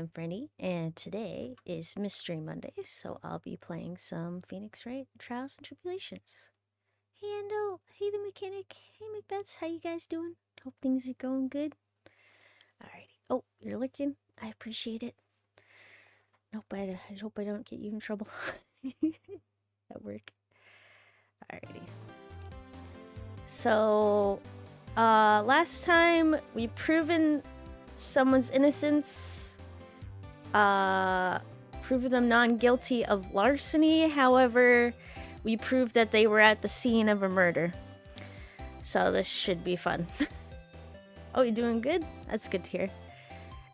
I'm Brandy, and today is Mystery Monday, so I'll be playing some Phoenix Wright Trials and Tribulations. Hey Endo, hey the mechanic, hey Macbeths, how you guys doing? Hope things are going good. Alrighty. Oh, you're looking? I appreciate it. I hope I don't get you in trouble at work. Alrighty. So, last time we proven someone's innocence. Proving them non-guilty of larceny. However, we proved that they were at the scene of a murder. So this should be fun. Oh, you doing good? That's good to hear.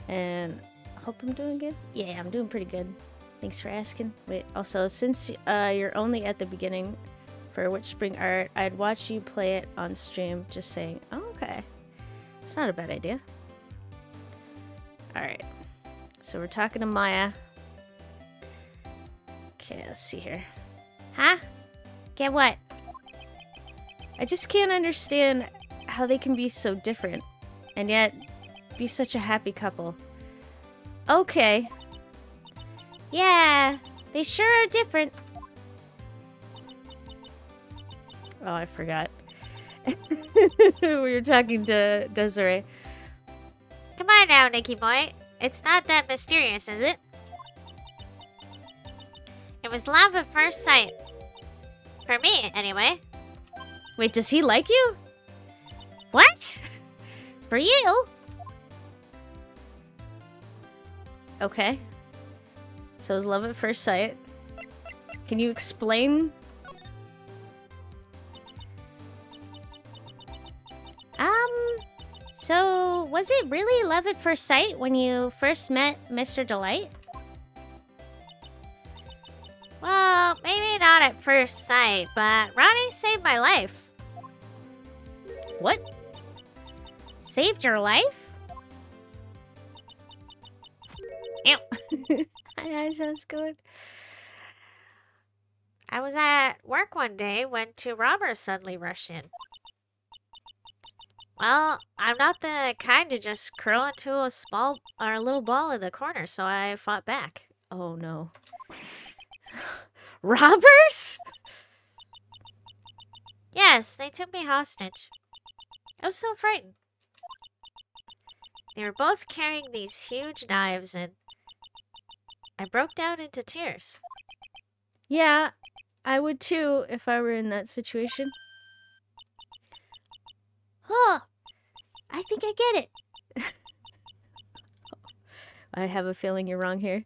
And I hope I'm doing good. Yeah, I'm doing pretty good. Thanks for asking. Wait, also, since you're only at the beginning for Witch Spring Art, I'd watch you play it on stream. Just saying. Oh, okay. It's not a bad idea. Alright. So we're talking to Maya. Okay, let's see here. Huh? Get what? I just can't understand how they can be so different and yet be such a happy couple. Okay. Yeah, they sure are different. Oh, I forgot. We were talking to Desiree. Come on now, Nicky boy. It's not that mysterious, is it? It was love at first sight. For me, anyway. Wait, does he like you? What? For you? Okay. So it's love at first sight. Can you explain? So was it really love at first sight when you first met Mr. Delight? Well, maybe not at first sight, but Ronnie saved my life. What? Saved your life? Ew. Hi, how's it going? I was at work one day when two robbers suddenly rushed in. Well, I'm not the kind to just curl into a little ball in the corner, so I fought back. Oh no. Robbers? Yes, they took me hostage. I was so frightened. They were both carrying these huge knives, and I broke down into tears. Yeah, I would too if I were in that situation. Huh. I think I get it. I have a feeling you're wrong here.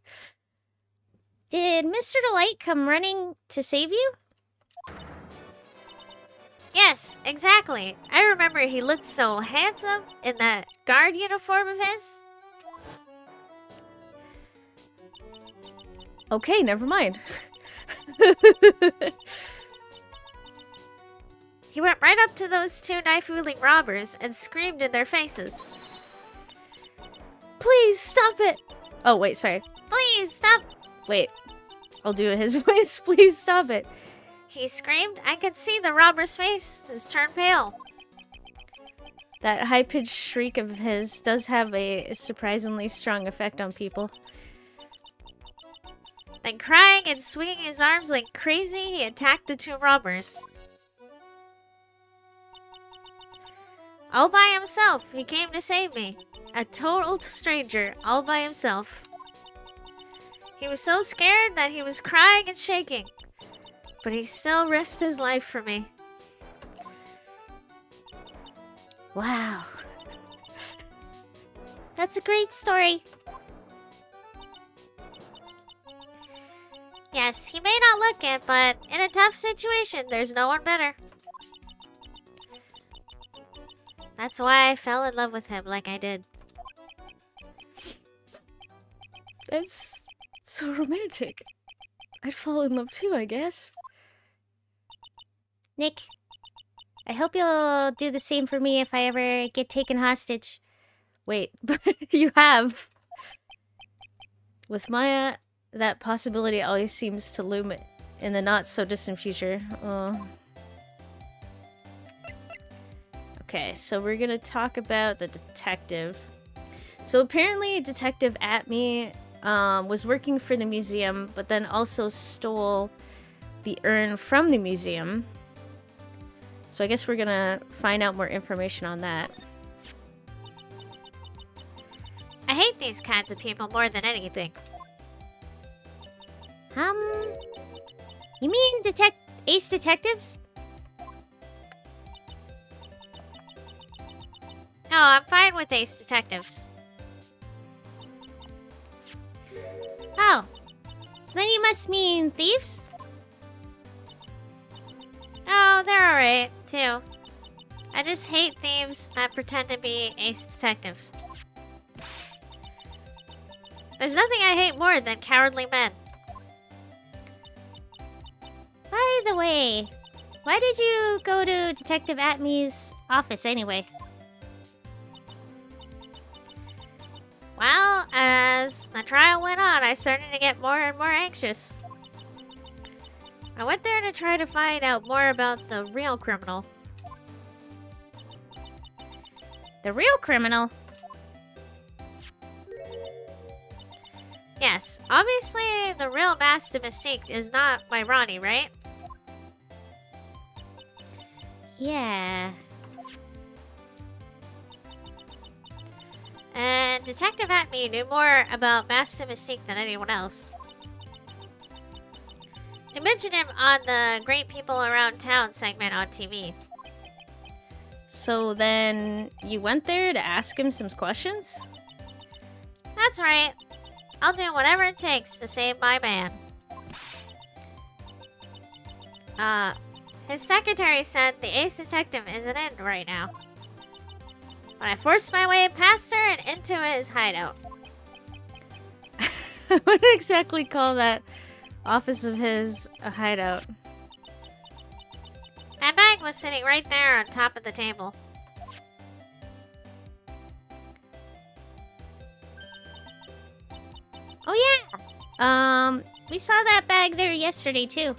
Did Mr. Delight come running to save you? Yes, exactly. I remember he looked so handsome in that guard uniform of his. Okay, never mind. He went right up to those two knife-wielding robbers and screamed in their faces. Please stop it! Oh, wait, sorry. Please stop! Wait, I'll do it his voice. Please stop it. He screamed. I could see the robber's face turn pale. That high-pitched shriek of his does have a surprisingly strong effect on people. Then crying and swinging his arms like crazy, he attacked the two robbers. All by himself, he came to save me. A total stranger, all by himself. He was so scared that he was crying and shaking. But he still risked his life for me. Wow. That's a great story. Yes, he may not look it, but in a tough situation, there's no one better. That's why I fell in love with him like I did. That's so romantic. I'd fall in love too, I guess. Nick, I hope you'll do the same for me if I ever get taken hostage. Wait, but you have. With Maya, that possibility always seems to loom in the not-so-distant future. Okay, so we're gonna talk about the detective. So apparently Detective Atme was working for the museum, but then also stole the urn from the museum. So I guess we're gonna find out more information on that. I hate these kinds of people more than anything. You mean ace detectives? No, I'm fine with ace detectives. Oh. So then you must mean thieves? No, they're alright, too. I just hate thieves that pretend to be ace detectives. There's nothing I hate more than cowardly men. By the way, why did you go to Detective Atme's office anyway? Well, as the trial went on, I started to get more and more anxious. I went there to try to find out more about the real criminal. The real criminal? Yes, obviously the real Master Mystique is not my Ronnie, right? Yeah. And Detective Atme knew more about Master Mystique than anyone else. They mentioned him on the Great People Around Town segment on TV. So then you went there to ask him some questions? That's right. I'll do whatever it takes to save my man. His secretary said the ace detective isn't in right now. But I forced my way past her and into his hideout. I wouldn't exactly call that office of his a hideout. That bag was sitting right there on top of the table. Oh yeah. We saw that bag there yesterday too.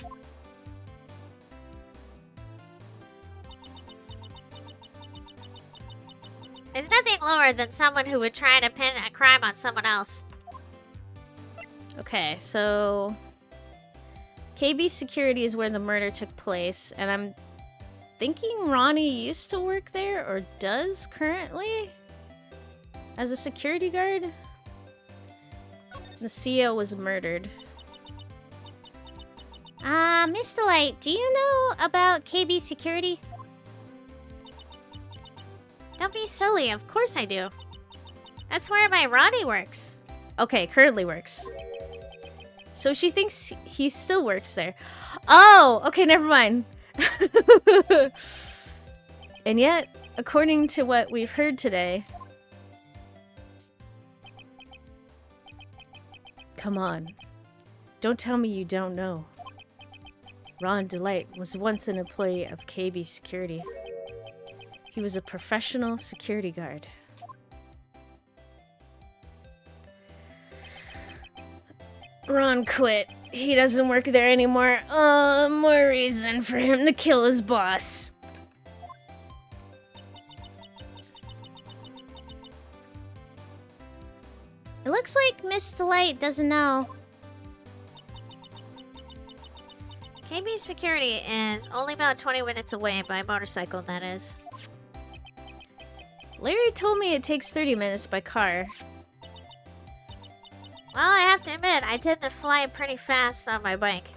There's nothing lower than someone who would try to pin a crime on someone else. Okay, so KB Security is where the murder took place, and I'm thinking Ronnie used to work there, or does currently, as a security guard. The CEO was murdered. Miss Delight, do you know about KB Security? Don't be silly, of course I do. That's where my Ronnie works. Okay, currently works. So she thinks he still works there. Oh, okay, never mind. And yet, according to what we've heard today... Come on. Don't tell me you don't know. Ron Delight was once an employee of KB Security. He was a professional security guard. Ron quit. He doesn't work there anymore. More reason for him to kill his boss. It looks like Miss Delight doesn't know. KB Security is only about 20 minutes away by motorcycle, that is. Larry told me it takes 30 minutes by car. Well, I have to admit, I tend to fly pretty fast on my bike.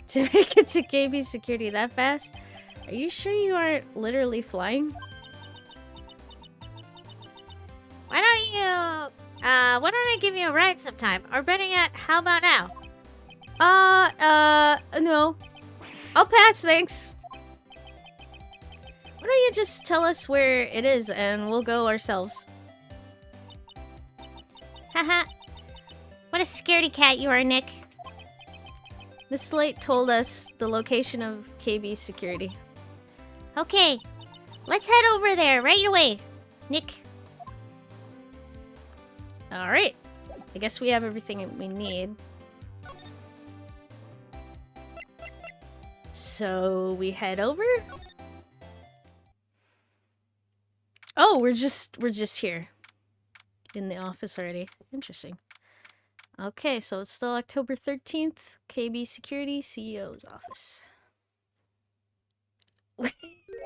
To make it to KB Security that fast? Are you sure you aren't literally flying? Why don't I give you a ride sometime? Or better yet, how about now? No. I'll pass, thanks. Why don't you just tell us where it is and we'll go ourselves? Haha. What a scaredy cat you are, Nick. Miss Light told us the location of KB Security. Okay. Let's head over there right away, Nick. Alright. I guess we have everything we need. So we head over? Oh, we're just here. in the office already. Interesting. Okay, so it's still October 13th. KB Security, CEO's office.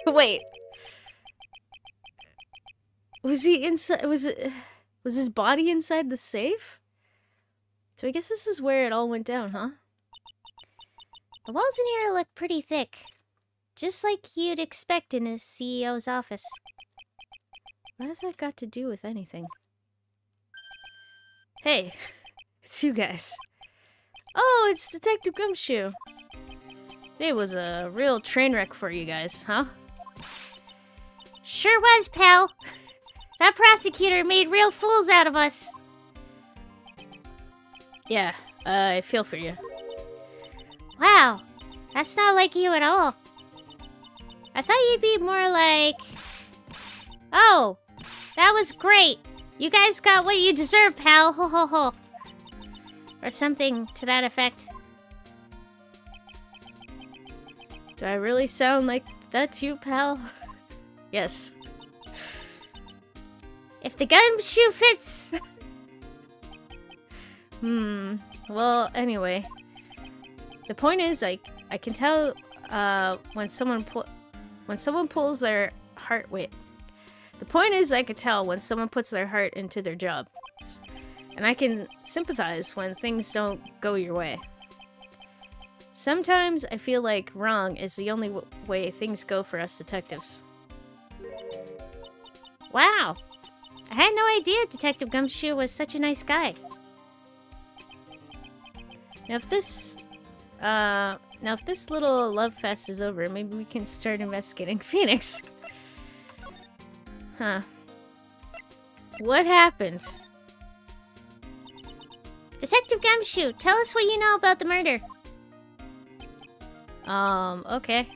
Wait. Was he inside? Was his body inside the safe? So I guess this is where it all went down, huh? The walls in here look pretty thick. Just like you'd expect in a CEO's office. What has that got to do with anything? Hey, it's you guys. Oh, it's Detective Gumshoe. Today was a real train wreck for you guys, huh? Sure was, pal. That prosecutor made real fools out of us. Yeah, I feel for you. Wow, that's not like you at all. I thought you'd be more like... Oh, that was great. You guys got what you deserve, pal. Ho ho ho. Or something to that effect. Do I really sound like that to you, pal? Yes. If the gumshoe fits. Well, anyway. The point is, I can tell when someone pulls their heart. Wait. The point is, I can tell when someone puts their heart into their job, and I can sympathize when things don't go your way. Sometimes I feel like wrong is the only way things go for us detectives. Wow. I had no idea Detective Gumshoe was such a nice guy. Now if this little love fest is over, maybe we can start investigating Phoenix. Huh. What happened? Detective Gumshoe, tell us what you know about the murder. Okay.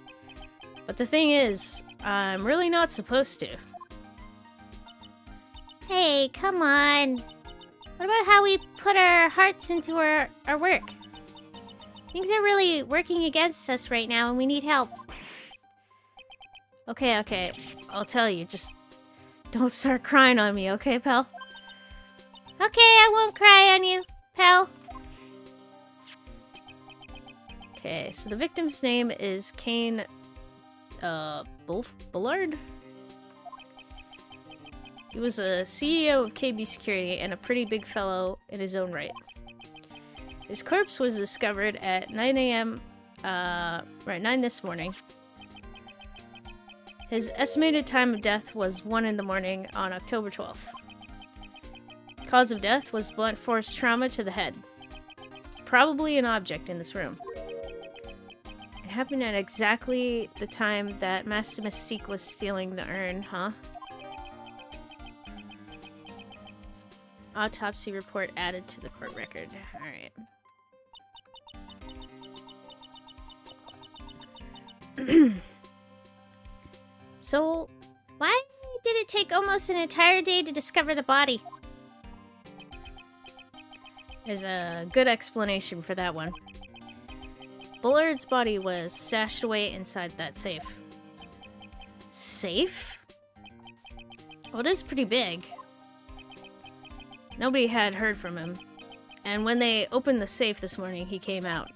But the thing is, I'm really not supposed to. Hey, come on. What about how we put our hearts into our work? Things are really working against us right now and we need help. Okay. I'll tell you, just don't start crying on me, okay, pal? Okay, I won't cry on you, pal. Okay, so the victim's name is Kane, Bullard? He was a CEO of KB Security and a pretty big fellow in his own right. His corpse was discovered at 9 a.m., 9 this morning. His estimated time of death was 1 in the morning on October 12th. Cause of death was blunt force trauma to the head. Probably an object in this room. It happened at exactly the time that Master Mystique was stealing the urn, huh? Autopsy report added to the court record. Alright. So, why did it take almost an entire day to discover the body? There's a good explanation for that one. Bullard's body was stashed away inside that safe. Safe? Well, it is pretty big. Nobody had heard from him. And when they opened the safe this morning, he came out.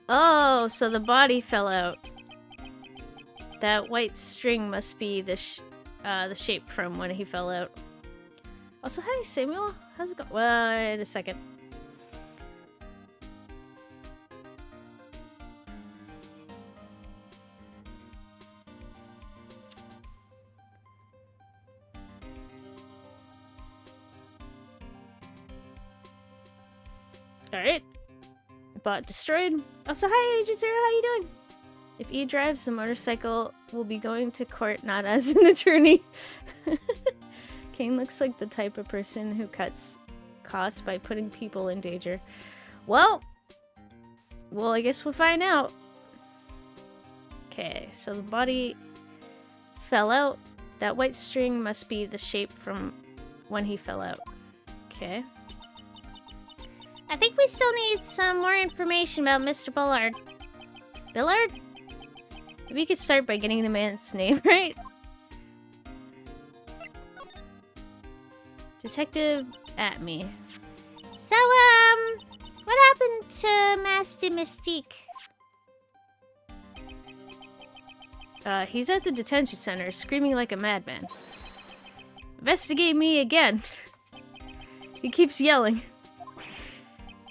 Oh, so the body fell out. That white string must be the shape from when he fell out. Also, hi, Samuel. How's it going? Wait a second. Alright. Bot destroyed. Also, hi, Agent Zero. How you doing? If E drives the motorcycle, we'll be going to court not as an attorney. Kane looks like the type of person who cuts costs by putting people in danger. Well, I guess we'll find out. Okay, so the body fell out. That white string must be the shape from when he fell out. Okay. I think we still need some more information about Mr. Bullard. Bullard? Maybe you could start by getting the man's name right. Detective at me. So, what happened to Master Mystique? He's at the detention center, screaming like a madman. Investigate me again. He keeps yelling.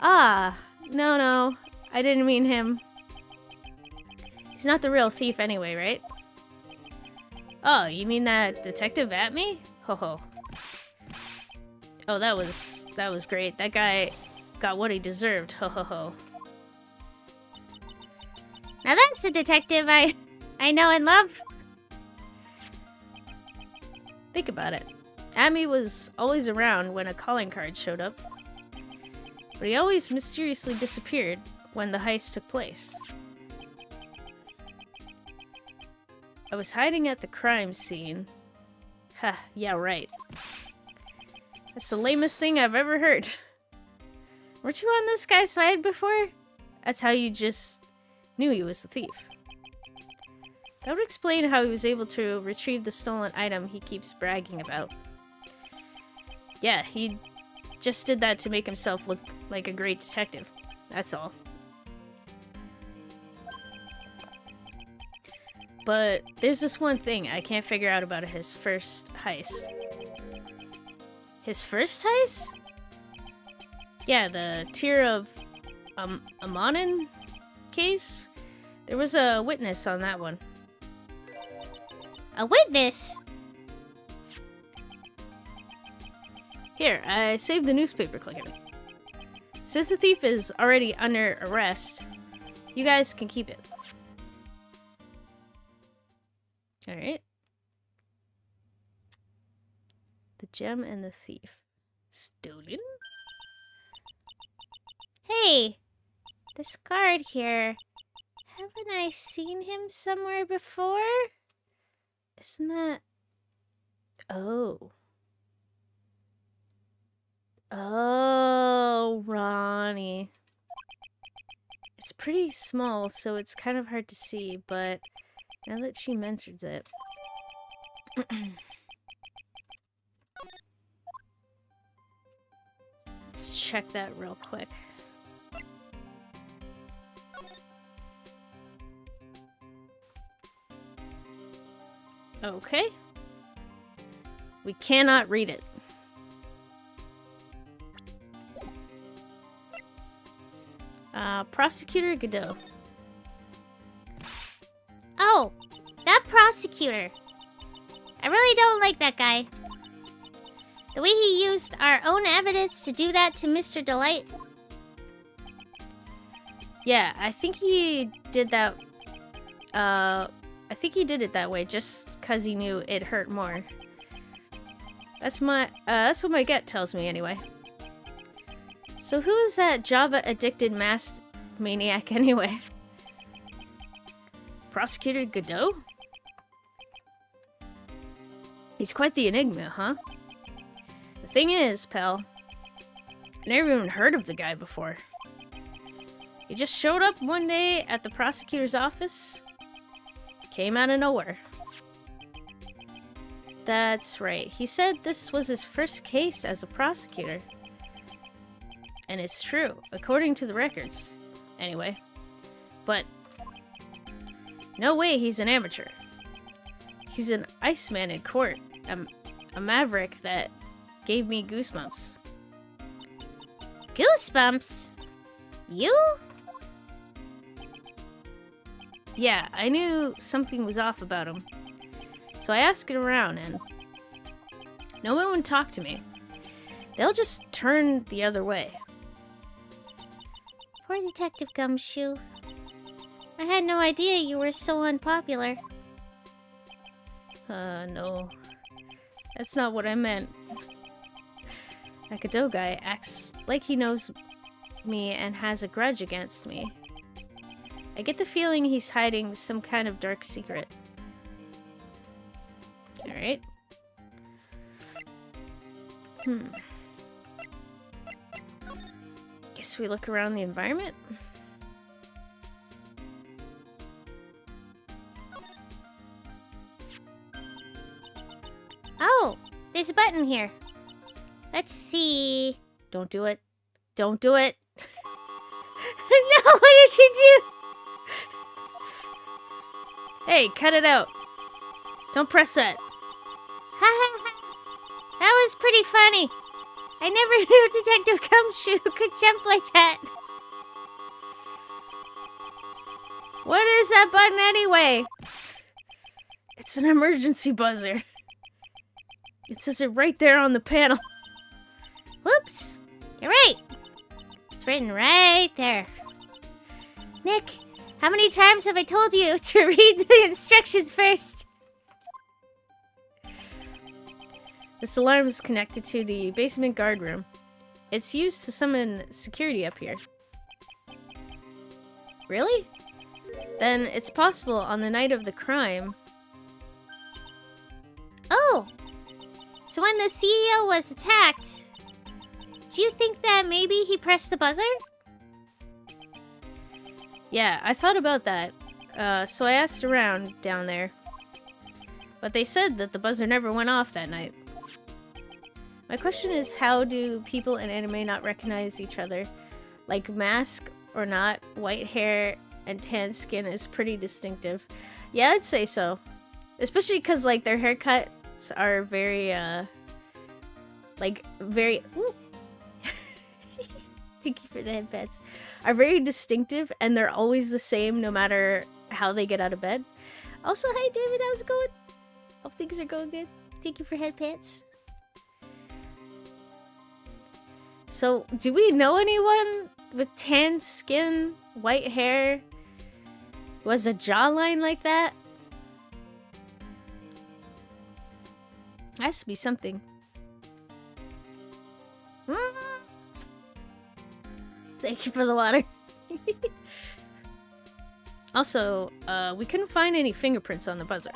Ah, no, I didn't mean him. He's not the real thief anyway, right? Oh, you mean that detective at me? Ho ho. Oh, that was great. That guy got what he deserved. Ho ho ho. Now that's a detective I know and love. Think about it. Amy was always around when a calling card showed up, but he always mysteriously disappeared when the heist took place. I was hiding at the crime scene. Ha, yeah, right. That's the lamest thing I've ever heard. Weren't you on this guy's side before? That's how you just knew he was the thief. That would explain how he was able to retrieve the stolen item he keeps bragging about. Yeah, he just did that to make himself look like a great detective. That's all. But there's this one thing I can't figure out about his first heist. His first heist? Yeah, the Tear of Amanin case? There was a witness on that one. A witness? Here, I saved the newspaper clipping. Since the thief is already under arrest, you guys can keep it. Alright. The gem and the thief. Stolen? Hey, this guard here. Haven't I seen him somewhere before? Isn't that... Oh. Oh, Ronnie. It's pretty small, so it's kind of hard to see, but now that she mentions it... Let's check that real quick. Okay. We cannot read it. Prosecutor Godot. Oh, that prosecutor. I really don't like that guy. The way he used our own evidence to do that to Mr. Delight. Yeah, I think he did that. I think he did it that way just because he knew it hurt more. That's what my gut tells me anyway. So who is that Java-addicted masked maniac anyway? Prosecutor Godot? He's quite the enigma, huh? The thing is, pal, I never even heard of the guy before. He just showed up one day at the prosecutor's office. Came out of nowhere. That's right. He said this was his first case as a prosecutor. And it's true, according to the records. Anyway. But no way he's an amateur. He's an Iceman in court. A maverick that gave me goosebumps. Goosebumps? You? Yeah, I knew something was off about him. So I asked it around and no one would talk to me. They'll just turn the other way. Poor Detective Gumshoe. I had no idea you were so unpopular. No. That's not what I meant. That Godot guy acts like he knows me and has a grudge against me. I get the feeling he's hiding some kind of dark secret. Alright. Guess we look around the environment. Oh, there's a button here. Let's see. Don't do it. Don't do it. No, what did you do? Hey, cut it out. Don't press that. That was pretty funny. I never knew Detective Gumshoe could jump like that. What is that button anyway? It's an emergency buzzer. It says it right there on the panel. Whoops. You're right. It's written right there. Nick, how many times have I told you to read the instructions first? This alarm is connected to the basement guard room. It's used to summon security up here. Really? Then it's possible on the night of the crime. Oh, so when the CEO was attacked, do you think that maybe he pressed the buzzer? Yeah, I thought about that. So I asked around down there. But they said that the buzzer never went off that night. My question is, how do people in anime not recognize each other? Like, mask or not, white hair and tan skin is pretty distinctive. Yeah, I'd say so. Especially because, like, their haircuts are very, Ooh. Thank you for the headpats. Are very distinctive, and they're always the same no matter how they get out of bed. Also, hi David, how's it going? Hope things are going good. Thank you for headpats. So, do we know anyone with tan skin, white hair, who has a jawline like that? Has to be something. Thank you for the water. Also, we couldn't find any fingerprints on the buzzer.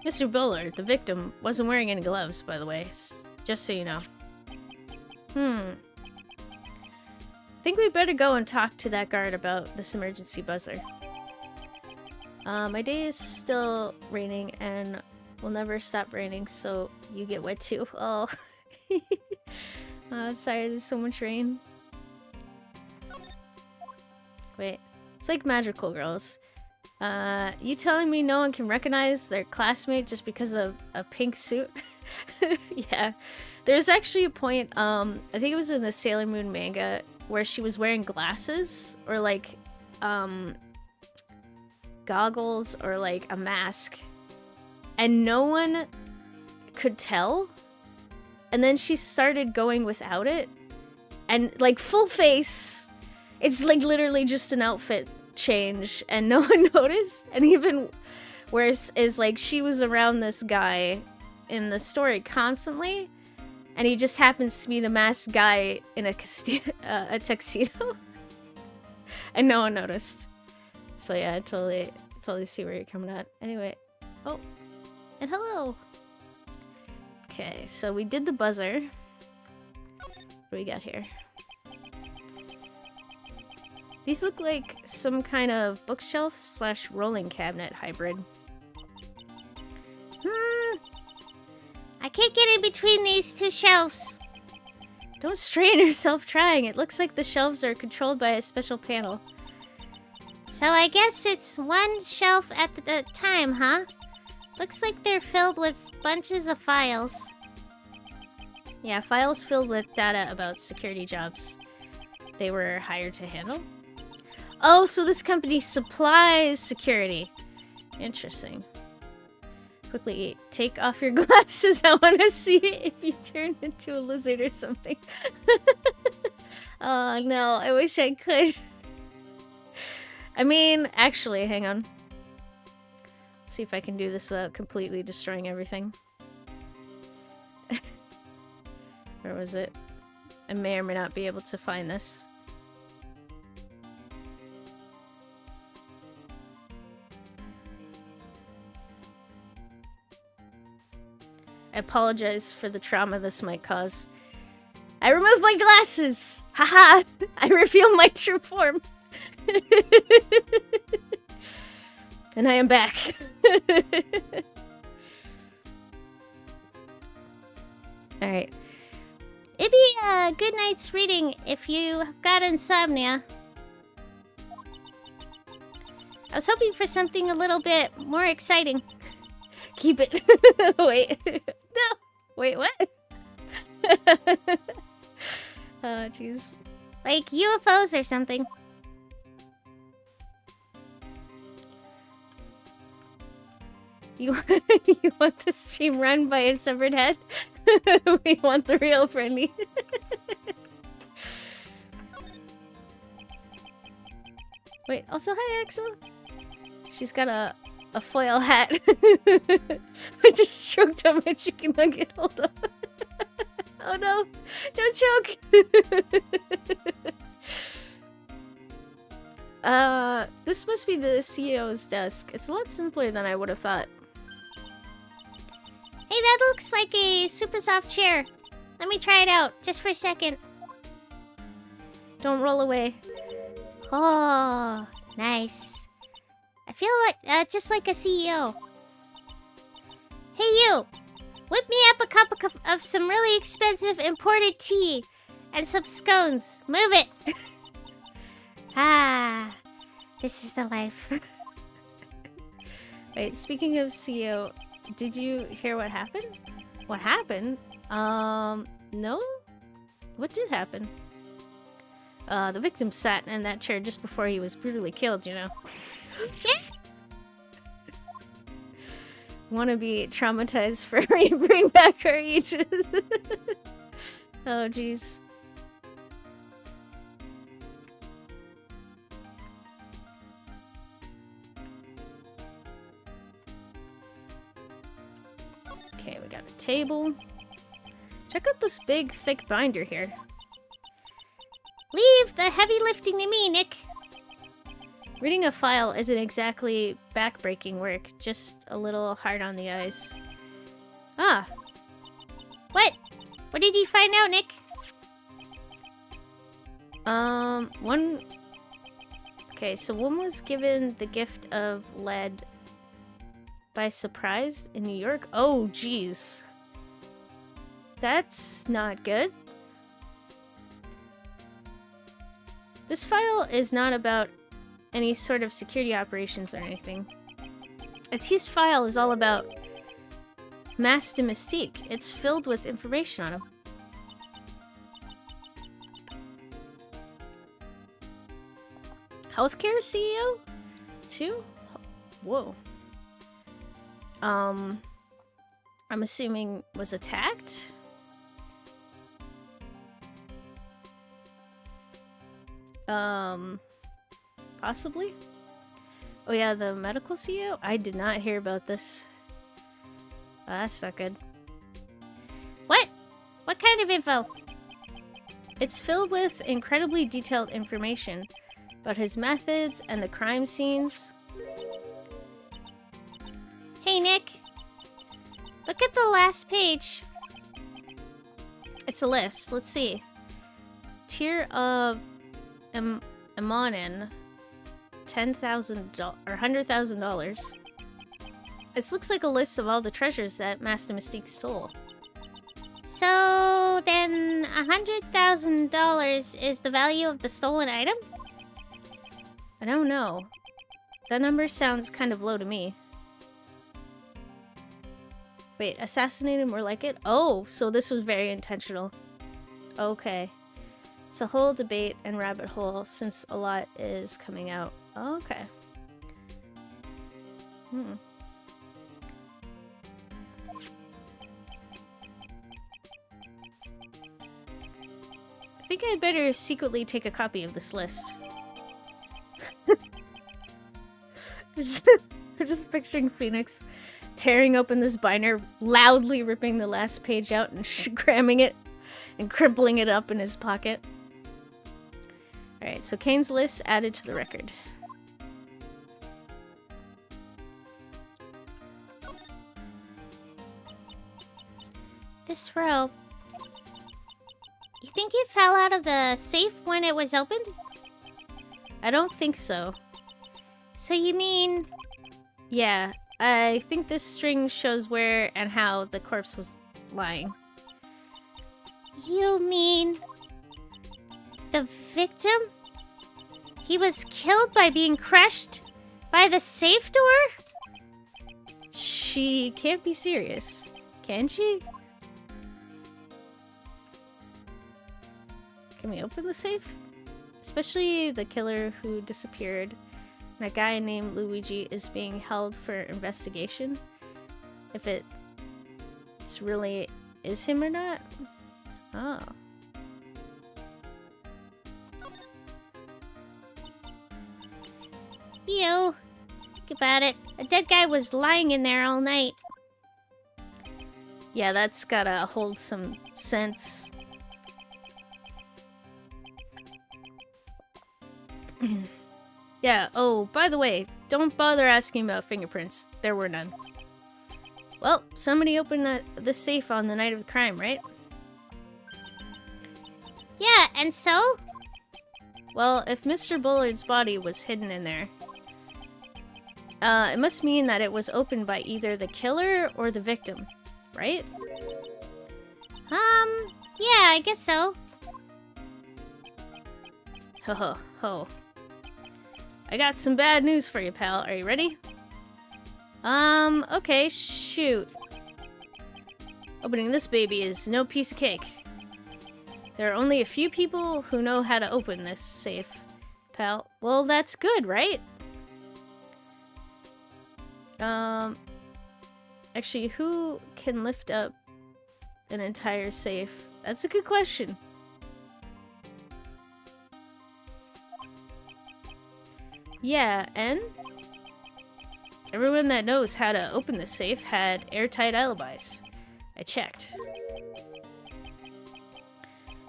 Mr. Bullard, the victim, wasn't wearing any gloves, by the way, just so you know. I think we better go and talk to that guard about this emergency buzzer. My day is still raining and will never stop raining, so you get wet too. Oh. Sorry, there's so much rain. Wait, it's like magical girls. You telling me no one can recognize their classmate just because of a pink suit? Yeah. There's actually a point, I think it was in the Sailor Moon manga, where she was wearing glasses, or like, goggles, or like a mask, and no one could tell, and then she started going without it, and like full face, it's like literally just an outfit change, and no one noticed, and even worse is like she was around this guy in the story constantly, and he just happens to be the masked guy in a tuxedo. And no one noticed. So yeah, I totally see where you're coming at. Anyway. Oh. And hello. Okay, so we did the buzzer. What do we got here? These look like some kind of bookshelf / rolling cabinet hybrid. I can't get in between these two shelves. Don't strain yourself trying. It looks like the shelves are controlled by a special panel. So I guess it's one shelf at a time, huh? Looks like they're filled with bunches of files. Yeah, files filled with data about security jobs they were hired to handle. Oh, so this company supplies security. Interesting. Quickly, take off your glasses. I want to see if you turn into a lizard or something. Oh no, I wish I could. I mean, actually, hang on. Let's see if I can do this without completely destroying everything. Where was it? I may or may not be able to find this. I apologize for the trauma this might cause. I removed my glasses! Haha! I reveal my true form! And I am back. Alright. It'd be a good night's reading if you have got insomnia. I was hoping for something a little bit more exciting. Keep it. Wait. No. Wait, what? Oh, jeez. Like UFOs or something. You want the stream run by a severed head? We want the real Brandy. Wait, also hi Axel. She's got a foil hat. I just choked on my chicken nugget. Hold on. Oh no! Don't choke! This must be the CEO's desk. It's a lot simpler than I would have thought. Hey, that looks like a super soft chair. Let me try it out, just for a second. Don't roll away. Oh, nice. I feel like just like a CEO. Hey, you! Whip me up a cup of some really expensive imported tea and some scones. Move it! Ah, this is the life. Wait, speaking of CEO, did you hear what happened? What happened? No? What did happen? The victim sat in that chair just before he was brutally killed, you know. Want to be traumatized for you bring back our ages. Oh, jeez. Okay, we got a table. Check out this big, thick binder here. Leave the heavy lifting to me, Nick. Reading a file isn't exactly back-breaking work, just a little hard on the eyes. Ah. What? What did you find out, Nick? One... Okay, so one was given the gift of lead by surprise in New York. Oh, jeez. That's not good. This file is not about any sort of security operations or anything. This huge file is all about Master Mystique. It's filled with information on him. Healthcare CEO? Too? Whoa. I'm assuming was attacked? Possibly? Oh yeah, the medical CEO? I did not hear about this. That's not good. What? What kind of info? It's filled with incredibly detailed information about his methods and the crime scenes. Hey, Nick. Look at the last page. It's a list. Let's see. Tier of Amonin. $10,000 or $100,000. This looks like a list of all the treasures that Master Mystique stole. So then $100,000 is the value of the stolen item? I don't know. That number sounds kind of low to me. Wait, assassinated more like it? Oh, so this was very intentional. Okay. It's a whole debate and rabbit hole since a lot is coming out. Okay. I think I'd better secretly take a copy of this list. I'm just picturing Phoenix tearing open this binder, loudly ripping the last page out and cramming it and crimpling it up in his pocket. Alright, so Kane's list added to the record. This rope. You think it fell out of the safe when it was opened? I don't think so. So you mean... Yeah, I think this string shows where and how the corpse was lying. You mean... the victim? He was killed by being crushed by the safe door? She can't be serious, can she? Can we open the safe? Especially the killer who disappeared. And a guy named Luigi is being held for investigation. If it's really is him or not? Oh. Ew. Think about it. A dead guy was lying in there all night. Yeah, that's gotta hold some sense. Yeah, oh, by the way, don't bother asking about fingerprints. There were none. Well, somebody opened the safe on the night of the crime, right? Yeah, and so? Well, if Mr. Bullard's body was hidden in there, it must mean that it was opened by either the killer or the victim, right? Yeah, I guess so. Ho ho ho. I got some bad news for you, pal. Are you ready? Okay, shoot. Opening this baby is no piece of cake. There are only a few people who know how to open this safe, pal. Well, that's good, right? Actually, who can lift up an entire safe? That's a good question. Yeah, and everyone that knows how to open the safe had airtight alibis. I checked.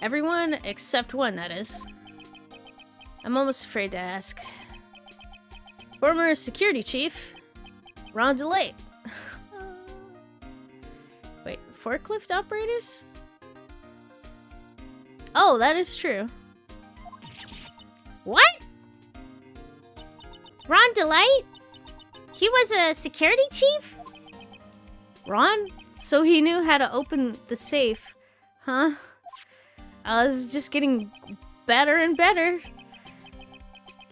Everyone except one, that is. I'm almost afraid to ask. Former security chief, Ron DeLay. Wait, forklift operators? Oh, that is true. What? Ron Delight? He was a security chief? Ron? So he knew how to open the safe, huh? I was just getting better and better.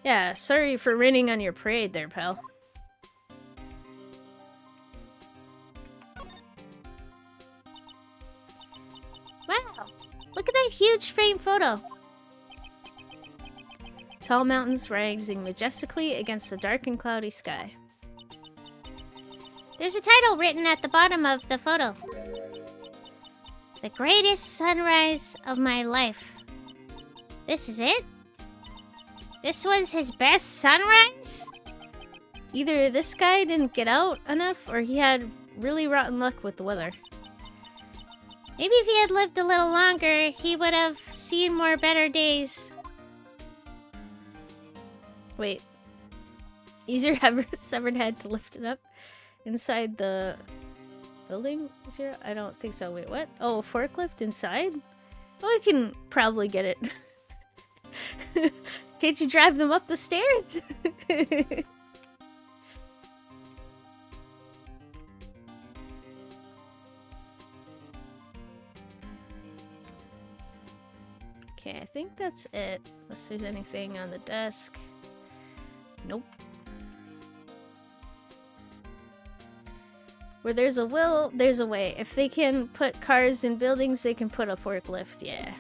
Yeah, sorry for raining on your parade there, pal. Wow, look at that huge frame photo. Tall mountains rising majestically against the dark and cloudy sky. There's a title written at the bottom of the photo. The greatest sunrise of my life. This is it? This was his best sunrise? Either this guy didn't get out enough, or he had really rotten luck with the weather. Maybe if he had lived a little longer, he would have seen more better days. Wait. Use your severed head to lift it up inside the building? Zero? I don't think so. Wait, what? Oh, a forklift inside? Oh, I can probably get it. Can't you drive them up the stairs? Okay, I think that's it. Unless there's anything on the desk. Nope. Where there's a will, there's a way. If they can put cars in buildings, they can put a forklift, yeah.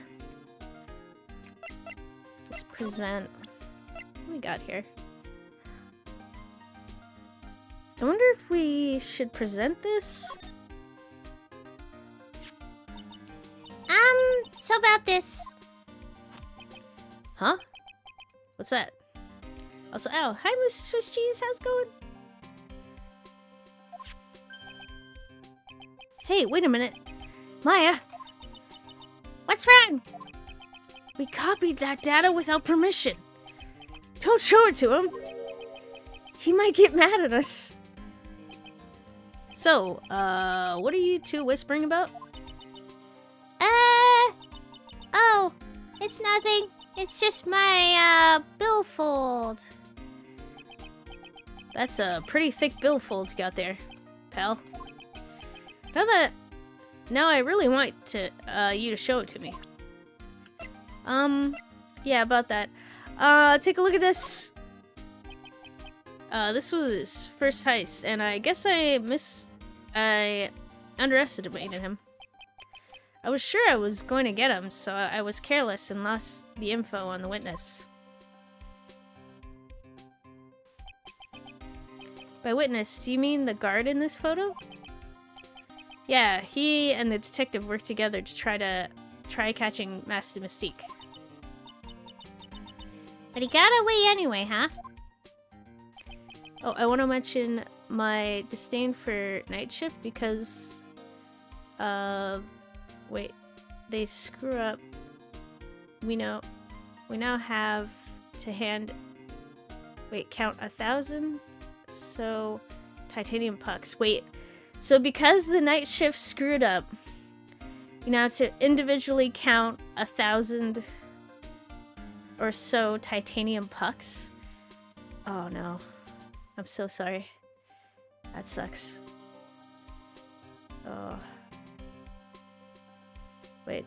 Let's present. What do we got here? I wonder if we should present this? So about this. Huh? What's that? Also, ow. Hi, Mr. Swiss Cheese. How's it going? Hey, wait a minute. Maya. What's wrong? We copied that data without permission. Don't show it to him. He might get mad at us. So, what are you two whispering about? Oh, it's nothing. It's just my, billfold. That's a pretty thick billfold you got there, pal. Now that now I really want to you to show it to me. Yeah, about that. Take a look at this. This was his first heist, and I guess I underestimated him. I was sure I was going to get him, so I was careless and lost the info on the witness. By witness, do you mean the guard in this photo? Yeah, he and the detective worked together to try catching Master Mystique. But he got away anyway, huh? Oh, I want to mention my disdain for night shift because, wait, they screw up. We now have to count 1,000. So, titanium pucks. Wait, so because the night shift screwed up, you now have to individually count 1,000 or so titanium pucks. Oh no. I'm so sorry. That sucks. Oh. Wait.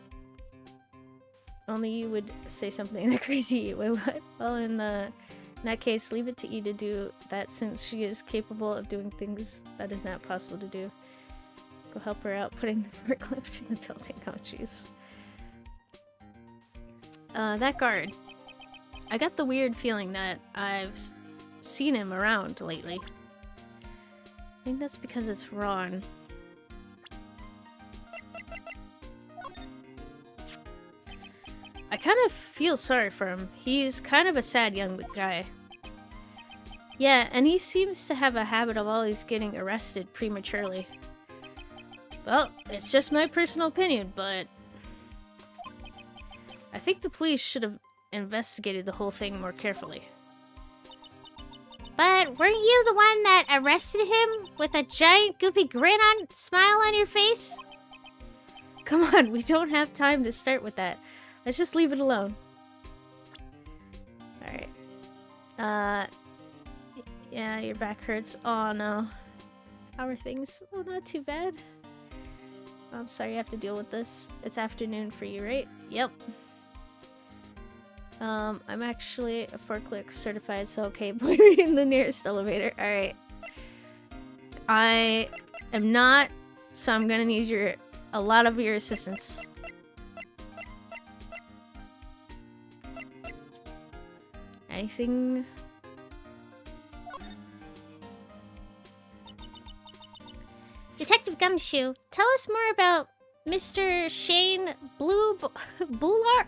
Only you would say something that crazy. Wait, what? Well, in that case, leave it to E to do that since she is capable of doing things that is not possible to do. Go help her out putting the forklift in the building. Oh, jeez. That guard. I got the weird feeling that I've seen him around lately. I think that's because it's Ron. I kind of feel sorry for him. He's kind of a sad young guy. Yeah, and he seems to have a habit of always getting arrested prematurely. Well, it's just my personal opinion, but I think the police should have investigated the whole thing more carefully. But weren't you the one that arrested him with a giant goofy smile on your face? Come on, we don't have time to start with that. Let's just leave it alone. Alright. Yeah, your back hurts. Oh no. How are things? Oh, not too bad. I'm sorry you have to deal with this. It's afternoon for you, right? Yep. I'm actually a forklift certified, so okay, put me in the nearest elevator. Alright. I am not, so I'm gonna need a lot of your assistance. Anything? Detective Gumshoe, tell us more about Mr. Shane Bluebard?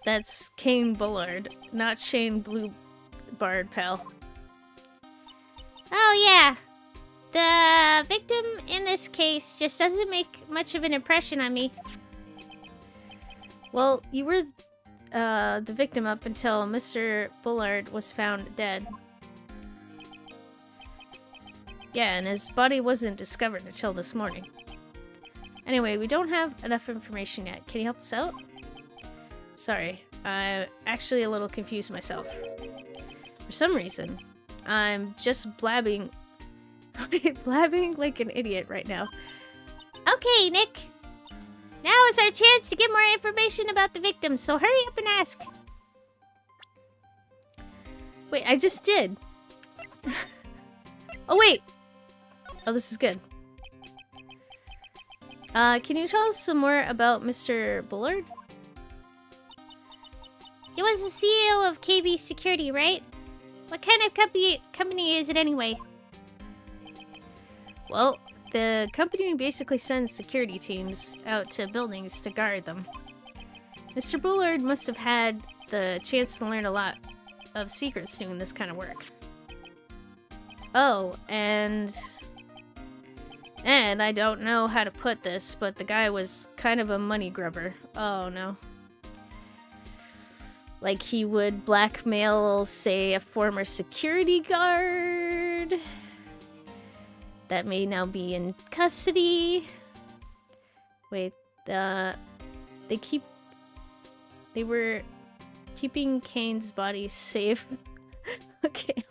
That's Kane Bullard, not Shane Bluebard, pal. Oh yeah. The victim in this case just doesn't make much of an impression on me. Well, you were the victim up until Mr. Bullard was found dead. Yeah, and his body wasn't discovered until this morning. Anyway, we don't have enough information yet. Can you help us out? Sorry, I'm actually a little confused myself. For some reason, I'm just blabbing like an idiot right now. Okay, Nick. Now is our chance to get more information about the victim, so hurry up and ask. Wait, I just did. Oh, wait. Oh, this is good. Can you tell us some more about Mr. Bullard? He was the CEO of KB Security, right? What kind of company is it anyway? Well, the company basically sends security teams out to buildings to guard them. Mr. Bullard must have had the chance to learn a lot of secrets doing this kind of work. Oh, and I don't know how to put this, but the guy was kind of a money grubber. Oh no. Like he would blackmail, say, a former security guard that may now be in custody. Wait, they were keeping Kane's body safe. Okay,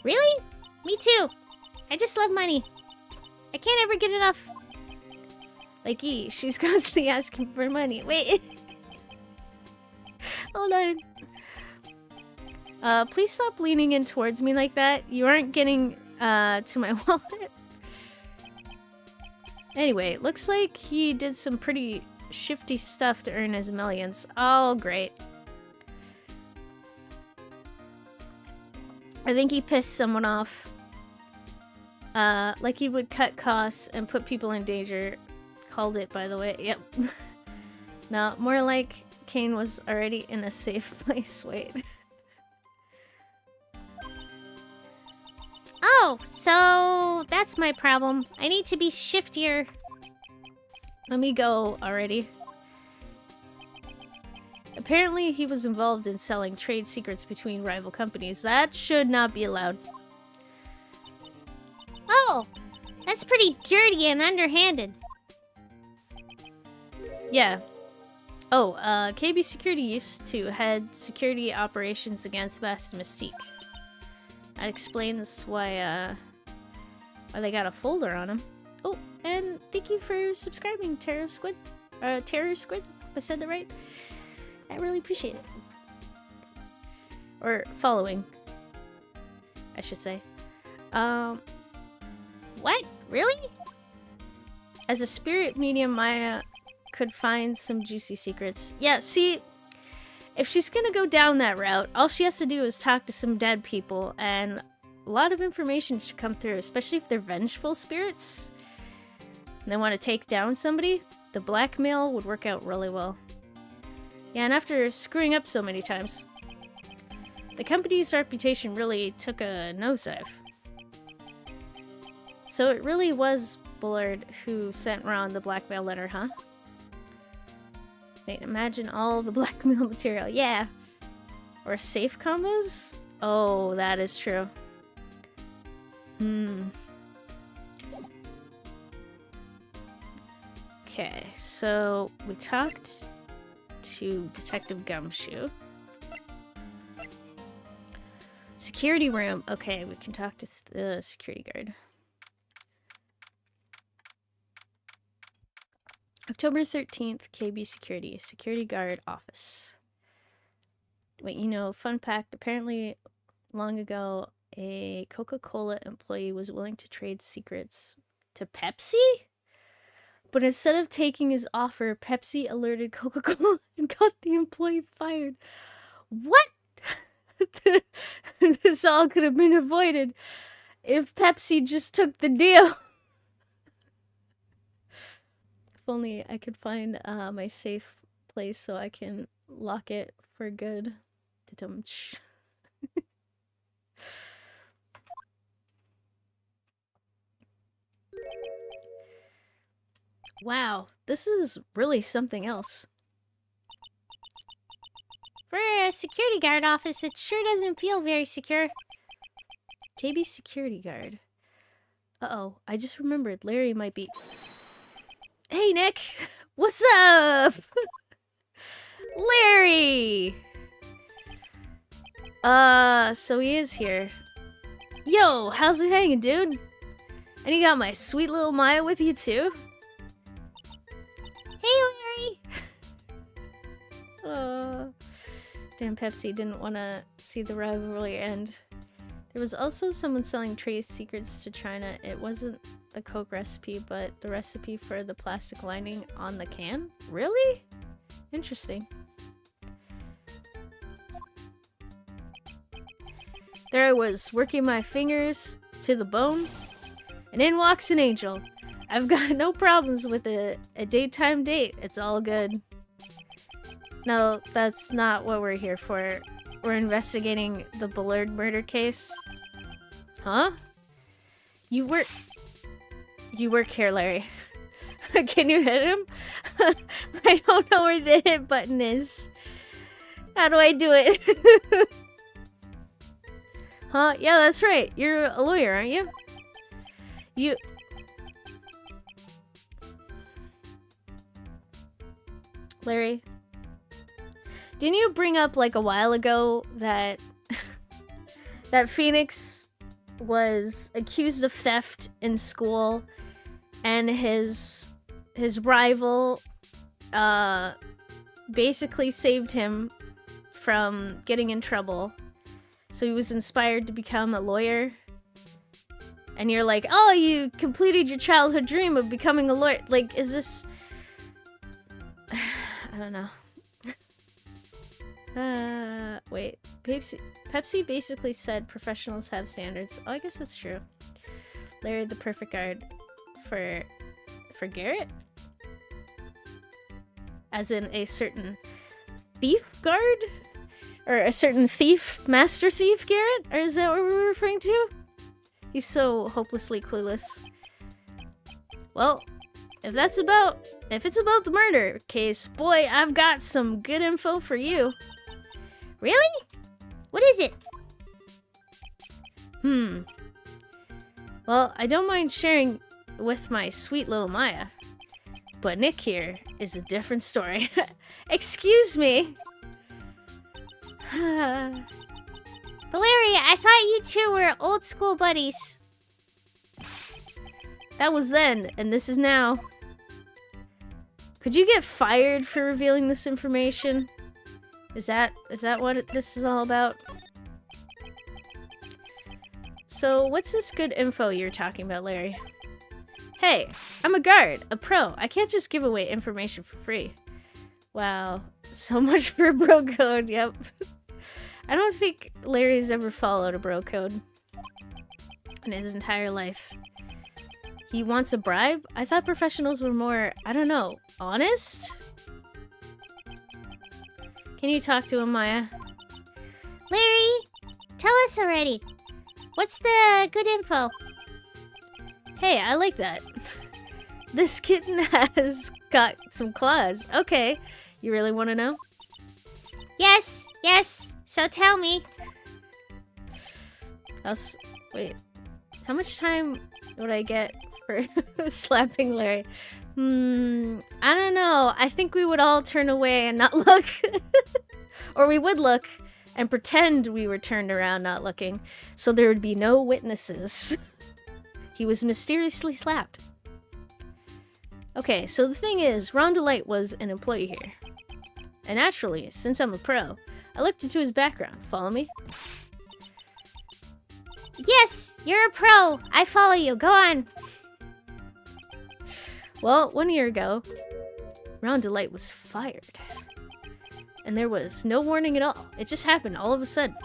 Really? Me too. I just love money. I can't ever get enough. Like E, she's constantly asking for money. Wait. Hold on. Please stop leaning in towards me like that. You aren't getting to my wallet. Anyway, looks like he did some pretty shifty stuff to earn his millions. Oh, great. I think he pissed someone off. Like he would cut costs and put people in danger. Called it, by the way. Yep. No, more like Kane was already in a safe place. Wait. Oh, so that's my problem. I need to be shiftier. Let me go already. Apparently, he was involved in selling trade secrets between rival companies. That should not be allowed. Oh, that's pretty dirty and underhanded. Yeah. Oh, KB Security used to head security operations against Vast Mystique. That explains why they got a folder on him. Oh, and thank you for subscribing, Terror Squid. Terror Squid, if I said that right. I really appreciate it. Or following, I should say. What? Really? As a spirit medium, Maya could find some juicy secrets. Yeah, see, if she's gonna go down that route, all she has to do is talk to some dead people, and a lot of information should come through, especially if they're vengeful spirits. And they want to take down somebody, the blackmail would work out really well. Yeah, and after screwing up so many times, the company's reputation really took a nosedive. So it really was Bullard who sent Ron the blackmail letter, huh? Wait, imagine all the blackmail material. Yeah. Or safe combos? Oh, that is true. Okay, so we talked to Detective Gumshoe. Security room. Okay, we can talk to the security guard. October 13th, KB Security, Security Guard Office. Wait, you know, fun fact, apparently long ago, a Coca-Cola employee was willing to trade secrets to Pepsi? But instead of taking his offer, Pepsi alerted Coca-Cola and got the employee fired. What? This all could have been avoided if Pepsi just took the deal. If only I could find my safe place so I can lock it for good. Da-dum-tsh. Wow, this is really something else. For a security guard office, it sure doesn't feel very secure. KB security guard. Uh-oh, I just remembered Larry might be... Hey, Nick! What's up? Larry! So he is here. Yo, how's it hanging, dude? And you got my sweet little Maya with you, too? Hey, Larry! Damn, Pepsi didn't want to see the rivalry end. There was also someone selling trade secrets to China. It wasn't the Coke recipe, but the recipe for the plastic lining on the can? Really? Interesting. There I was, working my fingers to the bone, and in walks an angel. I've got no problems with a daytime date. It's all good. No, that's not what we're here for. We're investigating the Bullard murder case. Huh? You work here, Larry. Can you hit him? I don't know where the hit button is. How do I do it? Huh? Yeah, that's right. You're a lawyer, aren't you? Larry, didn't you bring up like a while ago that that Phoenix was accused of theft in school, and his rival basically saved him from getting in trouble. So he was inspired to become a lawyer. And you're like, oh, you completed your childhood dream of becoming a lawyer. Like, is this... I don't know. Wait. Pepsi basically said professionals have standards. Oh, I guess that's true. Larry, the perfect guard for Garrett? As in a certain thief guard? Or a certain thief, master thief Garrett? Or is that what we're referring to? He's so hopelessly clueless. Well, if it's about the murder case, boy, I've got some good info for you. Really? What is it? Well, I don't mind sharing with my sweet little Maya. But Nick here is a different story. Excuse me. Valeria, I thought you two were old school buddies. That was then, and this is now. Could you get fired for revealing this information? Is that what this is all about? So, what's this good info you're talking about, Larry? Hey, I'm a guard, a pro. I can't just give away information for free. Wow, so much for bro code, yep. I don't think Larry's ever followed a bro code in his entire life. He wants a bribe? I thought professionals were more, I don't know, honest? Can you talk to him, Maya? Larry, tell us already. What's the good info? Hey, I like that. This kitten has got some claws. Okay, you really want to know? Yes. So tell me. Wait, how much time would I get for slapping Larry? I don't know. I think we would all turn away and not look. Or we would look and pretend we were turned around not looking, so there would be no witnesses. He was mysteriously slapped. Okay, so the thing is, Ron Delight was an employee here. And naturally, since I'm a pro, I looked into his background. Follow me? Yes, you're a pro. I follow you. Go on. Well, 1 year ago, Ron Delight was fired. And there was no warning at all. It just happened all of a sudden.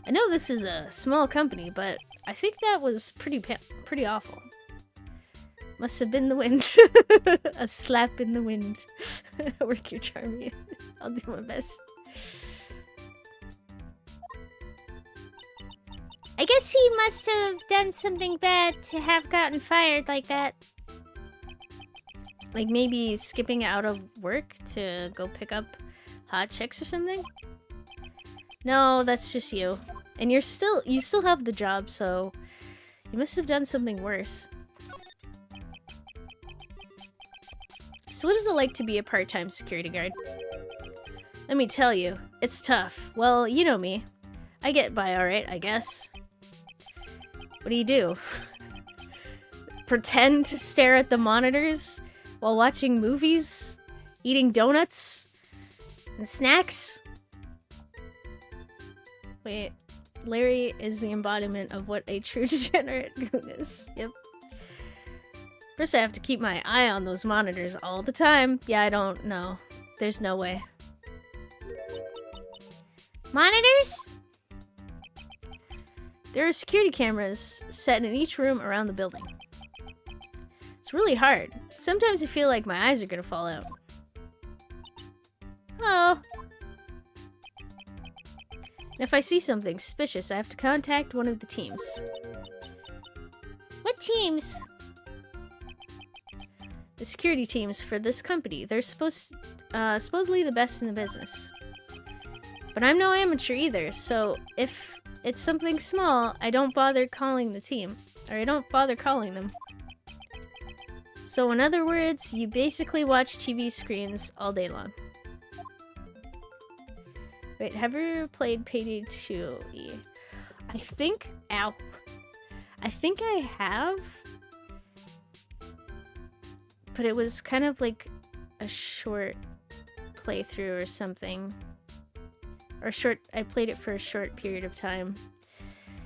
I know this is a small company, but I think that was pretty awful. Must have been the wind. A slap in the wind. Work your charm. I'll do my best. I guess he must have done something bad to have gotten fired like that. Like maybe skipping out of work to go pick up hot chicks or something? No, that's just you. And you still have the job, so you must have done something worse. So what is it like to be a part-time security guard? Let me tell you, it's tough. Well, you know me. I get by alright, I guess. What do? Pretend to stare at the monitors while watching movies? Eating donuts? And snacks? Wait, Larry is the embodiment of what a true degenerate goon is. Yep. First I have to keep my eye on those monitors all the time. Yeah, I don't know. There's no way. Monitors? There are security cameras set in each room around the building. It's really hard. Sometimes I feel like my eyes are gonna fall out. Oh. And if I see something suspicious, I have to contact one of the teams. What teams? The security teams for this company. They're supposedly the best in the business. But I'm no amateur either, so if it's something small, I don't bother calling the team. Or I don't bother calling them. So in other words, you basically watch TV screens all day long. Wait, have you ever played Payday 2E? I think... Ow. I think I have... But it was kind of like a short playthrough or something. Or short... I played it for a short period of time.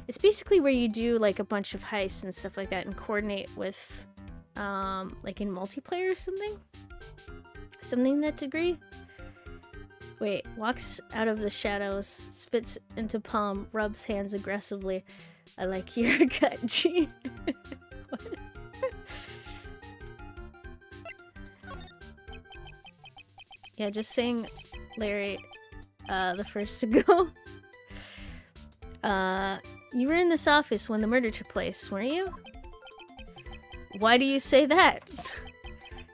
It's basically where you do like a bunch of heists and stuff like that and coordinate with... like in multiplayer or something? Something in that degree? Wait, walks out of the shadows, spits into palm, rubs hands aggressively. I like your gut, G. What? Yeah, just saying Larry, the first to go. You were in this office when the murder took place, weren't you? Why do you say that?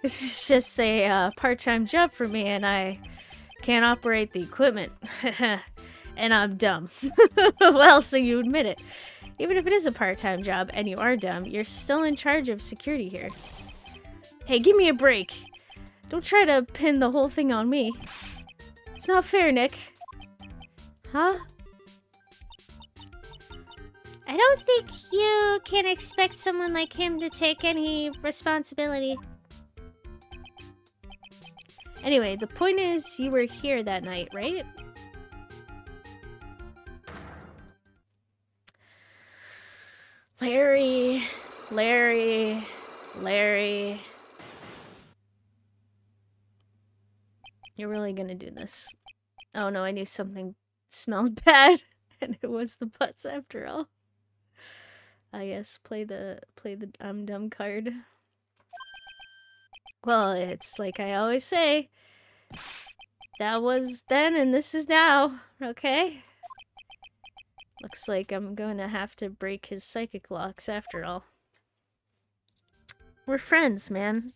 This is just a part-time job for me and I can't operate the equipment. And I'm dumb. Well, so you admit it. Even if it is a part-time job and you are dumb, you're still in charge of security here. Hey, give me a break. Don't try to pin the whole thing on me. It's not fair, Nick. Huh? I don't think you can expect someone like him to take any responsibility. Anyway, the point is you were here that night, right? Larry. You're really gonna do this. Oh no, I knew something smelled bad, and it was the butts after all. I guess play the I'm dumb card. Well, it's like I always say. That was then and this is now, okay? Looks like I'm going to have to break his psychic locks after all. We're friends, man.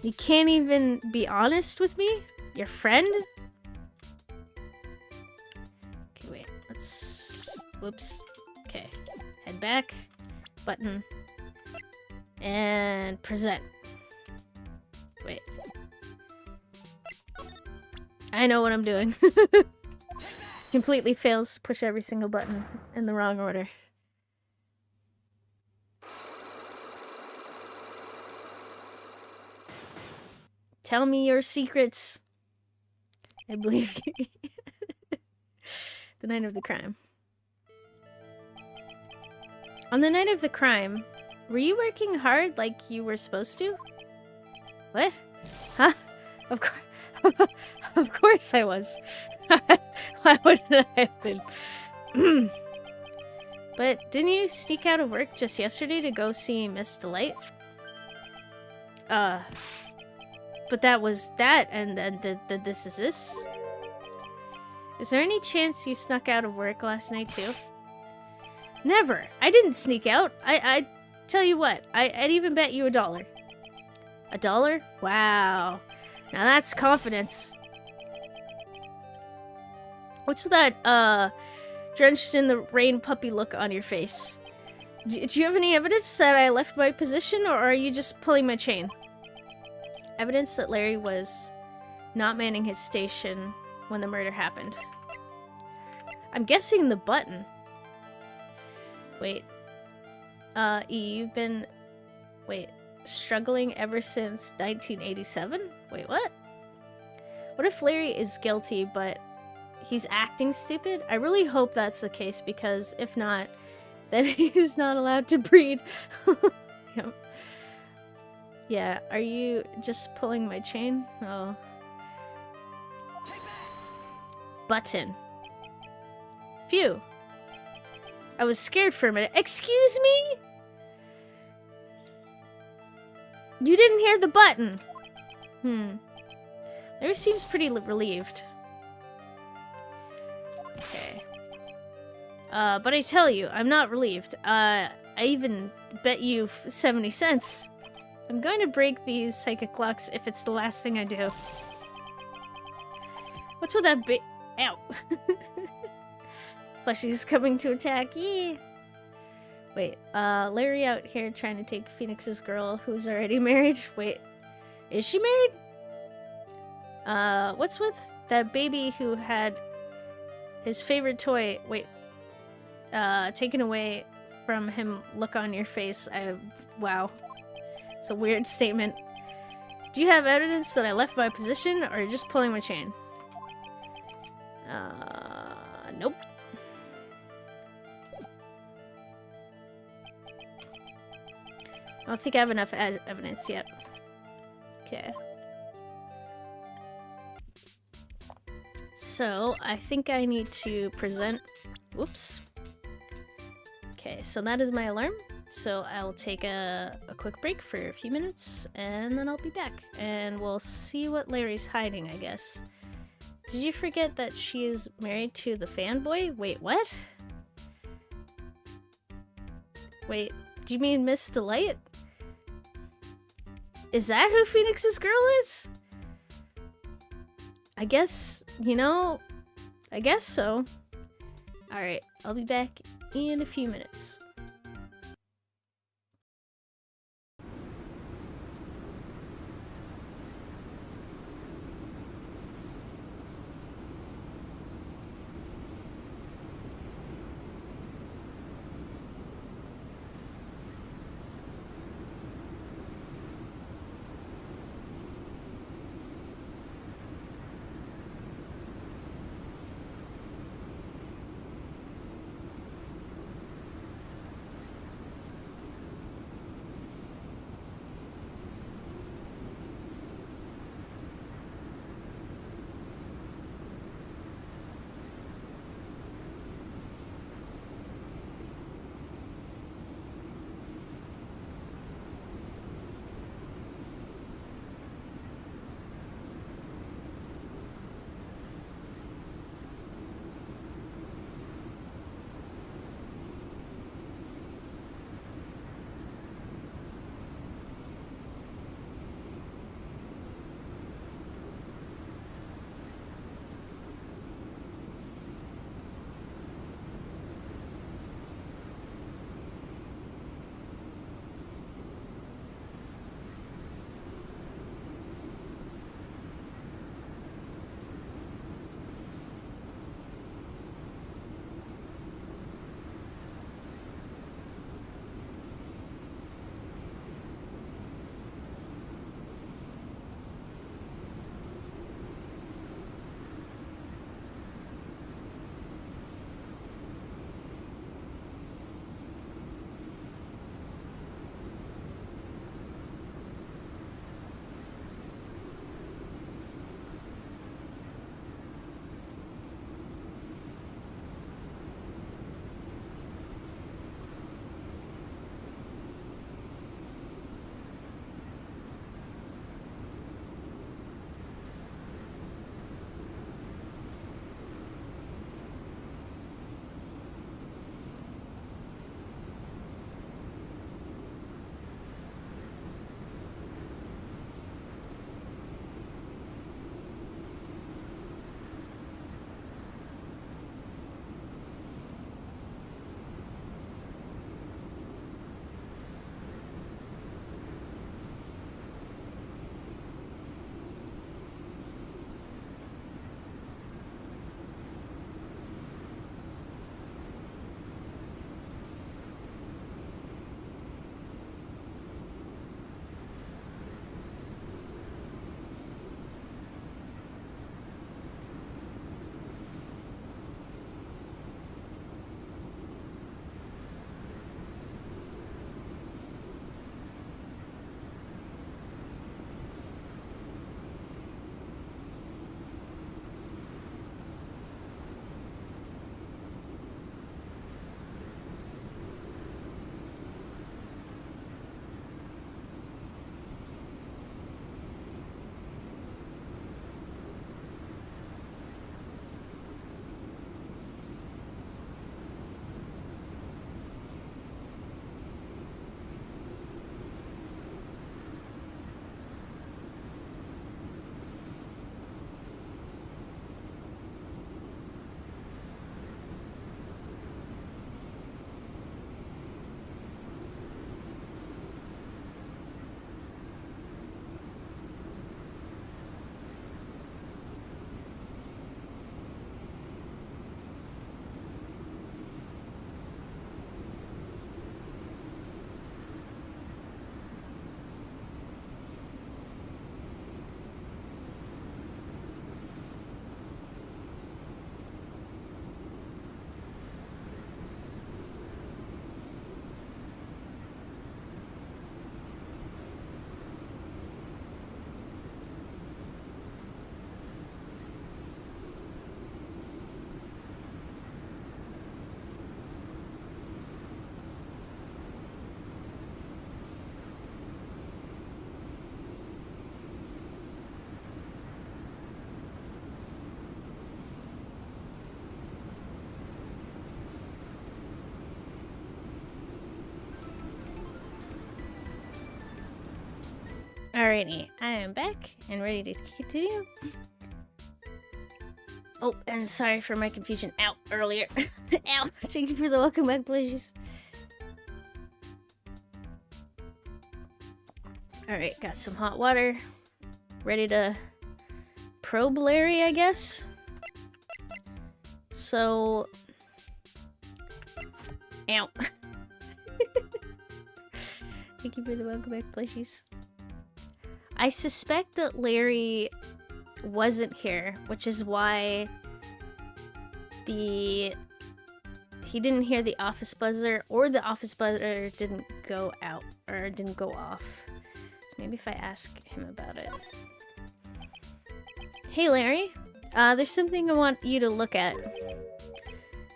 You can't even be honest with me? Your friend? Okay, wait. Let's... Whoops. Okay. Head back. Button. And present. Wait. I know what I'm doing. Completely fails to push every single button in the wrong order. Tell me your secrets. I believe you. The night of the crime. On the night of the crime, were you working hard like you were supposed to? What? Huh? Of course. Of course I was. Why wouldn't I have been? But didn't you sneak out of work just yesterday to go see Miss Delight? But that was that, and this is this? Is there any chance you snuck out of work last night too? Never. I didn't sneak out. I tell you what, I'd even bet you $1. $1? Wow. Now that's confidence. What's with that, drenched in the rain puppy look on your face? Do you have any evidence that I left my position, or are you just pulling my chain? Evidence that Larry was not manning his station when the murder happened. I'm guessing the button. Wait. You've been... Wait. Struggling ever since 1987? Wait, what? What if Larry is guilty, but he's acting stupid? I really hope that's the case, because if not, then he's not allowed to breed. Yep. Yeah, are you just pulling my chain? Oh. Button. Phew. I was scared for a minute. Excuse me? You didn't hear the button. Larry seems pretty relieved. Okay. But I tell you, I'm not relieved. I even bet you 70 cents. I'm going to break these psychic locks if it's the last thing I do. What's with that Ow. Plushie's coming to attack. Yee. Wait, Larry out here trying to take Phoenix's girl who's already married. Wait, is she married? What's with that baby who had his favorite toy? Wait, taken away from him look on your face. Wow. It's a weird statement. Do you have evidence that I left my position, or are you just pulling my chain? Nope. I don't think I have enough evidence yet. Okay. So, I think I need to present... Whoops. Okay, so that is my alarm. So I'll take a quick break for a few minutes, and then I'll be back. And we'll see what Larry's hiding, I guess. Did you forget that she is married to the fanboy? Wait, what? Wait, do you mean Miss Delight? Is that who Phoenix's girl is? I guess, you know, I guess so. Alright, I'll be back in a few minutes. Alrighty, I am back and ready to continue. Oh, and sorry for my confusion out earlier. Ow! Thank you for the welcome back, please. Alright, got some hot water. Ready to probe Larry, I guess. So... Ow. Thank you for the welcome back, plushies. I suspect that Larry wasn't here, which is why he didn't hear the office buzzer, or the office buzzer didn't go out, or didn't go off. So maybe if I ask him about it. Hey Larry, there's something I want you to look at.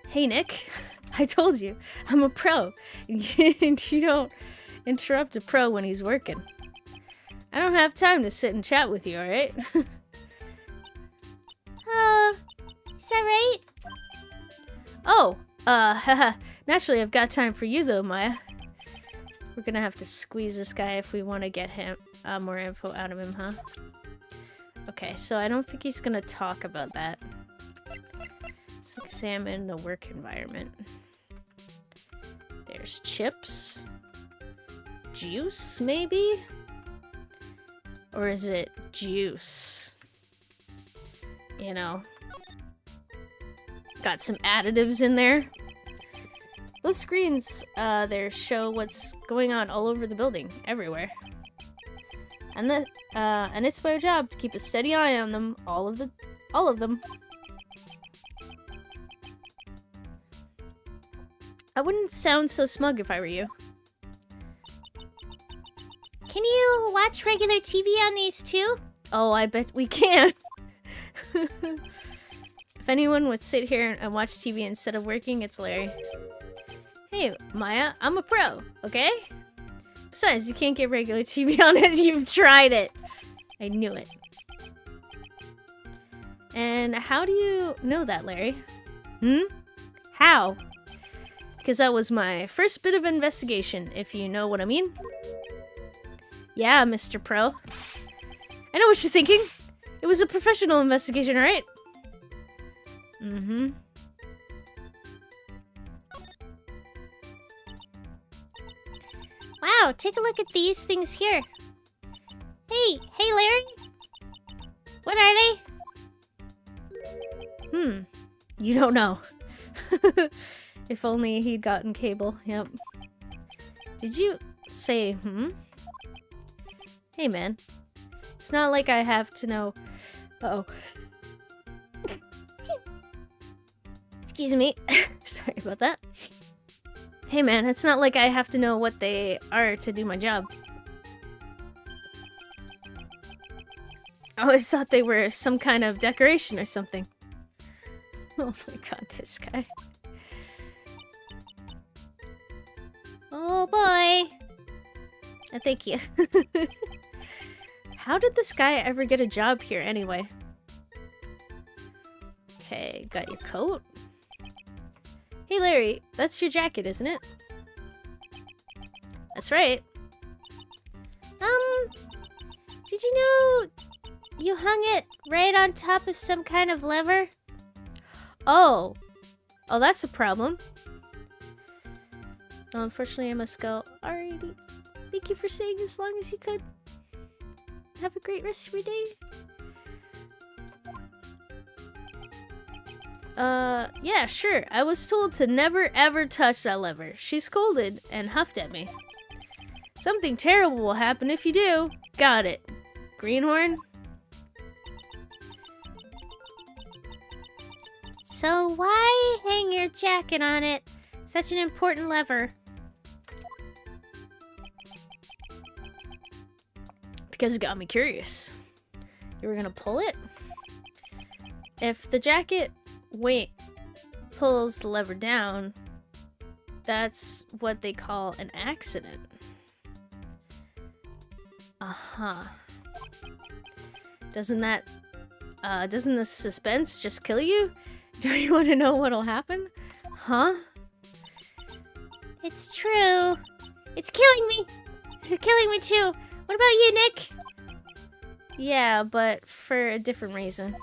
Hey Nick, I told you, I'm a pro, and you don't interrupt a pro when he's working. I don't have time to sit and chat with you, alright? Is that right? Oh, haha. Naturally, I've got time for you though, Maya. We're gonna have to squeeze this guy if we want to get him more info out of him, huh? Okay, so I don't think he's gonna talk about that. Let's examine the work environment. There's chips. Juice, maybe? Or is it juice? You know. Got some additives in there. Those screens there show what's going on all over the building, everywhere. And it's my job to keep a steady eye on them, all of them. I wouldn't sound so smug if I were you. Can you watch regular TV on these too? Oh, I bet we can. If anyone would sit here and watch TV instead of working, it's Larry. Hey, Maya, I'm a pro, okay? Besides, you can't get regular TV on it. You've tried it. I knew it. And how do you know that, Larry? How? Because that was my first bit of investigation, if you know what I mean. Yeah, Mr. Pro. I know what you're thinking. It was a professional investigation, right? Mm-hmm. Wow, take a look at these things here. Hey, Larry. What are they? You don't know. If only he'd gotten cable. Yep. Did you say, Hey, man. It's not like I have to know... Uh-oh. Excuse me. Sorry about that. Hey, man, it's not like I have to know what they are to do my job. I always thought they were some kind of decoration or something. Oh my god, this guy. Oh boy. Thank you. How did this guy ever get a job here anyway? Okay, got your coat. Hey Larry, that's your jacket, isn't it? That's right. Did you know you hung it right on top of some kind of lever? Oh, that's a problem. Oh, unfortunately, I must go. Alrighty. Thank you for staying as long as you could. Have a great rest of your day. Yeah, sure. I was told to never ever touch that lever. She scolded and huffed at me. Something terrible will happen if you do. Got it. Greenhorn? So why hang your jacket on it? Such an important lever. Because it got me curious. You were gonna pull it? If the jacket pulls the lever down, that's what they call an accident. Uh-huh. Doesn't the suspense just kill you? Don't you want to know what'll happen? Huh? It's true. It's killing me. It's killing me too. What about you, Nick? Yeah, but for a different reason.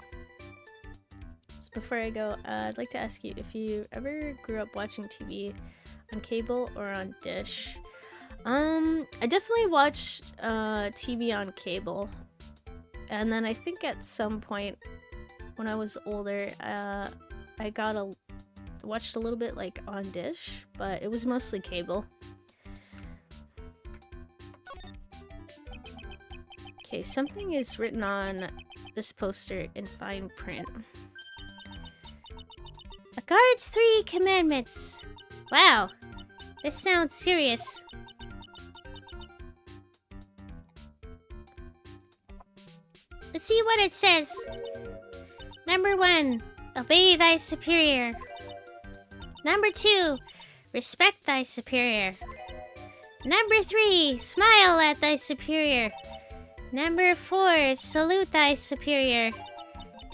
So before I go, I'd like to ask you if you ever grew up watching TV on cable or on dish. I definitely watched TV on cable. And then I think at some point when I was older, I watched a little bit like on dish, but it was mostly cable. Okay, something is written on this poster in fine print. A guard's 3 commandments. Wow, this sounds serious. Let's see what it says. Number 1, obey thy superior. Number 2, respect thy superior. Number 3, smile at thy superior. Number 4, salute thy superior.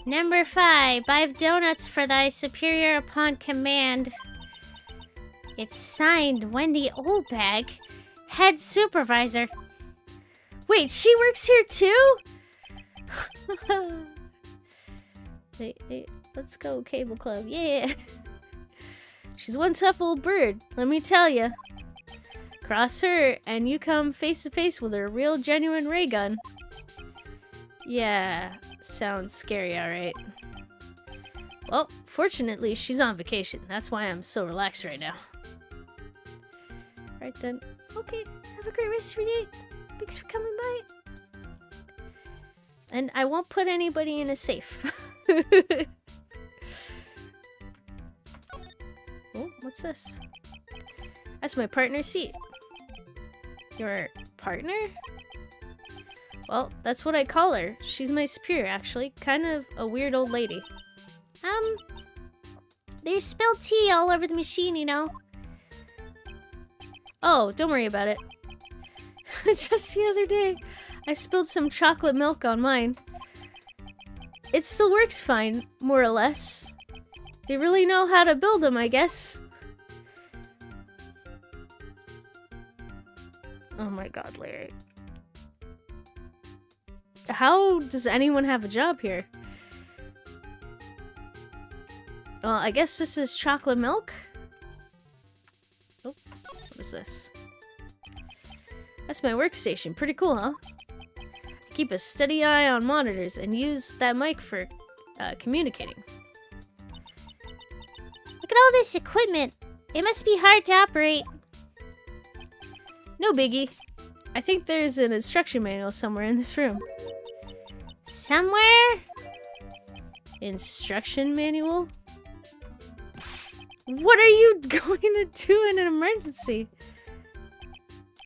Number 5, buy donuts for thy superior upon command. It's signed Wendy Oldbag, head supervisor. Wait, she works here too? Hey, let's go, Cable Club. Yeah. She's one tough old bird, let me tell ya. Cross her, and you come face to face with a real genuine ray gun. Yeah, sounds scary, alright. Well, fortunately, she's on vacation. That's why I'm so relaxed right now. Right then. Okay, have a great rest of your day. Thanks for coming by. And I won't put anybody in a safe. Oh, what's this? That's my partner's seat. Your partner? Well, that's what I call her. She's my superior, actually. Kind of a weird old lady. There's spilled tea all over the machine, you know. Oh, don't worry about it. Just the other day, I spilled some chocolate milk on mine. It still works fine, more or less. They really know how to build them, I guess. Oh my god, Larry. How does anyone have a job here? Well, I guess this is chocolate milk? Oh, what is this? That's my workstation. Pretty cool, huh? I keep a steady eye on monitors and use that mic for communicating. Look at all this equipment. It must be hard to operate. No biggie. I think there's an instruction manual somewhere in this room. Somewhere? Instruction manual? What are you going to do in an emergency?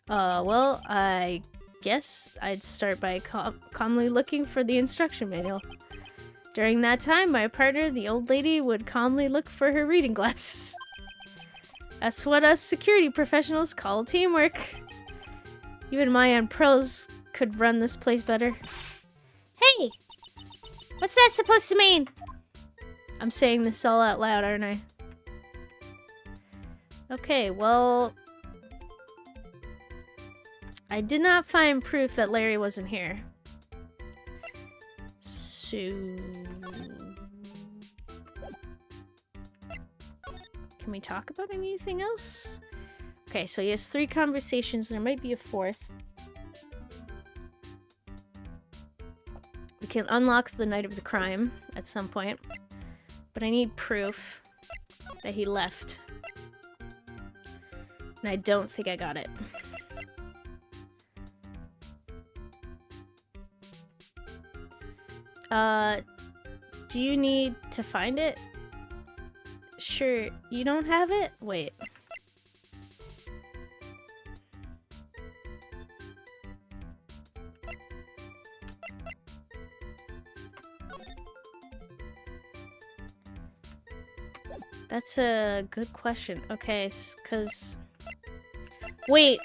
Well, I guess I'd start by calmly looking for the instruction manual. During that time, my partner, the old lady, would calmly look for her reading glasses. That's what us security professionals call teamwork. Even my pros could run this place better. Hey! What's that supposed to mean? I'm saying this all out loud, aren't I? Okay, well... I did not find proof that Larry wasn't here. So... Can we talk about anything else? Okay, so he has 3 conversations. There might be a 4th. We can unlock the night of the crime at some point. But I need proof that he left. And I don't think I got it. Do you need to find it? Sure, you don't have it? Wait. That's a good question. Okay, 'cause... Wait!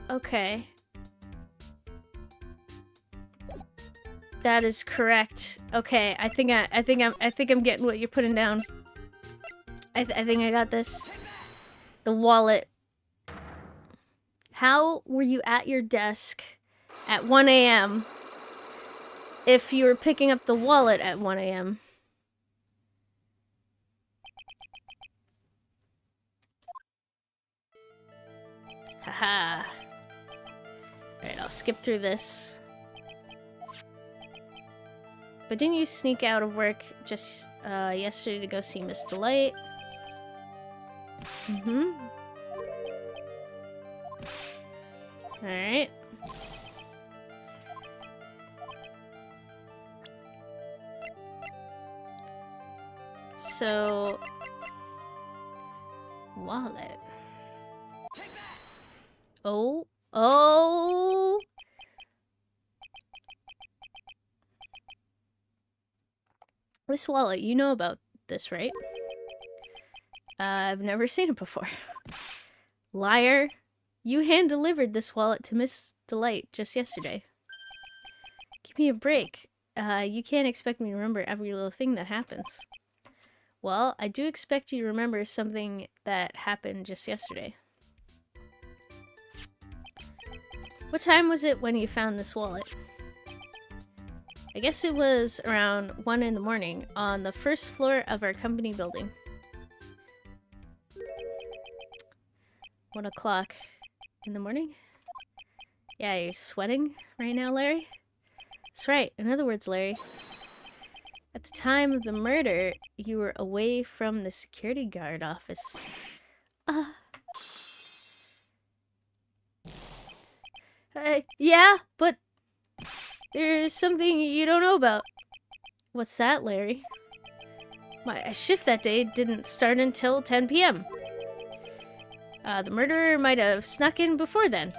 Okay. That is correct. Okay, I think I'm getting what you're putting down. I think I got this. The wallet. How were you at your desk at 1 a.m. if you were picking up the wallet at 1 a.m.? Haha. Alright, I'll skip through this. But didn't you sneak out of work just yesterday to go see Miss Delight? Mm-hmm. Alright. So... wallet. Oh. Oh! This wallet, you know about this, right? I've never seen it before. Liar. You hand-delivered this wallet to Miss Delight just yesterday. Give me a break. You can't expect me to remember every little thing that happens. Well, I do expect you to remember something that happened just yesterday. What time was it when you found this wallet? I guess it was around 1 in the morning on the first floor of our company building. 1 o'clock in the morning? Yeah, you're sweating right now, Larry? That's right. In other words, Larry, at the time of the murder, you were away from the security guard office. Yeah, but there's something you don't know about. What's that, Larry? My shift that day didn't start until 10 p.m. The murderer might have snuck in before then.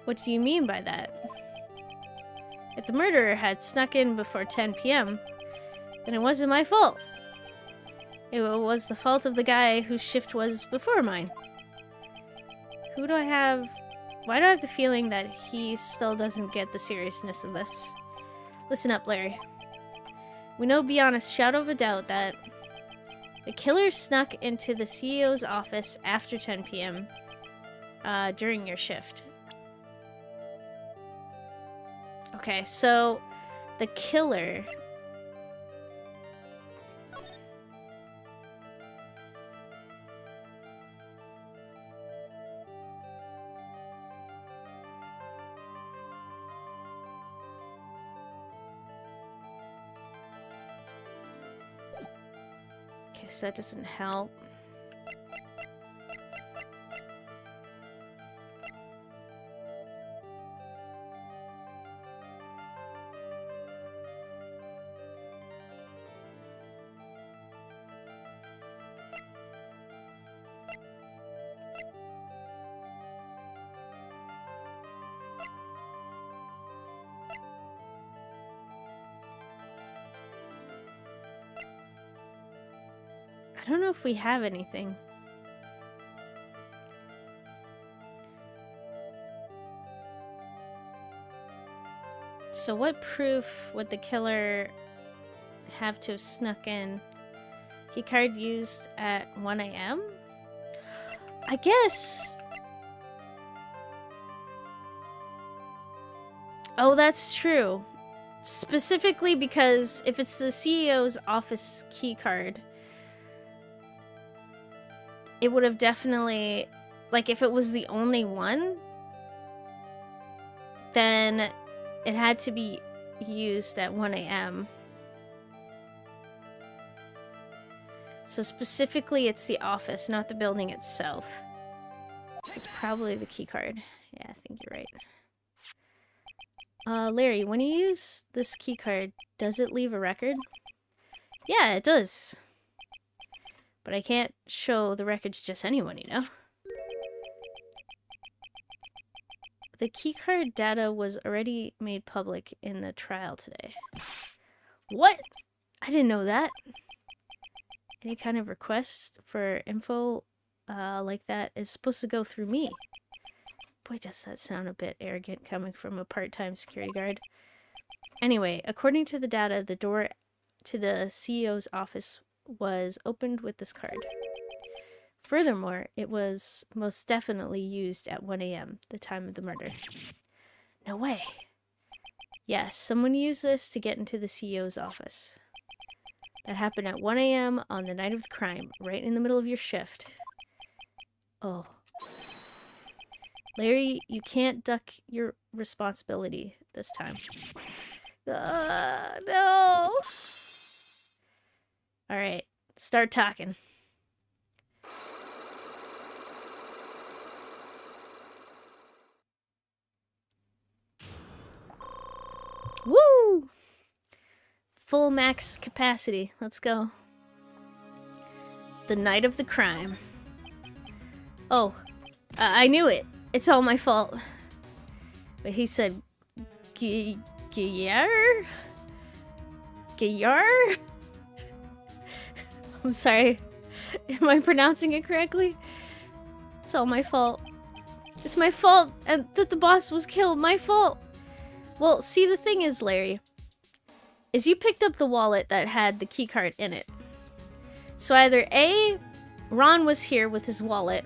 What do you mean by that? If the murderer had snuck in before 10 p.m., then it wasn't my fault. It was the fault of the guy whose shift was before mine. Who do I have... Why do I have the feeling that he still doesn't get the seriousness of this? Listen up, Larry. We know beyond a shadow of a doubt that the killer snuck into the CEO's office after 10 p.m. During your shift. Okay, so the killer... Okay, so that doesn't help. I don't know if we have anything. So what proof would the killer have to have snuck in? Keycard used at 1 a.m.? I guess... Oh, that's true. Specifically because if it's the CEO's office keycard, it would have definitely... Like, if it was the only one, then it had to be used at 1 a.m. So specifically, it's the office, not the building itself. This is probably the keycard. Yeah, I think you're right. Larry, when you use this keycard, does it leave a record? Yeah, it does. But I can't show the records to just anyone, you know? The keycard data was already made public in the trial today. What? I didn't know that. Any kind of request for info like that is supposed to go through me. Boy, does that sound a bit arrogant coming from a part-time security guard. Anyway, according to the data, the door to the CEO's office was opened with this card. Furthermore, it was most definitely used at 1 a.m., the time of the murder. No way. Yes, someone used this to get into the CEO's office. That happened at 1 a.m. on the night of the crime, right in the middle of your shift. Oh. Larry, you can't duck your responsibility this time. No! Alright, start talking. Woo! Full max capacity. Let's go. The night of the crime. Oh, I knew it. It's all my fault. But he said, Giyar? Giyar? I'm sorry. Am I pronouncing it correctly? It's all my fault. It's my fault and that the boss was killed. My fault. Well, see, the thing is, Larry, is you picked up the wallet that had the keycard in it. So either A, Ron was here with his wallet,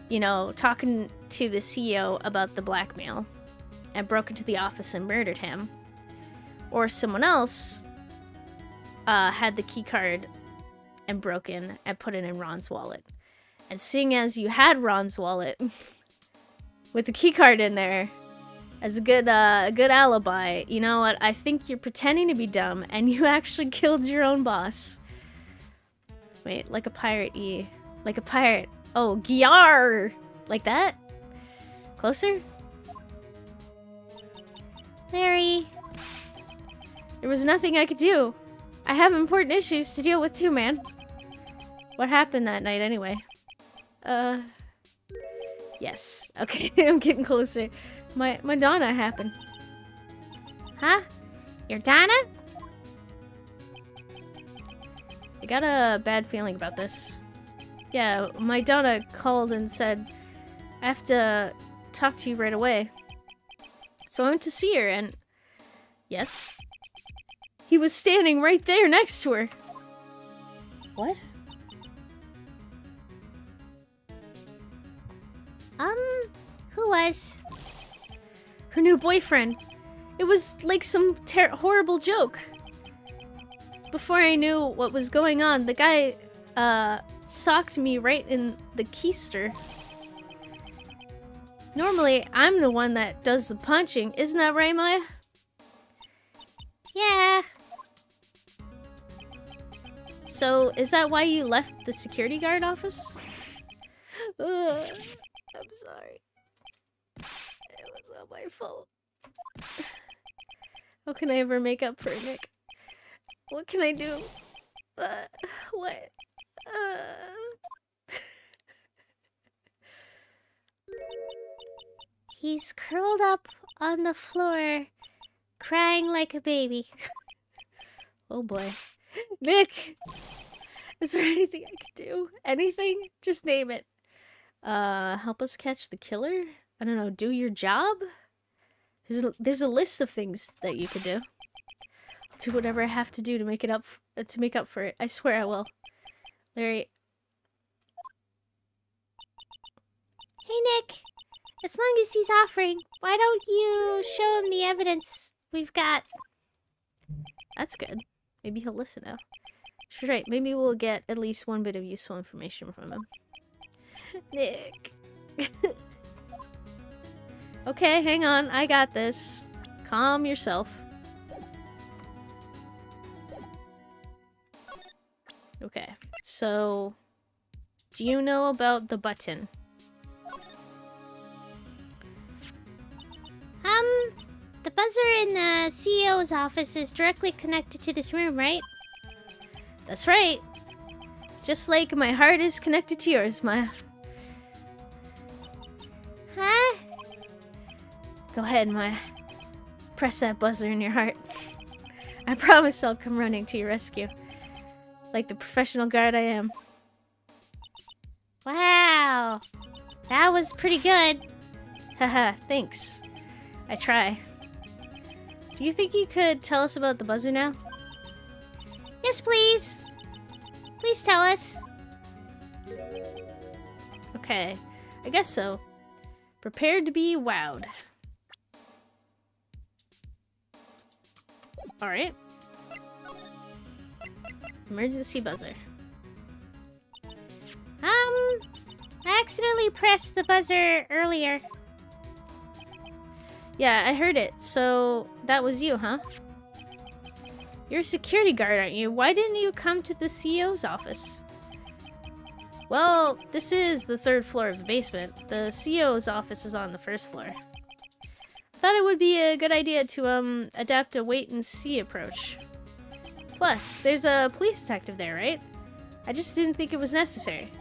you know, talking to the CEO about the blackmail and broke into the office and murdered him, or someone else had the keycard and broke in and put it in Ron's wallet. And seeing as you had Ron's wallet with the keycard in there as a good alibi, you know what? I think you're pretending to be dumb and you actually killed your own boss. Wait, like a pirate E. Like a pirate. Oh, Gyar! Like that? Closer? Larry. There was nothing I could do. I have important issues to deal with too, man. What happened that night anyway? Yes. Okay, I'm getting closer. My Donna happened. Huh? Your Donna? I got a bad feeling about this. Yeah, my Donna called and said, I have to talk to you right away. So I went to see her and... Yes? He was standing right there next to her. What? Who was? Her new boyfriend. It was like some horrible joke. Before I knew what was going on, the guy, socked me right in the keister. Normally, I'm the one that does the punching. Isn't that right, Maya? Yeah. So, is that why you left the security guard office? I'm sorry. It was not my fault. How can I ever make up for it, Nick? What can I do? What? He's curled up on the floor, crying like a baby. Oh boy. Nick! Is there anything I can do? Anything? Just name it. Help us catch the killer? I don't know, do your job? There's a list of things that you could do. I'll do whatever I have to do to make up for it. I swear I will. Larry. Hey, Nick. As long as he's offering, why don't you show him the evidence we've got? That's good. Maybe he'll listen now. She's right. Maybe we'll get at least one bit of useful information from him. Nick. Okay, hang on. I got this. Calm yourself. Okay, so... Do you know about the button? The buzzer in the CEO's office is directly connected to this room, right? That's right. Just like my heart is connected to yours, Maya. Huh? Go ahead, Maya. Press that buzzer in your heart. I promise I'll come running to your rescue. Like the professional guard I am. Wow. That was pretty good. Haha, thanks. I try. Do you think you could tell us about the buzzer now? Yes, please. Please tell us. Okay, I guess so. Prepared to be wowed. Alright. Emergency buzzer. I accidentally pressed the buzzer earlier. Yeah, I heard it. So, that was you, huh? You're a security guard, aren't you? Why didn't you come to the CEO's office? Well, this is the 3rd floor of the basement. The CEO's office is on the 1st floor. Thought it would be a good idea to, adapt a wait-and-see approach. Plus, there's a police detective there, right? I just didn't think it was necessary.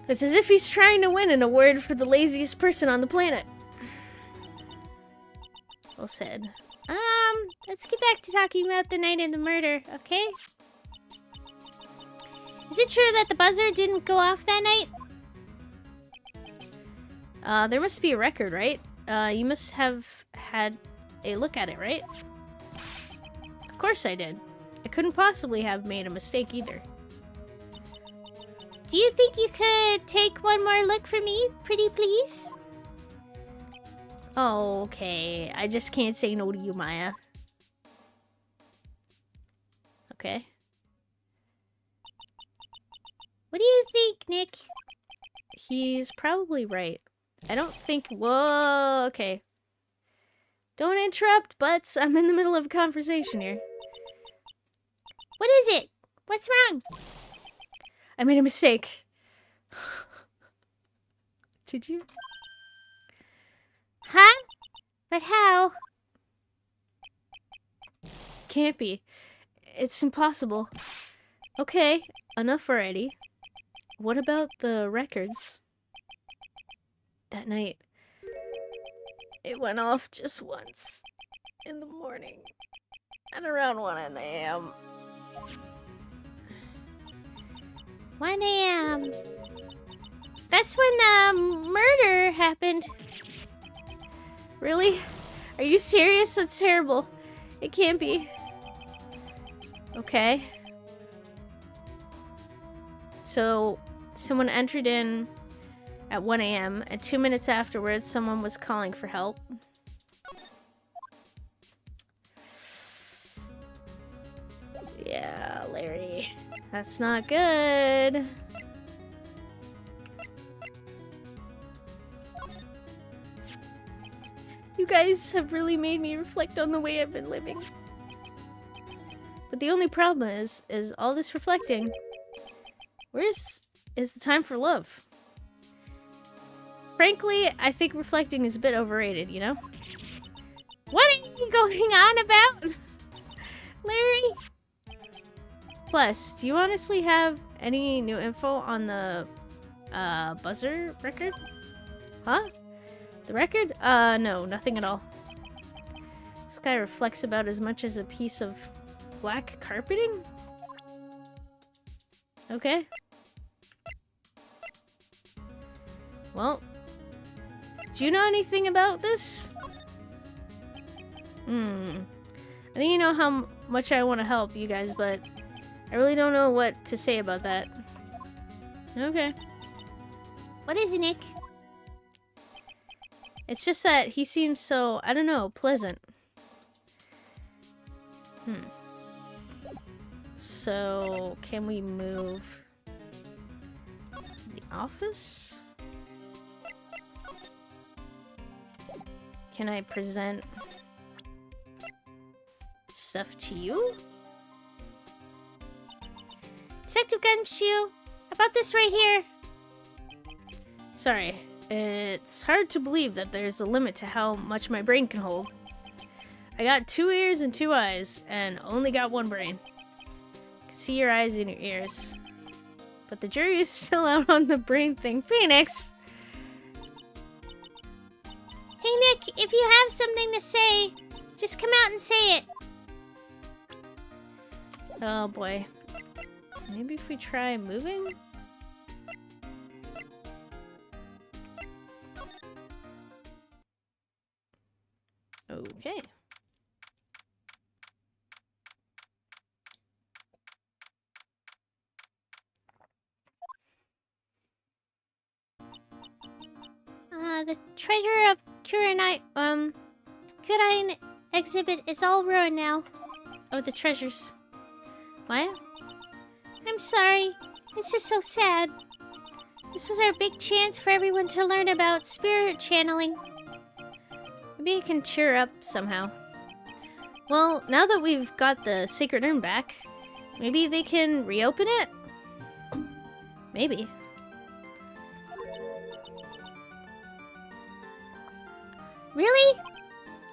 It's as if he's trying to win an award for the laziest person on the planet. Well said. Let's get back to talking about the night of the murder, okay? Is it true that the buzzer didn't go off that night? There must be a record, right? You must have had a look at it, right? Of course I did. I couldn't possibly have made a mistake either. Do you think you could take one more look for me, pretty please? Oh, okay. I just can't say no to you, Maya. Okay. What do you think, Nick? He's probably right. I don't think... Whoa, okay. Don't interrupt, Butts. I'm in the middle of a conversation here. What is it? What's wrong? I made a mistake. Did you? Huh? But how? Can't be. It's impossible. Okay, enough already. What about the records? That night, it went off just once in the morning at around 1 a.m. 1 a.m. That's when the murder happened. Really? Are you serious? That's terrible. It can't be. Okay. So, someone entered in at 1 a.m. and 2 minutes afterwards, someone was calling for help. Yeah, Larry. That's not good. You guys have really made me reflect on the way I've been living. But the only problem is all this reflecting. Is the time for love? Frankly, I think reflecting is a bit overrated, you know? What are you going on about? Larry? Plus, do you honestly have any new info on the buzzer record? Huh? The record? No, nothing at all. This guy reflects about as much as a piece of black carpeting? Okay. Well, do you know anything about this? I think you know how much I want to help you guys, but I really don't know what to say about that. Okay. What is it, Nick? It's just that he seems so, I don't know, pleasant. So, can we move to the office? Can I present stuff to you? Detective Gumshoe, about this right here. Sorry, it's hard to believe that there's a limit to how much my brain can hold. I got 2 ears and 2 eyes, and only got 1 brain. I can see your eyes and your ears. But the jury is still out on the brain thing. Phoenix! Hey, Nick, if you have something to say, just come out and say it. Oh boy. Maybe if we try moving? Okay. The treasure of Kurine exhibit is all ruined now. Oh, the treasures. What? I'm sorry. It's just so sad. This was our big chance for everyone to learn about spirit channeling. Maybe you can cheer up somehow. Well, now that we've got the sacred urn back, maybe they can reopen it? Maybe. Really?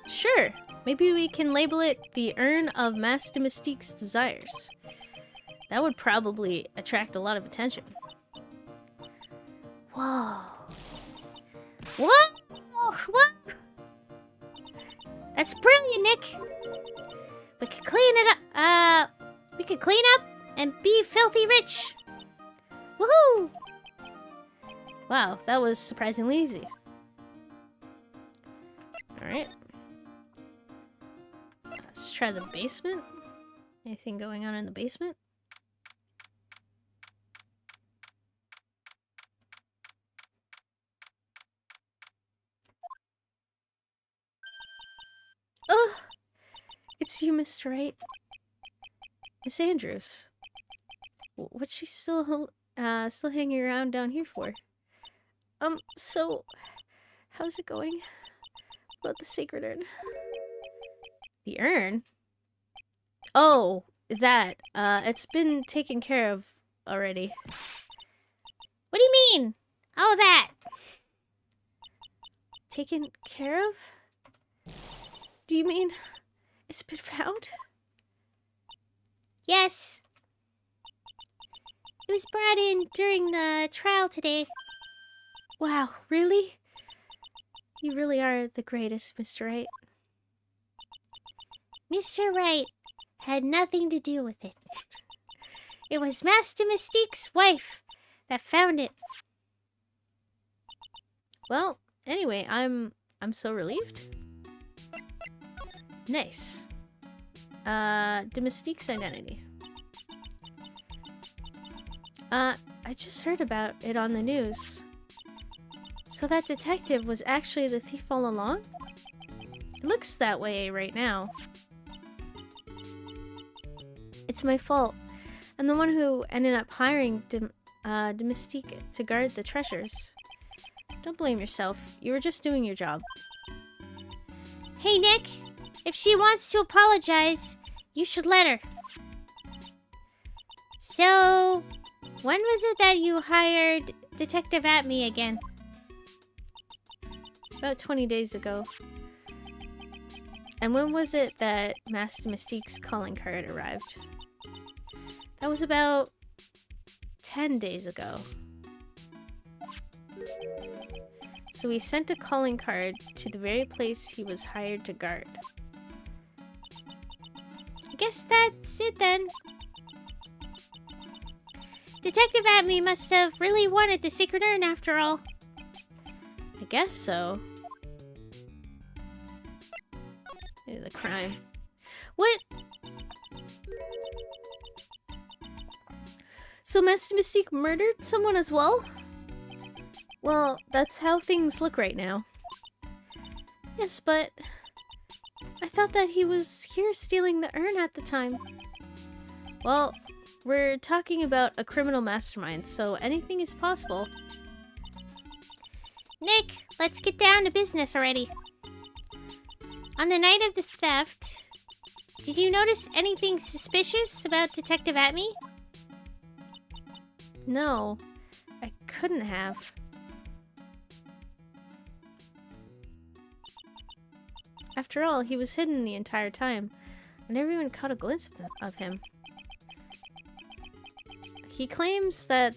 Sure. Maybe we can label it the Urn of Master Mystique's Desires. That would probably attract a lot of attention. Whoa. Whoa! Whoa! That's brilliant, Nick. We could clean it up. We could clean up and be filthy rich. Woohoo! Wow, that was surprisingly easy. Alright. Let's try the basement. Anything going on in the basement? Ugh! It's you, Mr. Wright. Miss Andrews. What's she still hanging around down here for? So, how's it going? About the sacred urn? The urn? Oh, that. It's been taken care of already. What do you mean? Oh, that. Taken care of? Do you mean it's been found? Yes. It was brought in during the trial today. Wow, really? You really are the greatest, Mr. Wright. Mr. Wright had nothing to do with it. It was Master Mystique's wife that found it. Well, anyway, I'm so relieved. Nice. Mystique's identity. I just heard about it on the news. So that detective was actually the thief all along? It looks that way right now. It's my fault. I'm the one who ended up hiring Mystique to guard the treasures. Don't blame yourself. You were just doing your job. Hey, Nick. If she wants to apologize, you should let her. So, when was it that you hired Detective Atme again? About 20 days ago. And when was it that Master Mystique's calling card arrived? That was about 10 days ago. So we sent a calling card to the very place he was hired to guard. I guess that's it then. Detective Atme must have really wanted the secret urn after all. I guess so. Maybe the crime. What? So Master Mystique murdered someone as well? Well, that's how things look right now. Yes, but I thought that he was here stealing the urn at the time. Well, we're talking about a criminal mastermind, so anything is possible. Nick, let's get down to business already. On the night of the theft, did you notice anything suspicious about Detective Atme? No, I couldn't have. After all, he was hidden the entire time. I never even caught a glimpse of him. He claims that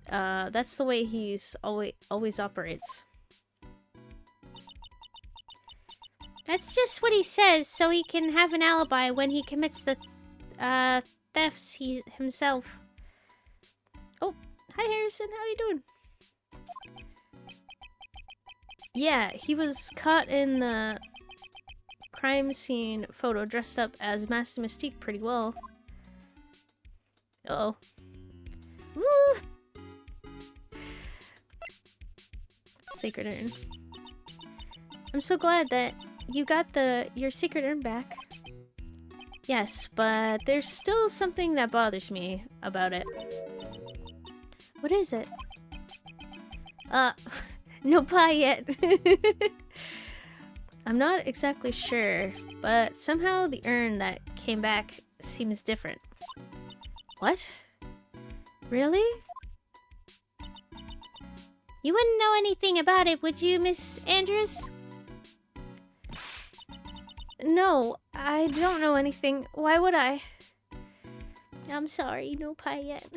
that's the way he's always operates. That's just what he says, so he can have an alibi when he commits the thefts himself. Oh, hi Harrison, how you doing? Yeah, he was caught in the crime scene photo dressed up as Master Mystique pretty well. Uh-oh. Woo! Sacred urn. I'm so glad that you got your secret urn back. Yes, but there's still something that bothers me about it. What is it? No pie yet. I'm not exactly sure, but somehow the urn that came back seems different. What? Really? You wouldn't know anything about it, would you, Miss Andrews? No, I don't know anything. Why would I? I'm sorry, no pie yet.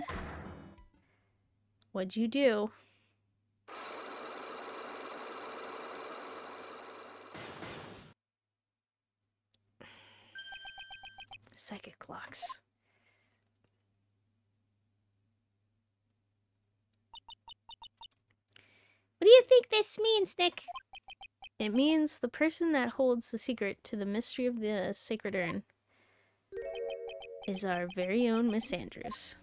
What'd you do? Psychic clocks. What do you think this means, Nick? It means the person that holds the secret to the mystery of the sacred urn is our very own Miss Andrews.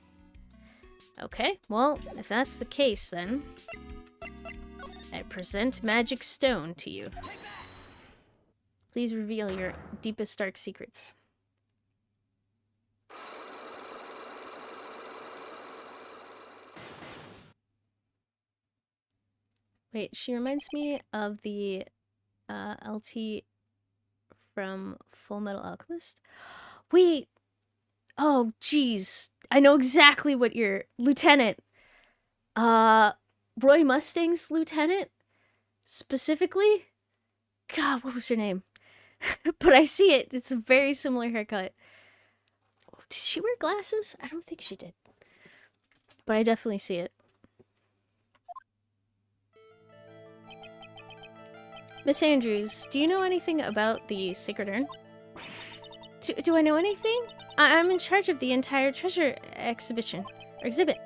Okay, well, if that's the case, then I present Magic Stone to you. Please reveal your deepest dark secrets. Wait, she reminds me of the LT from Full Metal Alchemist. Wait! Oh, jeez. I know exactly what your lieutenant. Roy Mustang's lieutenant? Specifically? God, what was her name? But I see it. It's a very similar haircut. Did she wear glasses? I don't think she did. But I definitely see it. Miss Andrews, do you know anything about the Sacred Urn? Do I know anything? I'm in charge of the entire treasure exhibit.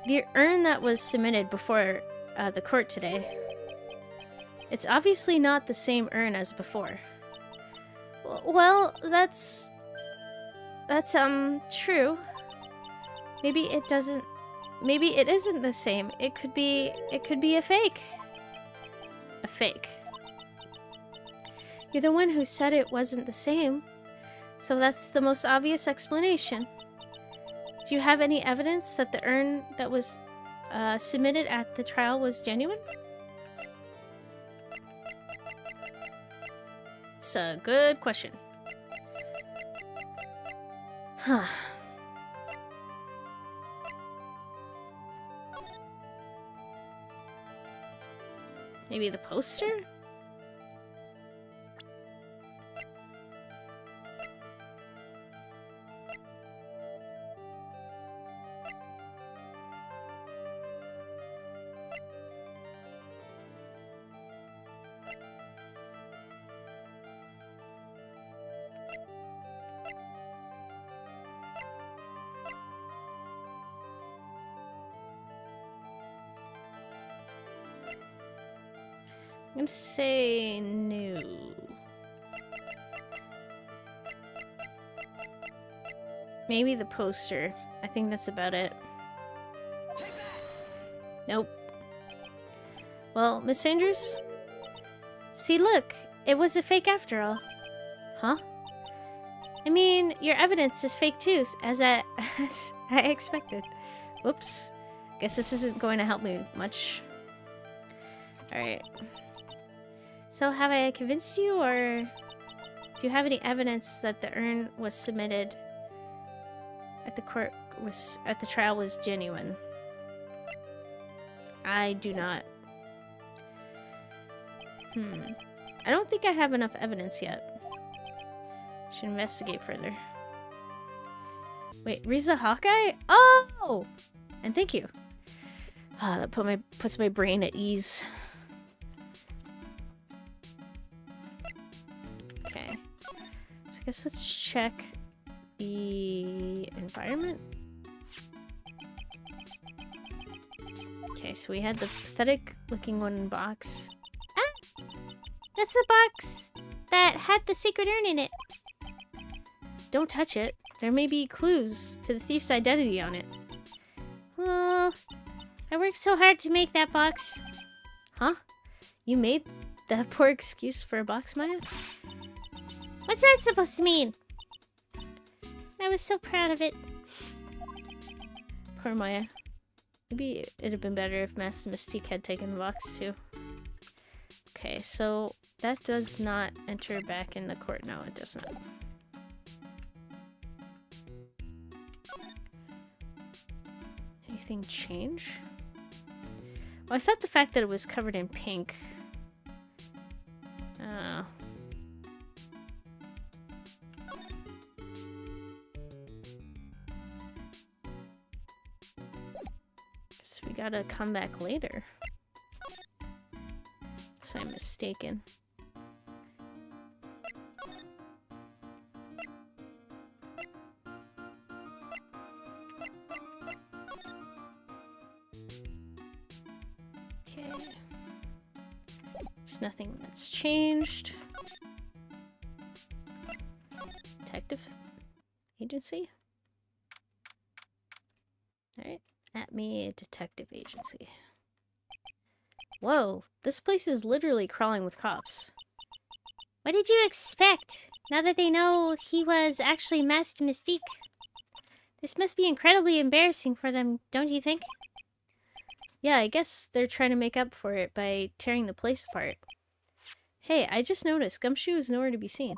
The urn that was submitted before the court today. It's obviously not the same urn as before. Well, that's true. Maybe it isn't the same. It could be a fake. A fake. You're the one who said it wasn't the same, so that's the most obvious explanation. Do you have any evidence that the urn that was submitted at the trial was genuine? It's a good question. Huh. Maybe the poster? I'm gonna say no. Maybe the poster. I think that's about it. Nope. Well, Miss Andrews? See, look. It was a fake after all. Huh? I mean, your evidence is fake too, as I expected. Whoops. Guess this isn't going to help me much. Alright. So have I convinced you, or do you have any evidence that the urn was submitted at the trial was genuine? I do not. I don't think I have enough evidence yet. Should investigate further. Wait, Riza Hawkeye? Oh! And thank you. That puts my brain at ease. Okay. So I guess let's check the environment. Okay, so we had the pathetic looking wooden box. Ah! That's the box that had the secret urn in it. Don't touch it. There may be clues to the thief's identity on it. Oh, I worked so hard to make that box. Huh? You made That poor excuse for a box, Maya? What's that supposed to mean? I was so proud of it. Poor Maya. Maybe it'd have been better if Master Mystique had taken the box too. Okay, so that does not enter back in the court. No, it does not. Anything change? Well, I thought the fact that it was covered in pink. Oh. Guess we gotta come back later. Guess I'm mistaken. Okay. There's nothing that's changed. Detective agency? Alright. At me, detective agency. Whoa, this place is literally crawling with cops. What did you expect? Now that they know he was actually Master Mystique. This must be incredibly embarrassing for them, don't you think? Yeah, I guess they're trying to make up for it by tearing the place apart. Hey, I just noticed Gumshoe is nowhere to be seen.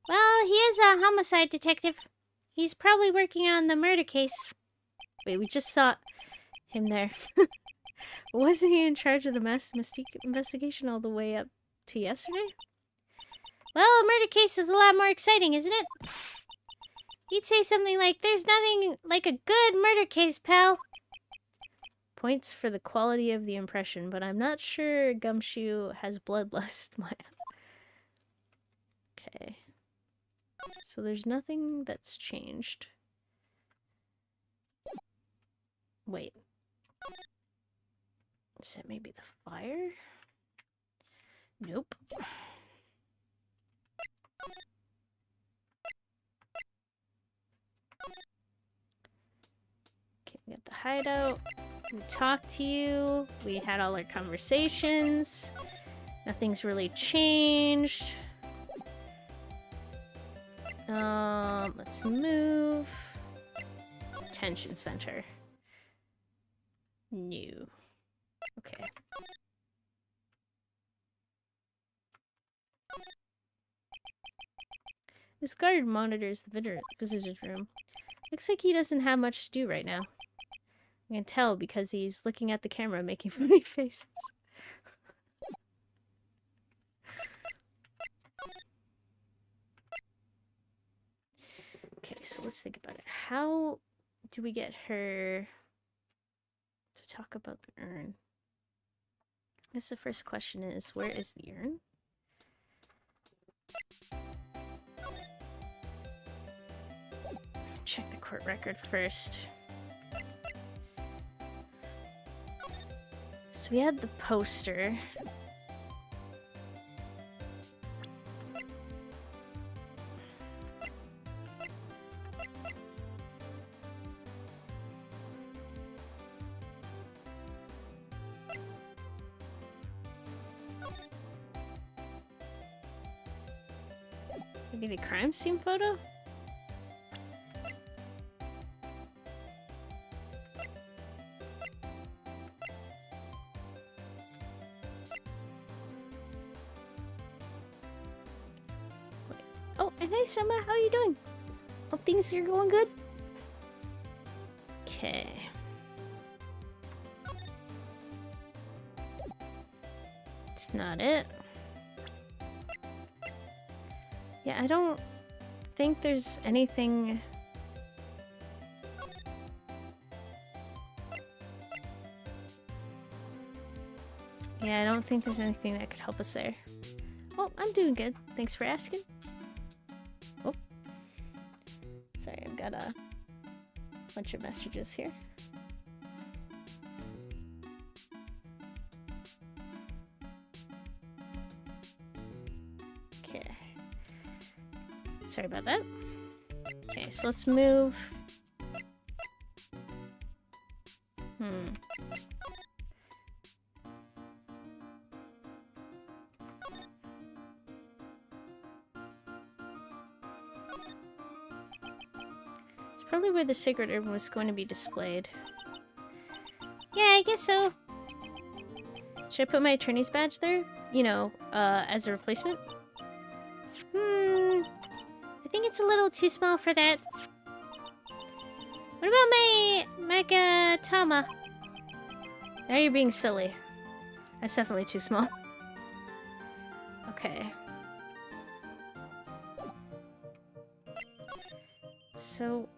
Well, he is a homicide detective. He's probably working on the murder case. Wait, we just saw him there. Wasn't he in charge of the Master Mystique investigation all the way up to yesterday? Well, a murder case is a lot more exciting, isn't it? He'd say something like, "There's nothing like a good murder case, pal." Points for the quality of the impression, but I'm not sure Gumshoe has bloodlust, Maya. Okay. So there's nothing that's changed. Wait. Is it maybe the fire? Nope. Okay, we got the hideout. We talked to you. We had all our conversations. Nothing's really changed. Let's move. Detention center. New. Okay. This guard monitors the visitor's room. Looks like he doesn't have much to do right now. I can tell because he's looking at the camera making funny faces. Okay, so let's think about it. How do we get her to talk about the urn? I guess the first question is, where is the urn? Check the court record first. So we had the poster. Maybe the crime scene photo? Oh, and hey Shema, how are you doing? Hope things are going good? Okay. It's not it. Yeah, I don't think there's anything... Yeah, I don't think there's anything that could help us there. Oh, I'm doing good. Thanks for asking. Oh. Sorry, I've got a bunch of messages here. Okay. Sorry about that. Okay, so let's move. It's probably where the sacred urn was going to be displayed. Yeah, I guess so. Should I put my attorney's badge there? You know, as a replacement? I think it's a little too small for that. What about my Megatama? Now you're being silly. That's definitely too small. Okay. So,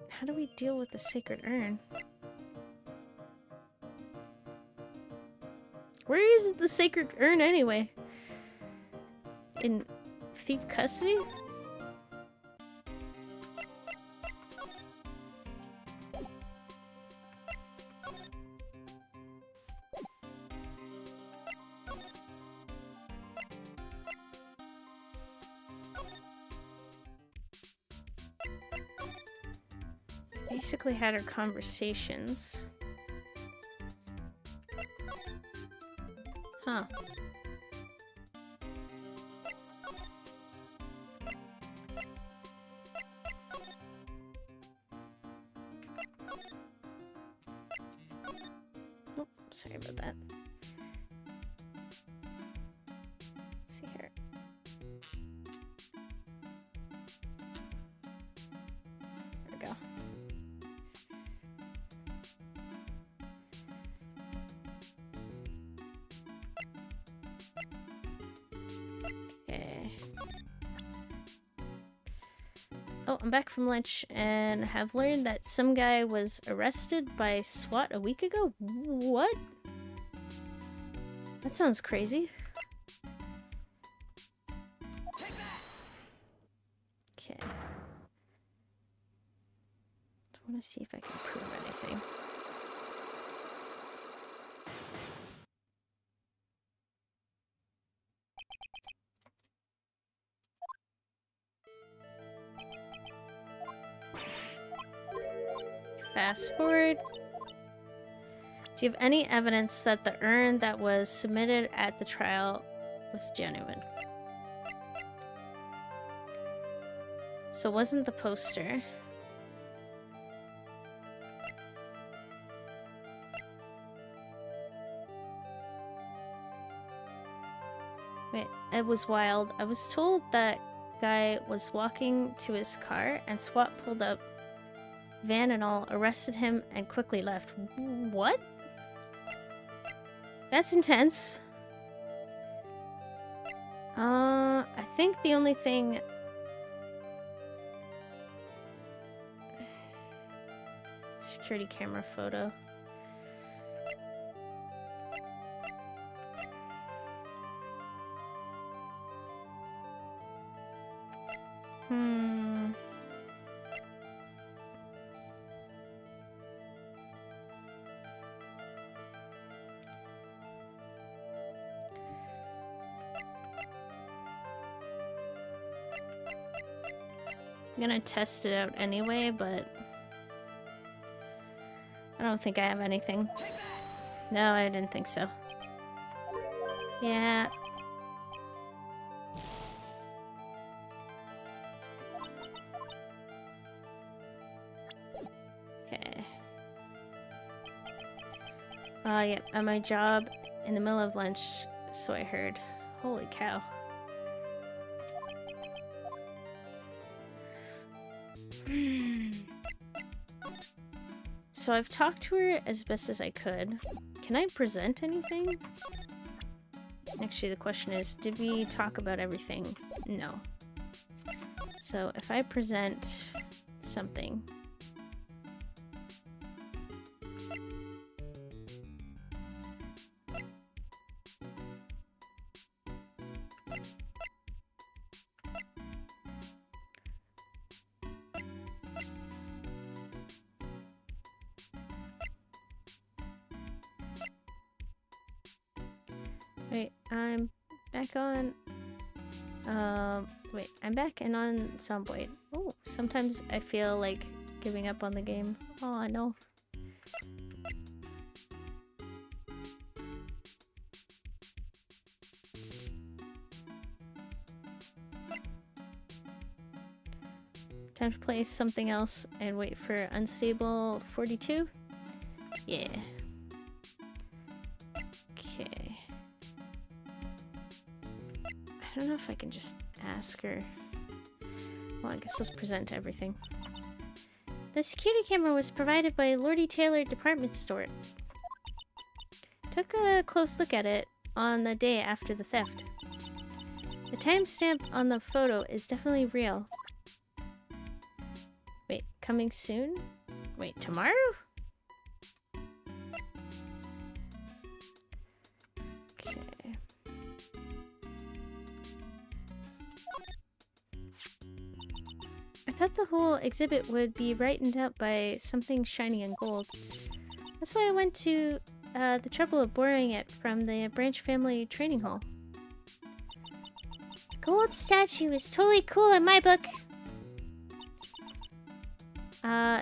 how do we deal with the sacred urn? Where is the sacred urn anyway? In thief custody? Basically had our conversations. Huh. Oh, sorry about that. Let's see here. There we go. Okay. Oh, I'm back from lunch and have learned that some guy was arrested by SWAT a week ago. What? That sounds crazy. Okay. I want to see if I can prove anything. Fast forward. Do you have any evidence that the urn that was submitted at the trial was genuine? So it wasn't the poster. Wait, it was wild. I was told that guy was walking to his car and SWAT pulled up, van and all, arrested him and quickly left. What? That's intense. I think the only thing... Security camera photo. I'm gonna test it out anyway, but I don't think I have anything. No, I didn't think so. Yeah. Okay. Yeah, at my job in the middle of lunch, so I heard. Holy cow. So I've talked to her as best as I could. Can I present anything? Actually, the question is, did we talk about everything? No. So if I present something... Wait, I'm back on... wait, I'm back and on Zomboid. Oh, sometimes I feel like giving up on the game. Oh, no. Time to play something else and wait for Unstable 42? Yeah. Okay. I don't know if I can just ask her. Well, I guess let's present everything. The security camera was provided by Lordy Taylor Department Store. Took a close look at it on the day after the theft. The timestamp on the photo is definitely real. Wait, coming soon? Wait, tomorrow? Okay. I thought the whole exhibit would be brightened up by something shiny and gold. That's why I went to the trouble of borrowing it from the Branch Family Training Hall. The gold statue is totally cool in my book.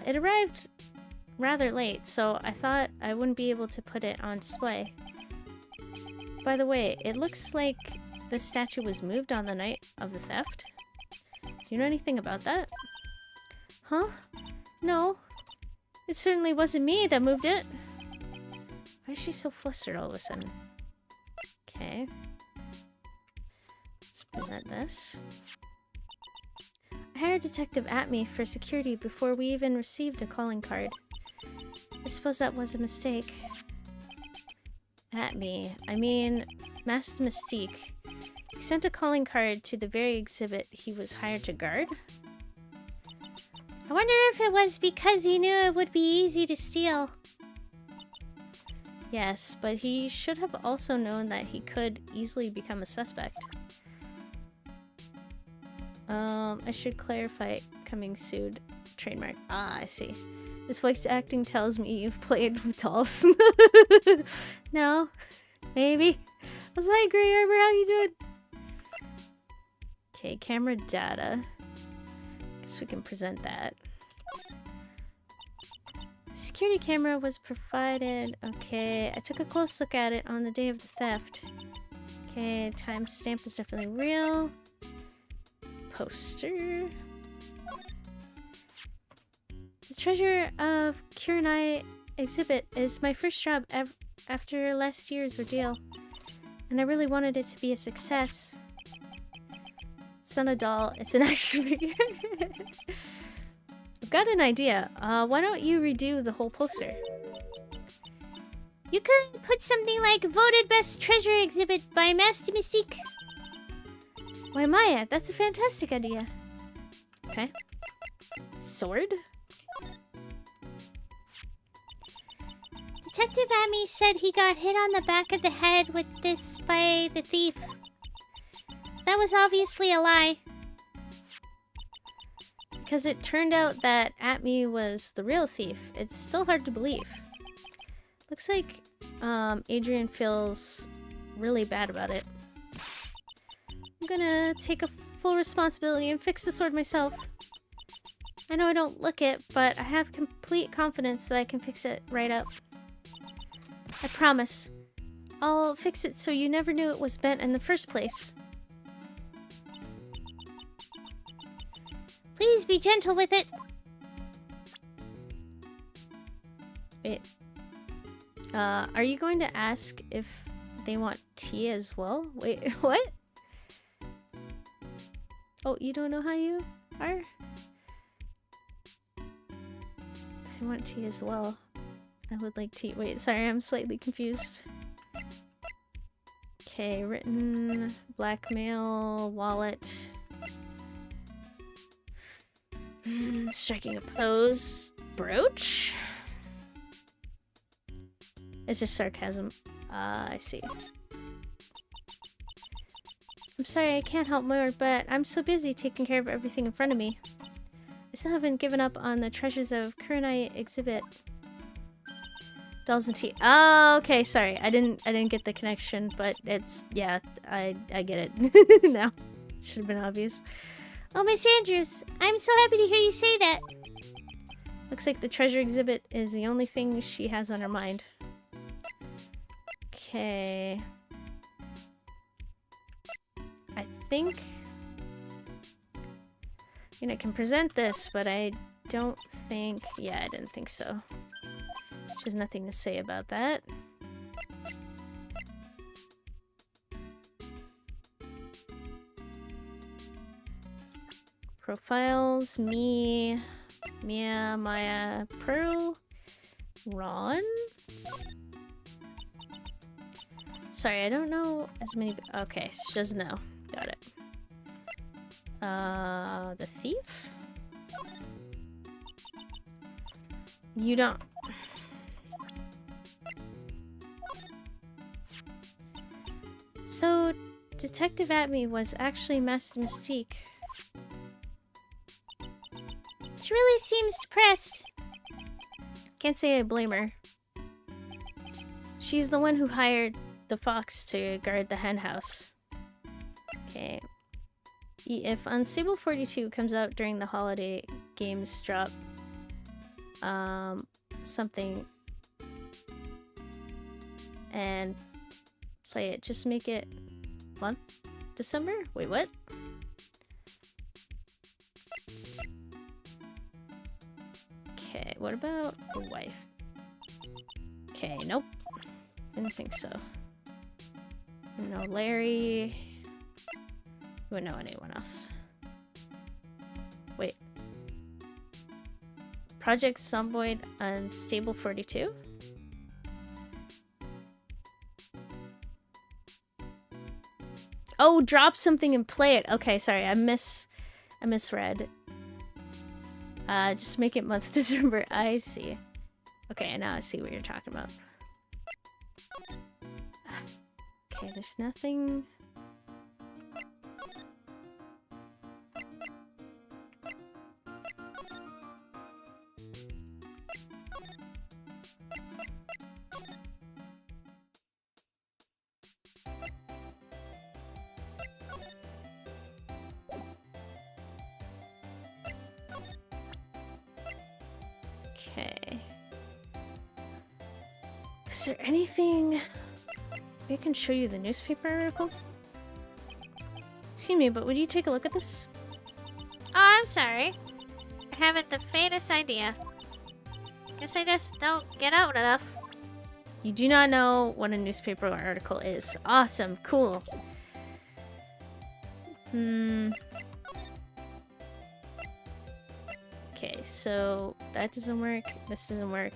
It arrived rather late, so I thought I wouldn't be able to put it on display. By the way, it looks like the statue was moved on the night of the theft. Do you know anything about that? Huh? No. It certainly wasn't me that moved it. Why is she so flustered all of a sudden? Okay. Let's present this. I hired Detective Atme for security before we even received a calling card. I suppose that was a mistake. Atme, I mean, Master Mystique. He sent a calling card to the very exhibit he was hired to guard? I wonder if it was because he knew it would be easy to steal. Yes, but he should have also known that he could easily become a suspect. I should clarify coming soon. Trademark. Ah, I see. This voice acting tells me you've played with dolls. No? Maybe? Was I Grey Arbor? How you doing? Okay, camera data. Guess we can present that. Security camera was provided. Okay, I took a close look at it on the day of the theft. Okay, timestamp is definitely real. Poster. The Treasure of Kurenai exhibit is my first job after last year's ordeal, and I really wanted it to be a success. It's not a doll, it's an action figure. I've got an idea. Why don't you redo the whole poster? You could put something like voted best treasure exhibit by Master Mystique. Why, Maya, that's a fantastic idea. Okay. Sword? Detective Amy said he got hit on the back of the head with this by the thief. That was obviously a lie. Because it turned out that Atme was the real thief. It's still hard to believe. Looks like Adrian feels really bad about it. I'm gonna take a full responsibility and fix the sword myself. I know I don't look it, but I have complete confidence that I can fix it right up. I promise. I'll fix it so you never knew it was bent in the first place. Please be gentle with it. Wait. Are you going to ask if they want tea as well? Wait, what? Oh, you don't know how you are? If they want tea as well. I would like tea. Wait, sorry, I'm slightly confused. Okay, written, blackmail, wallet. Striking a pose. Brooch? It's just sarcasm. I see. I'm sorry I can't help more, but I'm so busy taking care of everything in front of me. I still haven't given up on the Treasures of Kurenai exhibit. Dolls and tea. Oh, okay, sorry. I didn't get the connection, but it's, yeah, I get it now. Should have been obvious. Oh, Miss Andrews, I'm so happy to hear you say that. Looks like the treasure exhibit is the only thing she has on her mind. Okay. I think mean, I can present this, but I don't think... Yeah, I didn't think so. She has nothing to say about that. Profiles, me, Mia, Maya, Pearl, Ron? Sorry, I don't know as many... Okay, she doesn't know. Got it. The thief? You don't... So, Detective Atme was actually Master Mystique. She really seems depressed. Can't say I blame her. She's the one who hired the fox to guard the hen house. Okay. If Unstable 42 comes out during the holiday games drop, something, and play it, just make it month? December? Wait, what? Okay, what about the wife? Okay, nope. Didn't think so. No Larry. Wouldn't know anyone else. Wait. Project Zomboid Unstable 42? Oh, drop something and play it. Okay, sorry, I misread. Just make it month December. I see. Okay, now I see what you're talking about. Okay, there's nothing... Okay. Is there anything... Maybe I can show you the newspaper article? Excuse me, but would you take a look at this? Oh, I'm sorry. I haven't the faintest idea. Guess I just don't get out enough. You do not know what a newspaper article is. Awesome, cool. Okay, so that doesn't work. This doesn't work.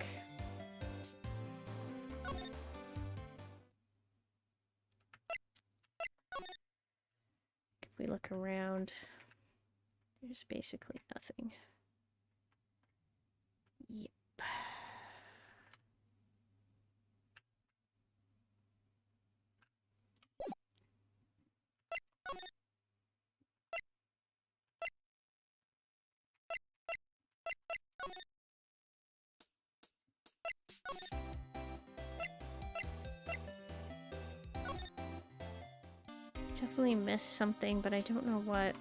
If we look around, there's basically nothing. Yep. Definitely missed something, but I don't know what.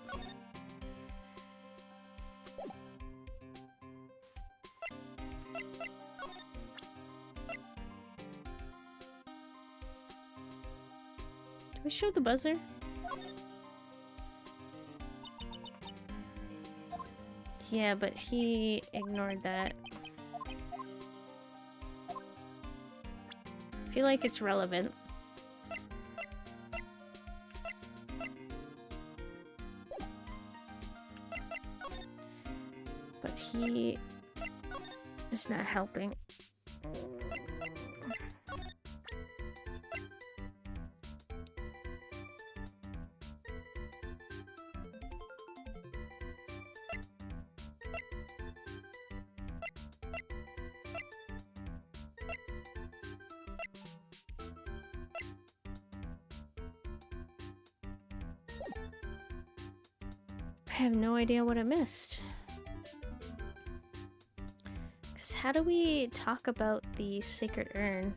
Do we show the buzzer? Yeah, but he ignored that. I feel like it's relevant. But he is not helping. I have no idea what I missed. Because how do we talk about the sacred urn?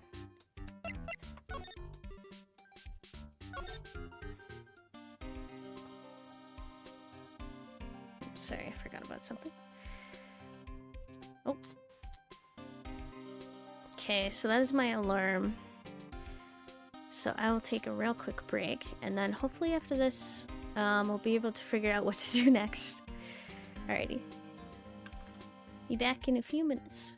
Oops, sorry, I forgot about something. Oh. Okay, so that is my alarm. So I will take a real quick break, and then hopefully after this, we'll be able to figure out what to do next. Alrighty. Be back in a few minutes.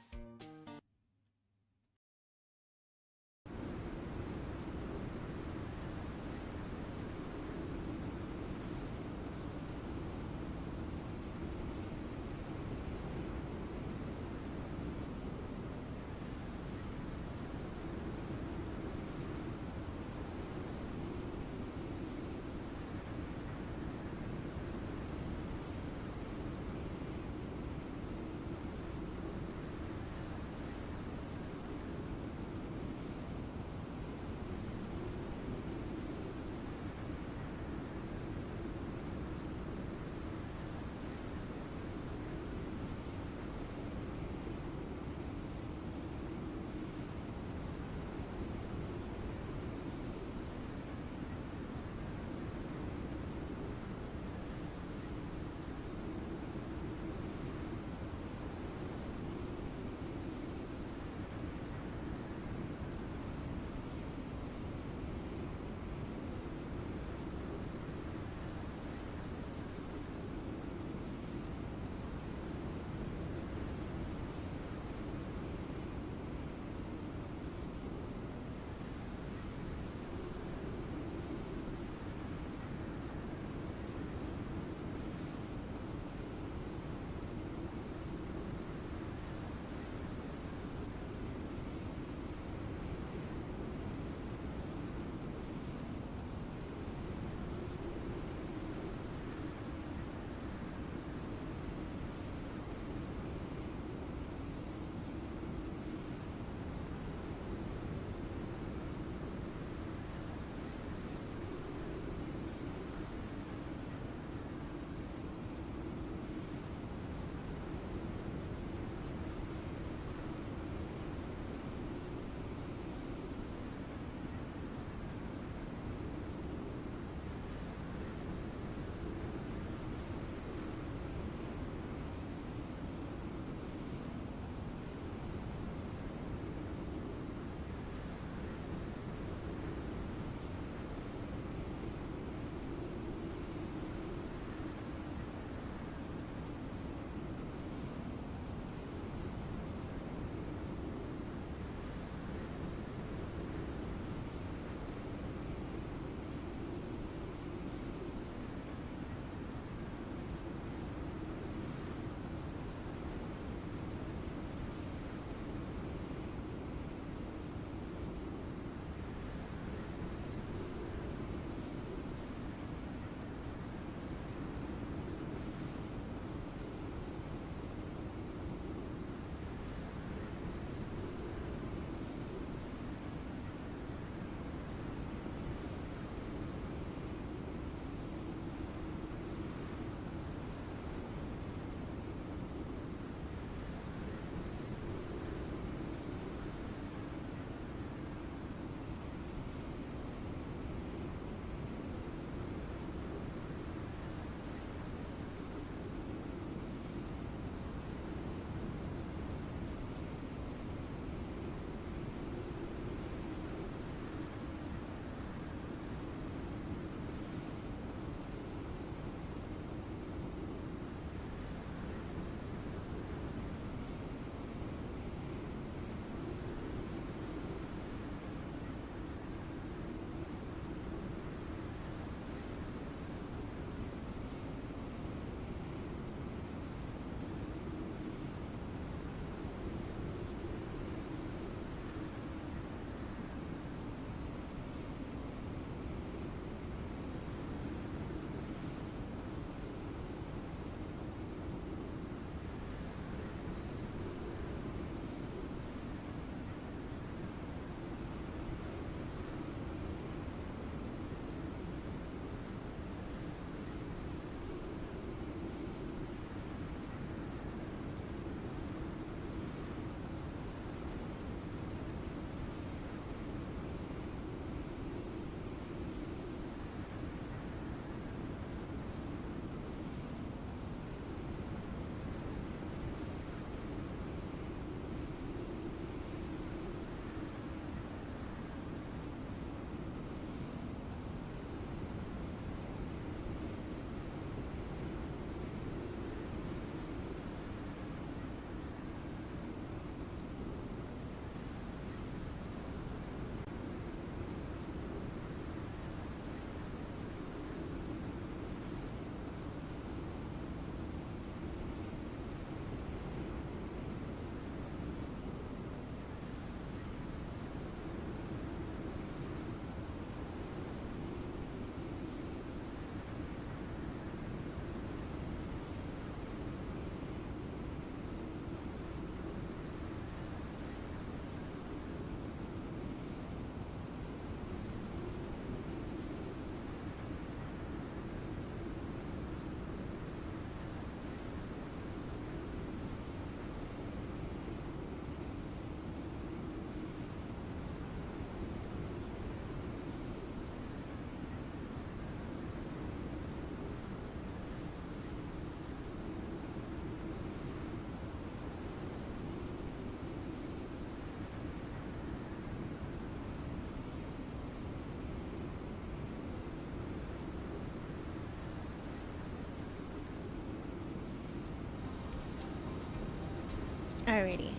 Alrighty.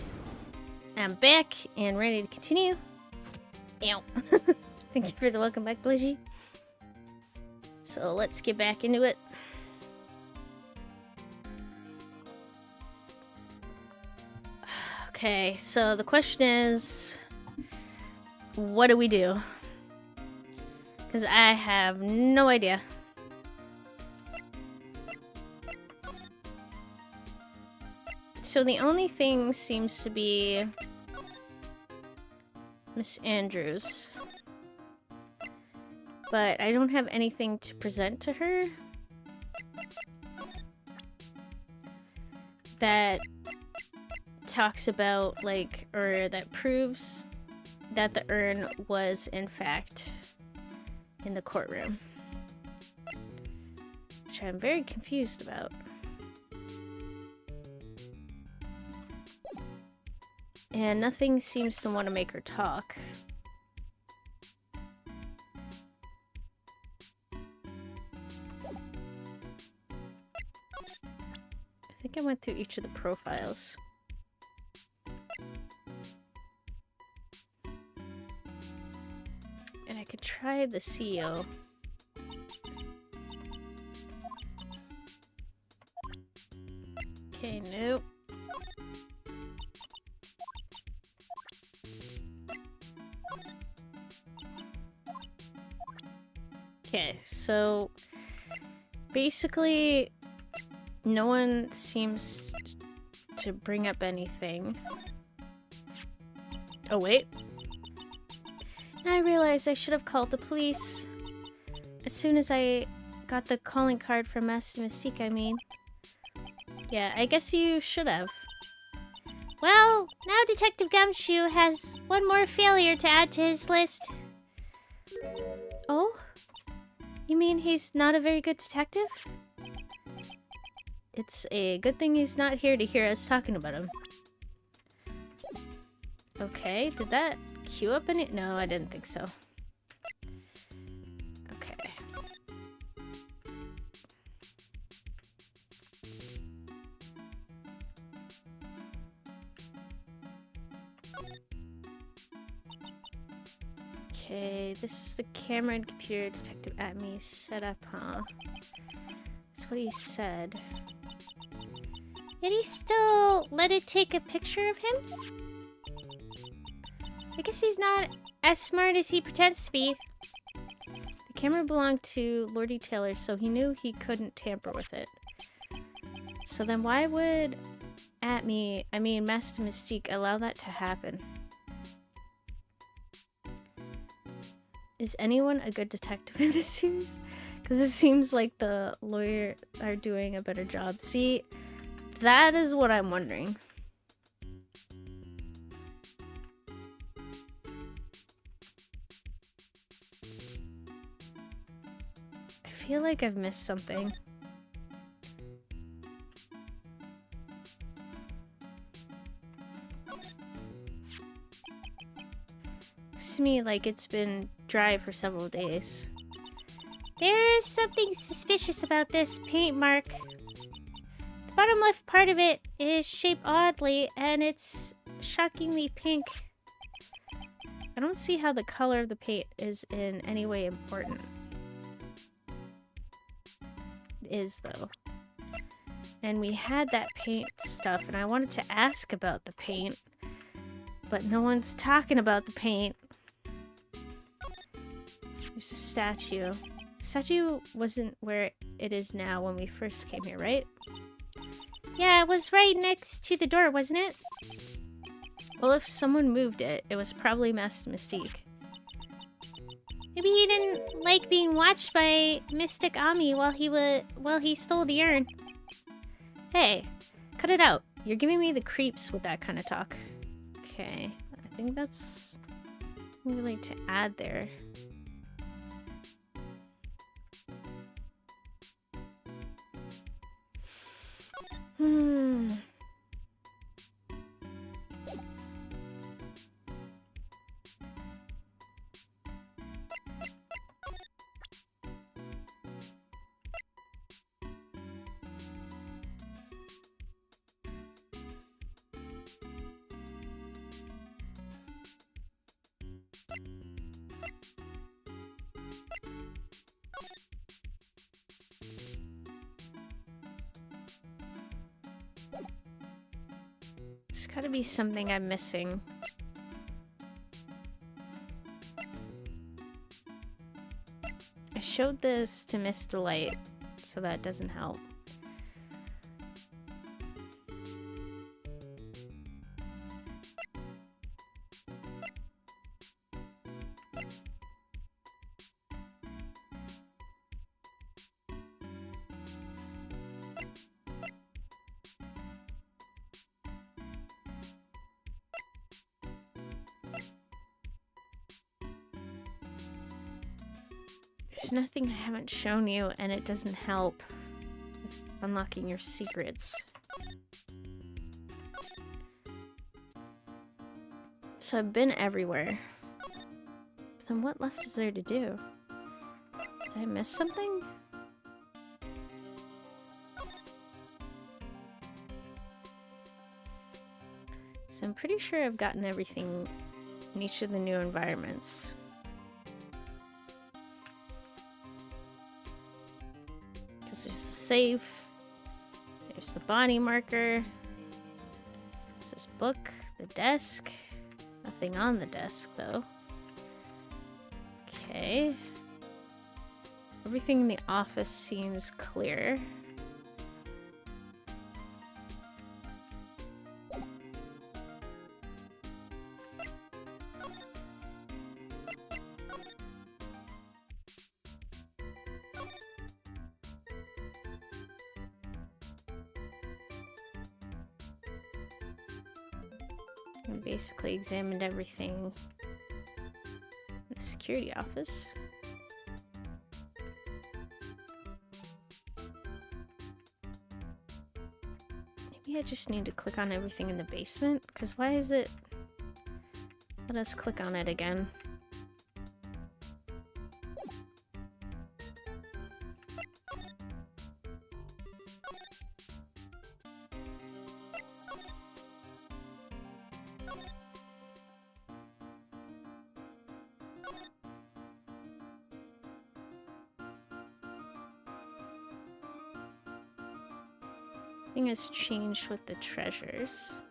I'm back and ready to continue. Ow. Thank you for the welcome back, Blizzy. So let's get back into it. Okay, so the question is, what do we do? Because I have no idea. So the only thing seems to be Miss Andrews. But I don't have anything to present to her that talks about, like, or that proves that the urn was, in fact, in the courtroom. Which I'm very confused about. And nothing seems to want to make her talk. I think I went through each of the profiles. And I could try the CEO. Okay, nope. Okay, so basically no one seems to bring up anything. Oh, wait. I realized I should have called the police. As soon as I got the calling card from Master Mystique, I mean. Yeah, I guess you should have. Well, now Detective Gumshoe has one more failure to add to his list. Oh? You mean he's not a very good detective? It's a good thing he's not here to hear us talking about him. Okay, did that queue up any? No, I didn't think so. Okay. Okay, this is the camera and computer detective at me set up, huh? That's what he said. Did he still let it take a picture of him? I guess he's not as smart as he pretends to be. The camera belonged to Lordy Taylor, so he knew he couldn't tamper with it. So then why would Master Mystique allow that to happen? Is anyone a good detective in this series? Because it seems like the lawyer are doing a better job. See, that is what I'm wondering. I feel like I've missed something. Looks to me like it's been dry for several days. There's something suspicious about this paint mark. The bottom left part of it is shaped oddly, and it's shockingly pink. I don't see how the color of the paint is in any way important. It is, though. And we had that paint stuff, and I wanted to ask about the paint, but no one's talking about the paint. There's a statue. The statue wasn't where it is now when we first came here, right? Yeah, it was right next to the door, wasn't it? Well, if someone moved it, it was probably Master Mystique. Maybe he didn't like being watched by Mystic Ami while he stole the urn. Hey, cut it out. You're giving me the creeps with that kind of talk. Okay, I think that's what we like to add there. There's gotta be something I'm missing. I showed this to Miss Delight, so that doesn't help. There's nothing I haven't shown you, and it doesn't help with unlocking your secrets. So I've been everywhere. But then what left is there to do? Did I miss something? So I'm pretty sure I've gotten everything in each of the new environments. Because there's the safe, there's the body marker, there's this book, the desk. Nothing on the desk though. Okay. Everything in the office seems clear. I basically examined everything in the security office. Maybe I just need to click on everything in the basement, because why is it... Let us click on it again. Nothing has changed with the treasures.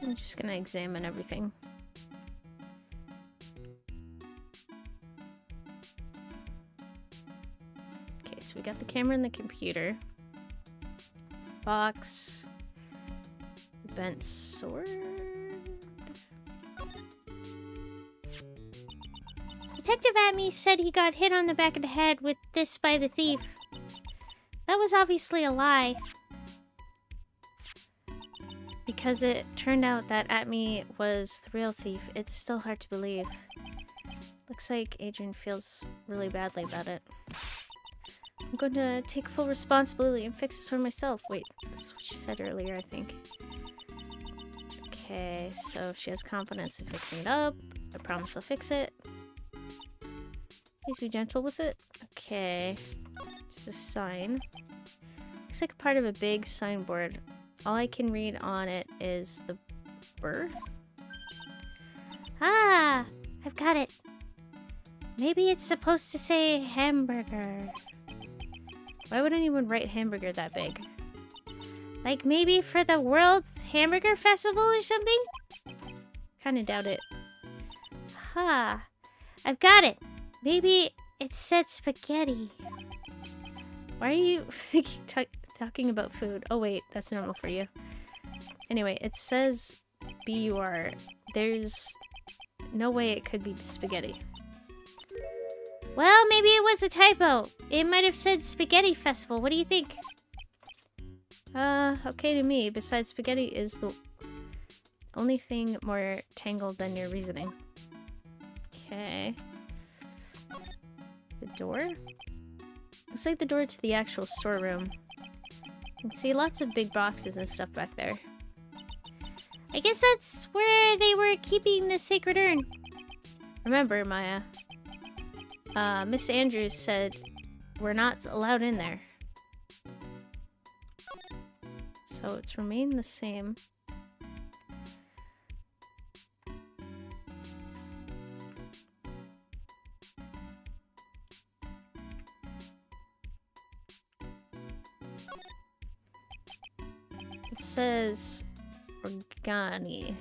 I'm just gonna examine everything. Okay, so we got the camera and the computer. Box. The bent sword. Detective Atme said he got hit on the back of the head with this by the thief. That was obviously a lie. Because it turned out that Atme was the real thief, it's still hard to believe. Looks like Adrian feels really badly about it. I'm going to take full responsibility and fix this for myself. Wait, that's what she said earlier, I think. Okay, so if she has confidence in fixing it up, I promise I'll fix it. Please be gentle with it. Okay. Just a sign. Looks like part of a big signboard. All I can read on it is the burr. Ah, I've got it. Maybe it's supposed to say hamburger. Why would anyone write hamburger that big? Like maybe for the World Hamburger Festival or something? Kinda doubt it. Ha, I've got it. Maybe it said spaghetti. Why are you talking about food? Oh wait, that's normal for you. Anyway, it says B-U-R. There's no way it could be spaghetti. Well, maybe it was a typo. It might have said Spaghetti Festival. What do you think? Okay to me. Besides, spaghetti is the only thing more tangled than your reasoning. Okay. The door? Looks like the door to the actual storeroom. You can see lots of big boxes and stuff back there. I guess that's where they were keeping the sacred urn. Remember, Maya, Miss Andrews said we're not allowed in there. So it's remained the same. It says Organi.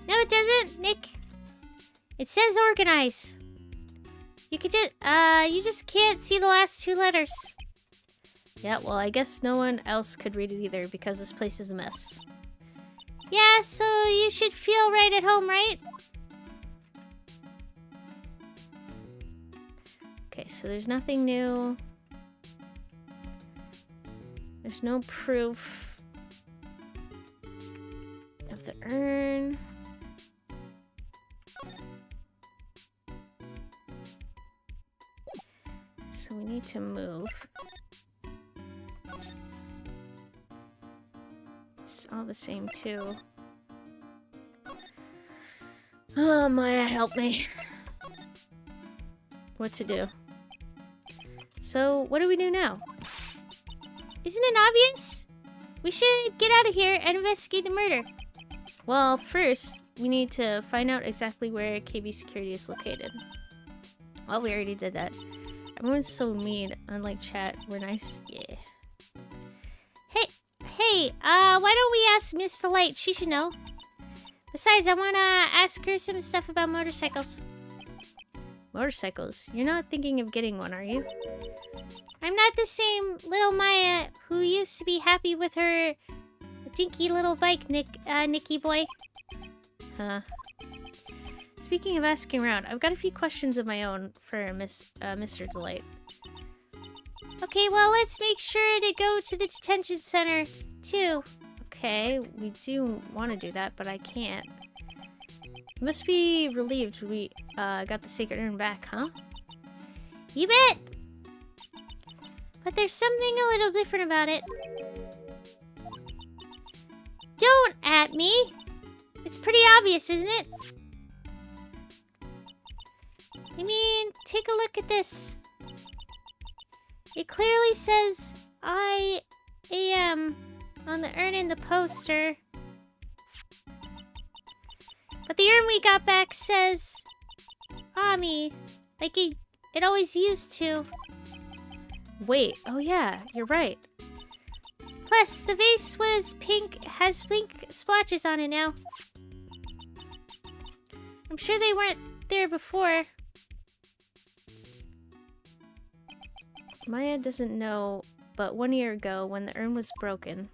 No, it doesn't, Nick. It says organize. You just can't see the last two letters. Yeah, well, I guess no one else could read it either because this place is a mess. Yeah, so you should feel right at home, right? Okay, so there's nothing new. There's no proof of the urn. So we need to move. It's all the same too. Oh, Maya, help me. What to do? So, what do we do now? Isn't it obvious? We should get out of here and investigate the murder. Well, first, we need to find out exactly where KB Security is located. Well, we already did that. Everyone's so mean, unlike chat. We're nice. Yeah. Hey, why don't we ask Miss Light? She should know. Besides, I wanna ask her some stuff about motorcycles. Motorcycles? You're not thinking of getting one, are you? I'm not the same little Maya who used to be happy with her dinky little bike, Nicky boy. Huh. Speaking of asking around, I've got a few questions of my own for Mr. Delight. Okay, well, let's make sure to go to the detention center, too. Okay, we do want to do that, but I can't. You must be relieved we got the sacred urn back, huh? You bet! But there's something a little different about it. Don't at me! It's pretty obvious, isn't it? I mean, take a look at this. It clearly says I am on the urn in the poster. But the urn we got back says Ami, like it always used to. Wait, oh yeah, you're right. Plus, the vase was pink, has pink splotches on it now. I'm sure they weren't there before. Maya doesn't know, but 1 year ago, when the urn was broken...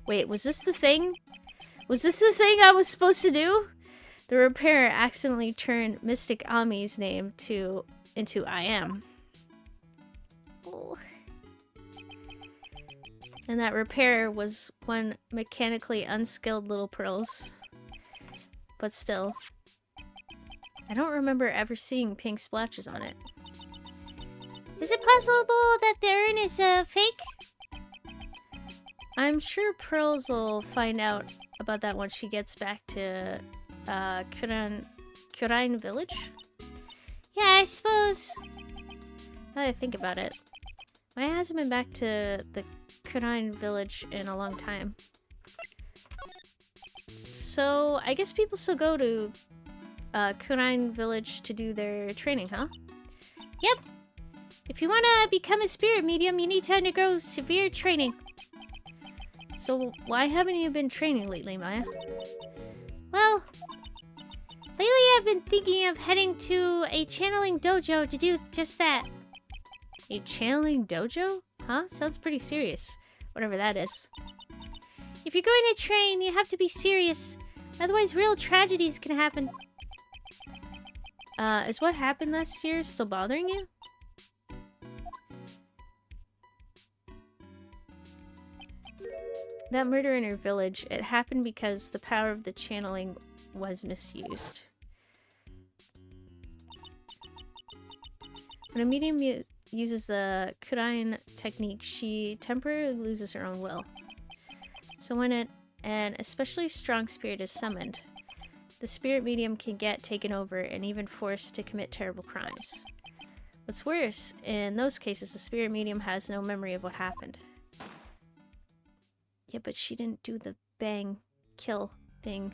Wait, was this the thing? Was this the thing I was supposed to do? The repairer accidentally turned Mystic Ami's name into I am. Oh. And that repairer was one mechanically unskilled little pearls. But still, I don't remember ever seeing pink splotches on it. Is it possible that the urn is fake? I'm sure Pearls will find out about that once she gets back to Kurine Village. Yeah, I suppose. Now that I think about it, Maya hasn't been back to the Kurine Village in a long time. So I guess people still go to Kurine Village to do their training, huh? Yep. If you want to become a spirit medium, you need to undergo severe training. So why haven't you been training lately, Maya? Well, lately I've been thinking of heading to a channeling dojo to do just that. A channeling dojo? Huh? Sounds pretty serious. Whatever that is. If you're going to train, you have to be serious. Otherwise, real tragedies can happen. Is what happened last year still bothering you? That murder in her village, it happened because the power of the channeling was misused. When a medium uses the Kurine technique, she temporarily loses her own will. So when an especially strong spirit is summoned, the spirit medium can get taken over and even forced to commit terrible crimes. What's worse, in those cases, the spirit medium has no memory of what happened. Yeah, but she didn't do the bang, kill thing.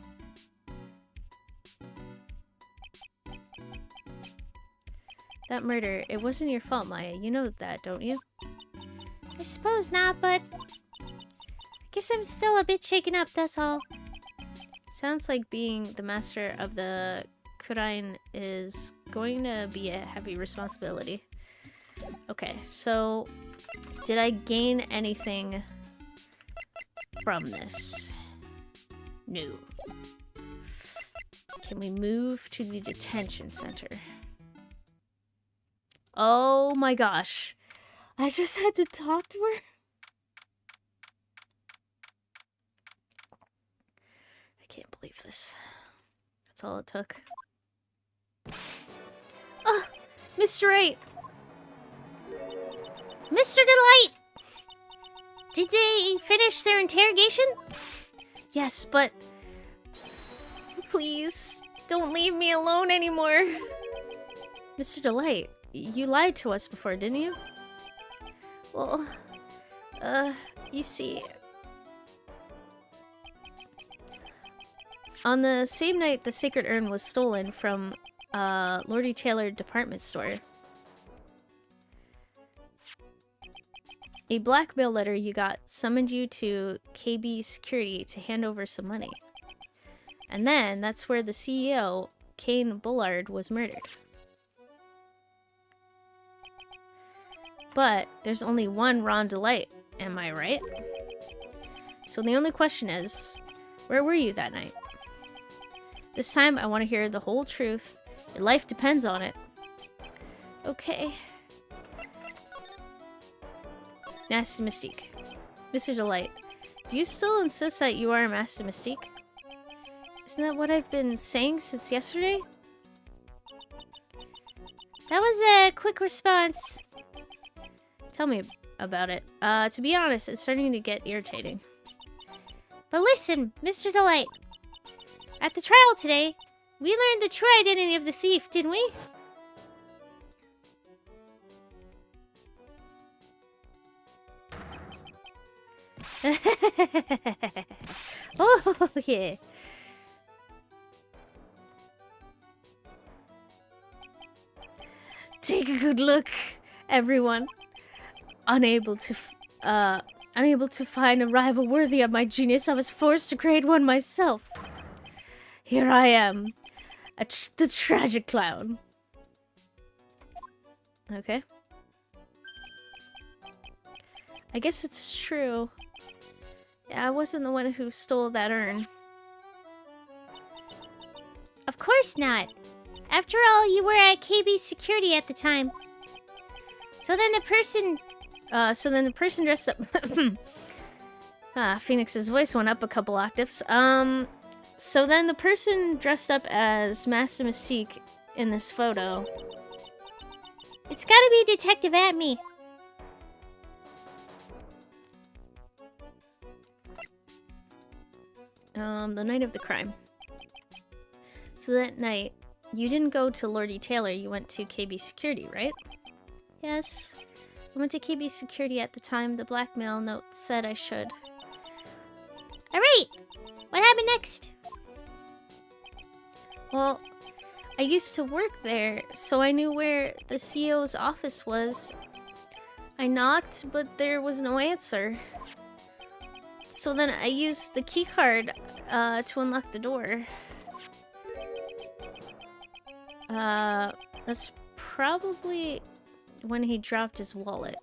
That murder, it wasn't your fault, Maya. You know that, don't you? I suppose not, but Guess I'm still a bit shaken up, that's all. Sounds like being the master of the Kurain is going to be a heavy responsibility. Okay, so did I gain anything from this? No. Can we move to the detention center? Oh my gosh. I just had to talk to her. I can't believe this. That's all it took. Ah, Mr. Wright! Mr. Delight! Did they finish their interrogation? Yes, but please don't leave me alone anymore. Mr. Delight, you lied to us before, didn't you? Well, you see, on the same night the sacred urn was stolen from Lordy Taylor department store, a blackmail letter you got summoned you to KB Security to hand over some money. And then that's where the CEO, Kane Bullard, was murdered. But there's only one Ron Delight, am I right? So the only question is, where were you that night? This time I want to hear the whole truth. Your life depends on it. Okay. Master Mystique. Mr. Delight, do you still insist that you are Master Mystique? Isn't that what I've been saying since yesterday? That was a quick response. Tell me about it. To be honest, it's starting to get irritating. But listen, Mr. Delight. At the trial today, we learned the true identity of the thief, didn't we? Oh, yeah. Take a good look, everyone. Unable to find a rival worthy of my genius, I was forced to create one myself. Here I am, the tragic clown. Okay. I guess it's true. Yeah, I wasn't the one who stole that urn. Of course not. After all, you were at KB Security at the time. So then the person dressed up... Phoenix's voice went up a couple octaves. So then the person dressed up as Master Mystique in this photo... It's gotta be Detective Atme. The night of the crime. So that night, you didn't go to Lordy Taylor, you went to KB Security, right? Yes. I went to KB Security at the time the blackmail note said I should. Alright! What happened next? Well, I used to work there, so I knew where the CEO's office was. I knocked, but there was no answer. So then I used the keycard to unlock the door. That's probably when he dropped his wallet.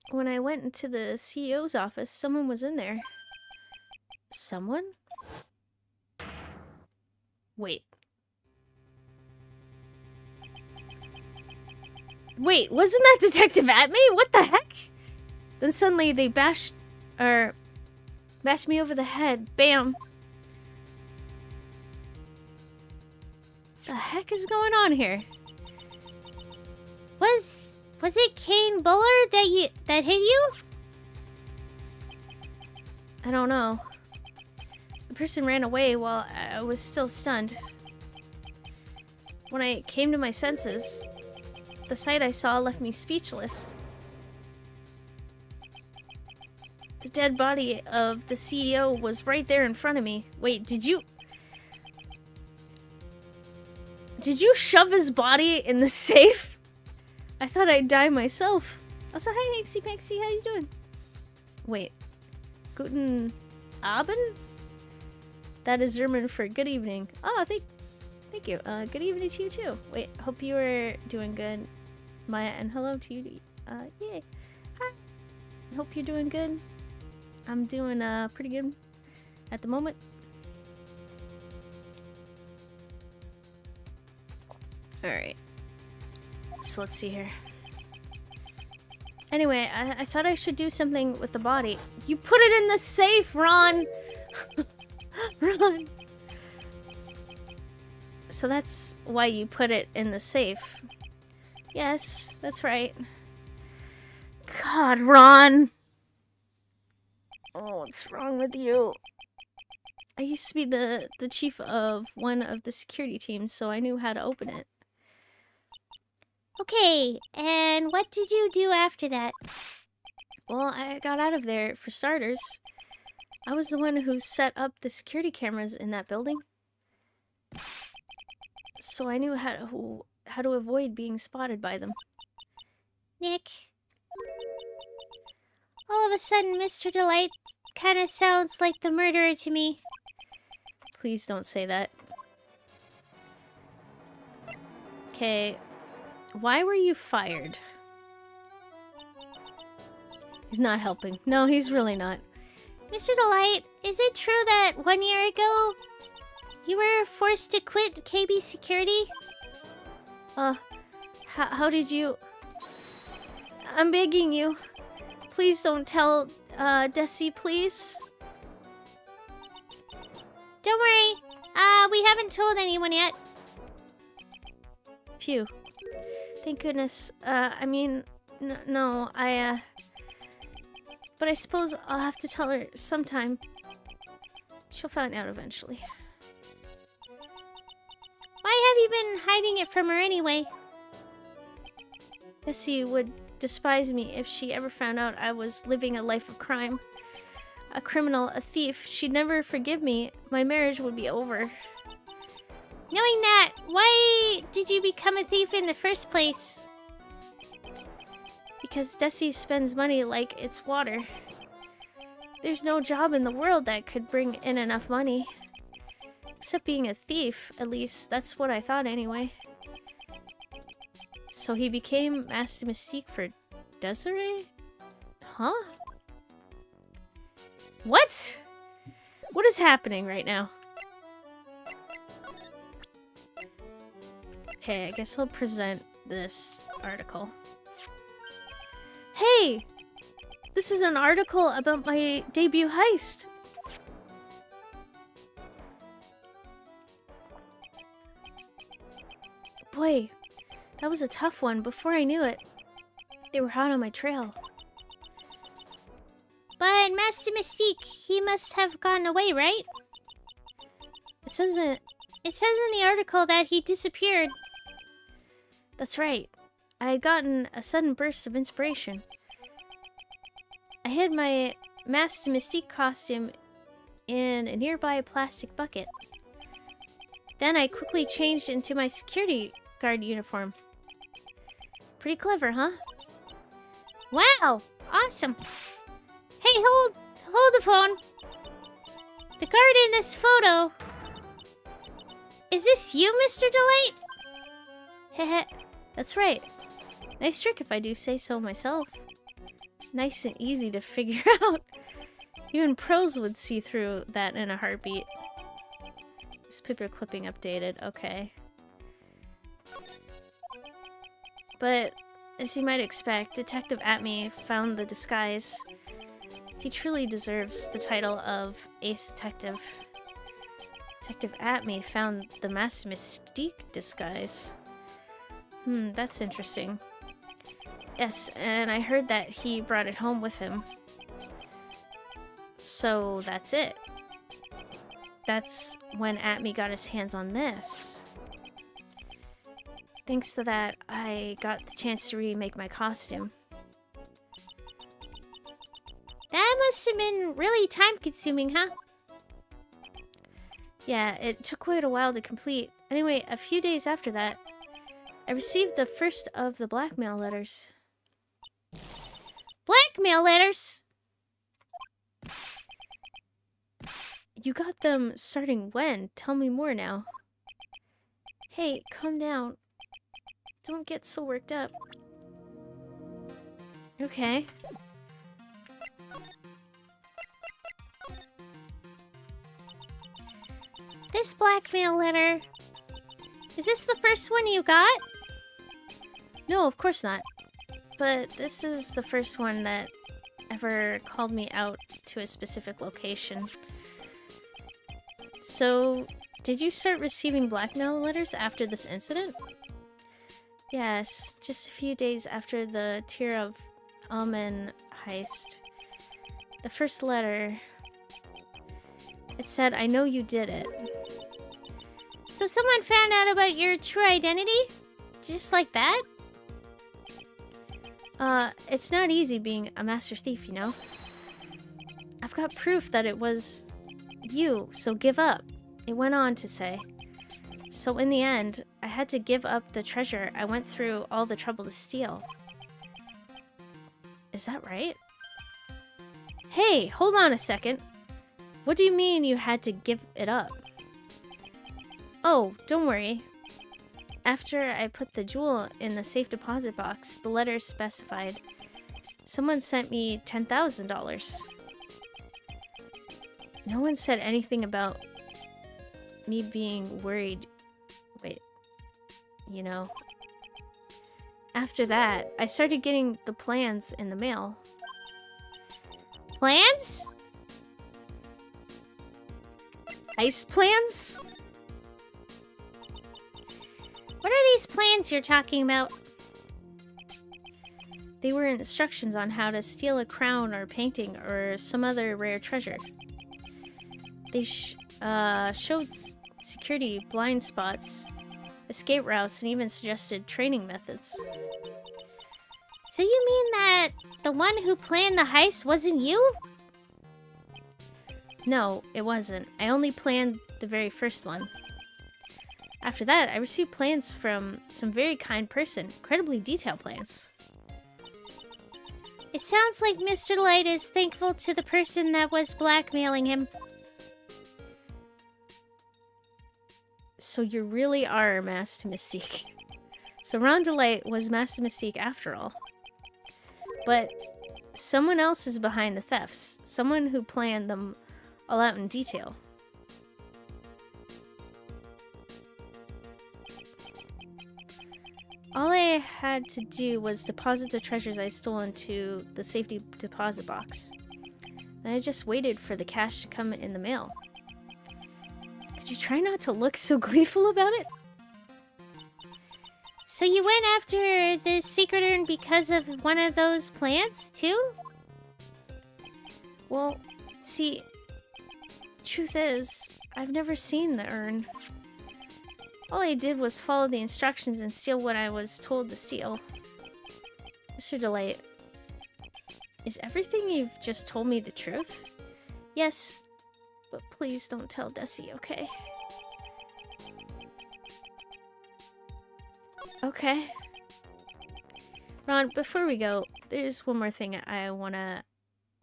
When I went into the CEO's office, someone was in there. Someone? Wait. Wait, wasn't that Detective Atme? What the heck? Then suddenly they bashed me over the head. Bam. The heck is going on here? Was it Kane Bullard that hit you? I don't know. The person ran away while I was still stunned. When I came to my senses, the sight I saw left me speechless. The dead body of the CEO was right there in front of me. Wait, did you shove his body in the safe? I thought I'd die myself. Also, hi, Hixie Pixie, how you doing? Wait. Guten Abend? That is German for good evening. Oh, thank you. Good evening to you too. Wait, hope you are doing good, Maya, and hello to you. Yay. Hi. Hope you're doing good. I'm doing pretty good at the moment. All right. So let's see here. Anyway, I thought I should do something with the body. You put it in the safe, Ron! Ron! So that's why you put it in the safe. Yes, that's right. God, Ron! Oh, what's wrong with you? I used to be the chief of one of the security teams, so I knew how to open it. Okay, and what did you do after that? Well, I got out of there, for starters. I was the one who set up the security cameras in that building. So I knew how to avoid being spotted by them. Nick. All of a sudden, Mr. Delight kind of sounds like the murderer to me. Please don't say that. Okay. Why were you fired? He's not helping. No, he's really not. Mr. Delight, is it true that 1 year ago you were forced to quit KB Security? How did you... I'm begging you. Please don't tell, Desi, please. Don't worry. We haven't told anyone yet. Phew. Thank goodness. I mean, no, but I suppose I'll have to tell her sometime. She'll find out eventually. Why have you been hiding it from her anyway? Desi would despise me if she ever found out I was living a life of crime. A criminal, a thief. She'd never forgive me. My marriage would be over. Knowing that, why did you become a thief in the first place? Because Desi spends money like it's water. There's no job in the world that could bring in enough money. Except being a thief, at least that's what I thought anyway. So he became Master Mystique for Desiree? Huh? What? What is happening right now? Okay, I guess I'll present this article. Hey! This is an article about my debut heist. Boy, that was a tough one. Before I knew it, they were hot on my trail. But Master Mystique, he must have gone away, right? It says in the article that he disappeared. That's right. I had gotten a sudden burst of inspiration. I hid my Master Mystique costume in a nearby plastic bucket. Then I quickly changed into my security guard uniform. Pretty clever, huh? Wow, awesome. Hey, hold the phone. The guard in this photo. Is this you, Mr. Delight? Heh, that's right. Nice trick if I do say so myself. Nice and easy to figure out. Even pros would see through that in a heartbeat. Newspaper clipping updated, okay. But, as you might expect, Detective Atme found the disguise. He truly deserves the title of Ace Detective. Detective Atme found the Master Mystique disguise. That's interesting. Yes, and I heard that he brought it home with him. So that's it. That's when Atme got his hands on this. Thanks to that, I got the chance to remake my costume. That must have been really time-consuming, huh? Yeah, it took quite a while to complete. Anyway, a few days after that, I received the first of the blackmail letters. Blackmail letters? You got them starting when? Tell me more now. Hey, calm down. Don't get so worked up. Okay. This blackmail letter. Is this the first one you got? No, of course not. But this is the first one that ever called me out to a specific location. So, did you start receiving blackmail letters after this incident? Yes, just a few days after the Tear of Amen heist. The first letter, it said, I know you did it. So someone found out about your true identity? Just like that? It's not easy being a master thief, you know? I've got proof that it was you, so give up. It went on to say. So in the end, I had to give up the treasure I went through all the trouble to steal. Is that right? Hey, hold on a second. What do you mean you had to give it up? Oh, don't worry. After I put the jewel in the safe deposit box, the letter specified someone sent me $10,000. No one said anything about me being worried. Wait, you know. After that, I started getting the plans in the mail. Plans? Heist plans? What are these plans you're talking about? They were instructions on how to steal a crown or painting or some other rare treasure. They showed security blind spots, escape routes, and even suggested training methods. So you mean that the one who planned the heist wasn't you? No, it wasn't. I only planned the very first one. After that, I received plans from some very kind person, incredibly detailed plans. It sounds like Mr. Light is thankful to the person that was blackmailing him. So you really are Master Mystique. So Ron Delight was Master Mystique after all. But someone else is behind the thefts. Someone who planned them all out in detail. All I had to do was deposit the treasures I stole into the safety deposit box. Then I just waited for the cash to come in the mail. Could you try not to look so gleeful about it? So you went after the secret urn because of one of those plants, too? Well, see, truth is, I've never seen the urn. All I did was follow the instructions and steal what I was told to steal. Mr. Delight, is everything you've just told me the truth? Yes, but please don't tell Desi, okay? Okay. Ron, before we go, there's one more thing I wanna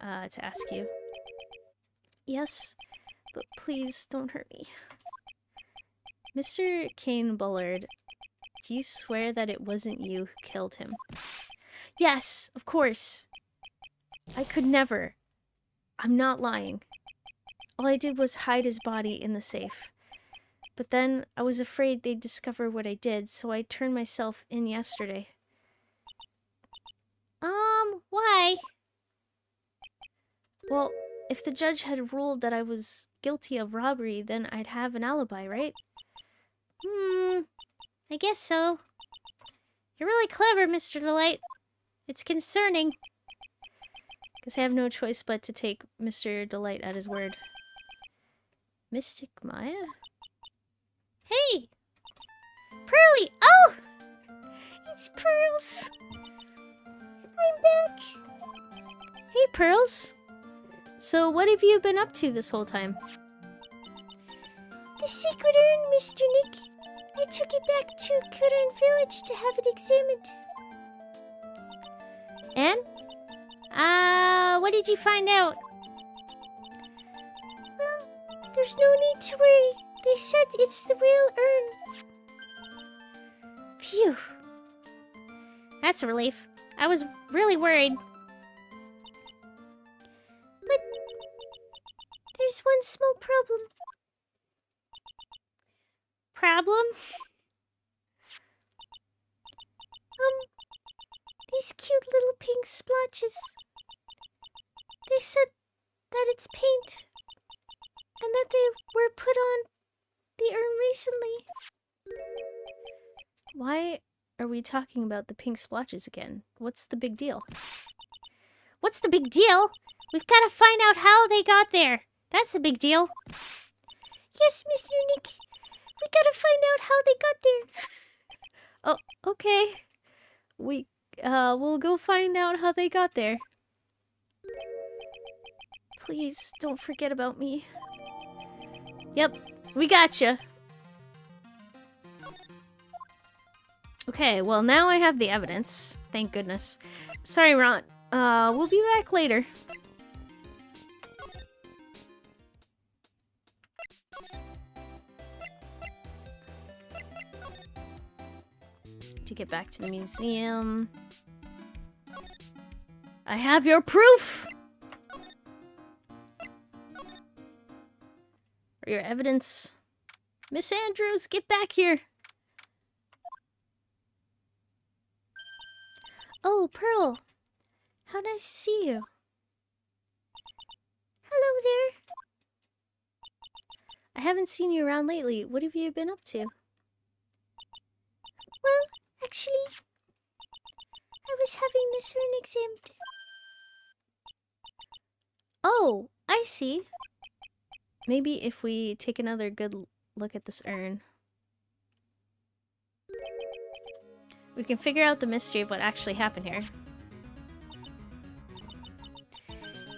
to ask you. Yes, but please don't hurt me. Mr. Kane Bullard, do you swear that it wasn't you who killed him? Yes, of course. I could never. I'm not lying. All I did was hide his body in the safe. But then I was afraid they'd discover what I did, so I turned myself in yesterday. Why? Well, if the judge had ruled that I was guilty of robbery, then I'd have an alibi, right? I guess so. You're really clever, Mr. Delight. It's concerning. Guess I have no choice but to take Mr. Delight at his word. Mystic Maya? Hey! Pearly! Oh! It's Pearls! I'm back! Hey, Pearls! So what have you been up to this whole time? The secret urn, Mr. Nick. I took it back to Kurin Village to have it examined. And? What did you find out? Well, there's no need to worry. They said it's the real urn. Phew. That's a relief. I was really worried. But there's one small problem. Problem? These cute little pink splotches. They said that it's paint, and that they were put on the urn recently. Why are we talking about the pink splotches again? What's the big deal? What's the big deal? We've got to find out how they got there. That's the big deal. Yes, Mr. Nick. We gotta find out how they got there. Oh, okay. We'll go find out how they got there. Please, don't forget about me. Yep, we gotcha. Okay, well now I have the evidence. Thank goodness. Sorry, Ron. We'll be back later. To get back to the museum. I have your proof! Or your evidence. Miss Andrews, get back here! Oh, Pearl. How nice to see you. Hello there. I haven't seen you around lately. What have you been up to? Well, actually, I was having this urn examined. Oh, I see. Maybe if we take another good look at this urn, we can figure out the mystery of what actually happened here.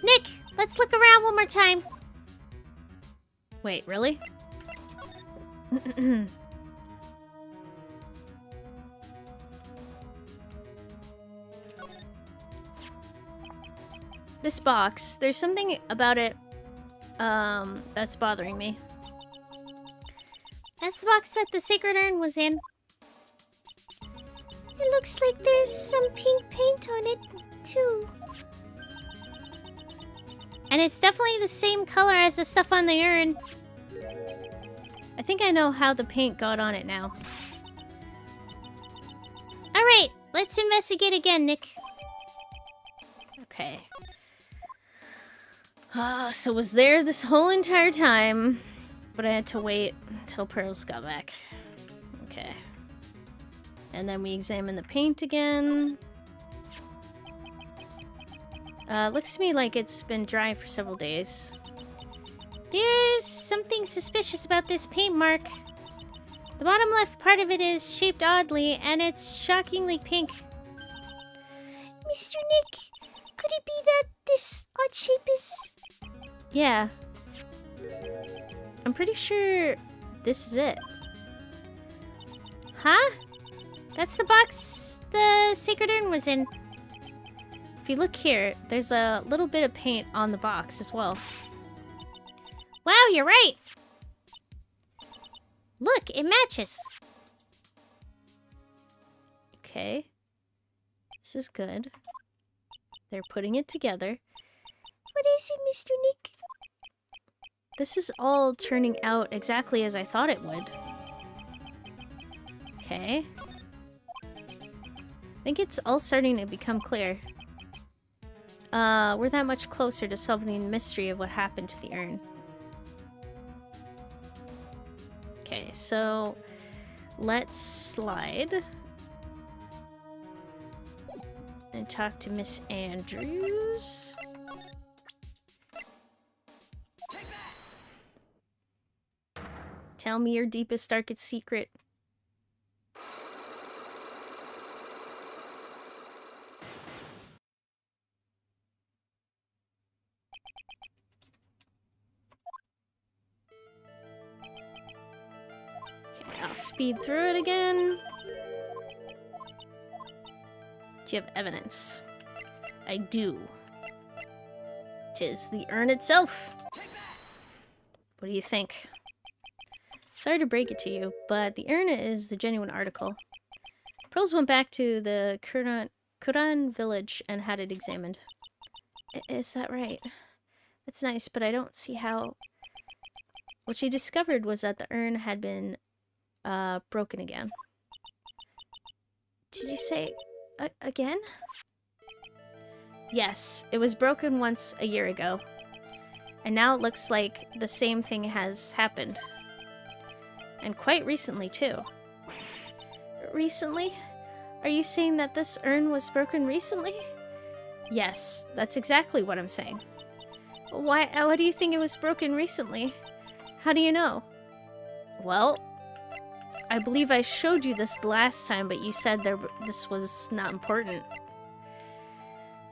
Nick, let's look around one more time. Wait, really? This box, there's something about it that's bothering me. That's the box that the sacred urn was in. It looks like there's some pink paint on it, too. And it's definitely the same color as the stuff on the urn. I think I know how the paint got on it now. Alright, let's investigate again, Nick. Okay. So was there this whole entire time, but I had to wait until Pearls got back. Okay. And then we examine the paint again. Looks to me like it's been dry for several days. There's something suspicious about this paint mark. The bottom left part of it is shaped oddly, and it's shockingly pink. Mr. Nick, could it be that this odd shape is... Yeah. I'm pretty sure this is it. Huh? That's the box the sacred urn was in. If you look here, there's a little bit of paint on the box as well. Wow, you're right. Look, it matches. Okay. This is good. They're putting it together. What is it, Mr. Nick? This is all turning out exactly as I thought it would. Okay. I think it's all starting to become clear. We're that much closer to solving the mystery of what happened to the urn. Okay, so let's slide and talk to Miss Andrews. Tell me your deepest, darkest secret. speed through it again. Do you have evidence? I do. 'Tis the urn itself. What do you think? Sorry to break it to you, but the urn is the genuine article. Pearls went back to the Kuran village and had it examined. Is that right? That's nice, but I don't see how... What she discovered was that the urn had been broken again. Did you say again? Yes, it was broken once a year ago. And now it looks like the same thing has happened. And quite recently, too. Recently? Are you saying that this urn was broken recently? Yes, that's exactly what I'm saying. Why do you think it was broken recently? How do you know? Well, I believe I showed you this last time, but you said this was not important.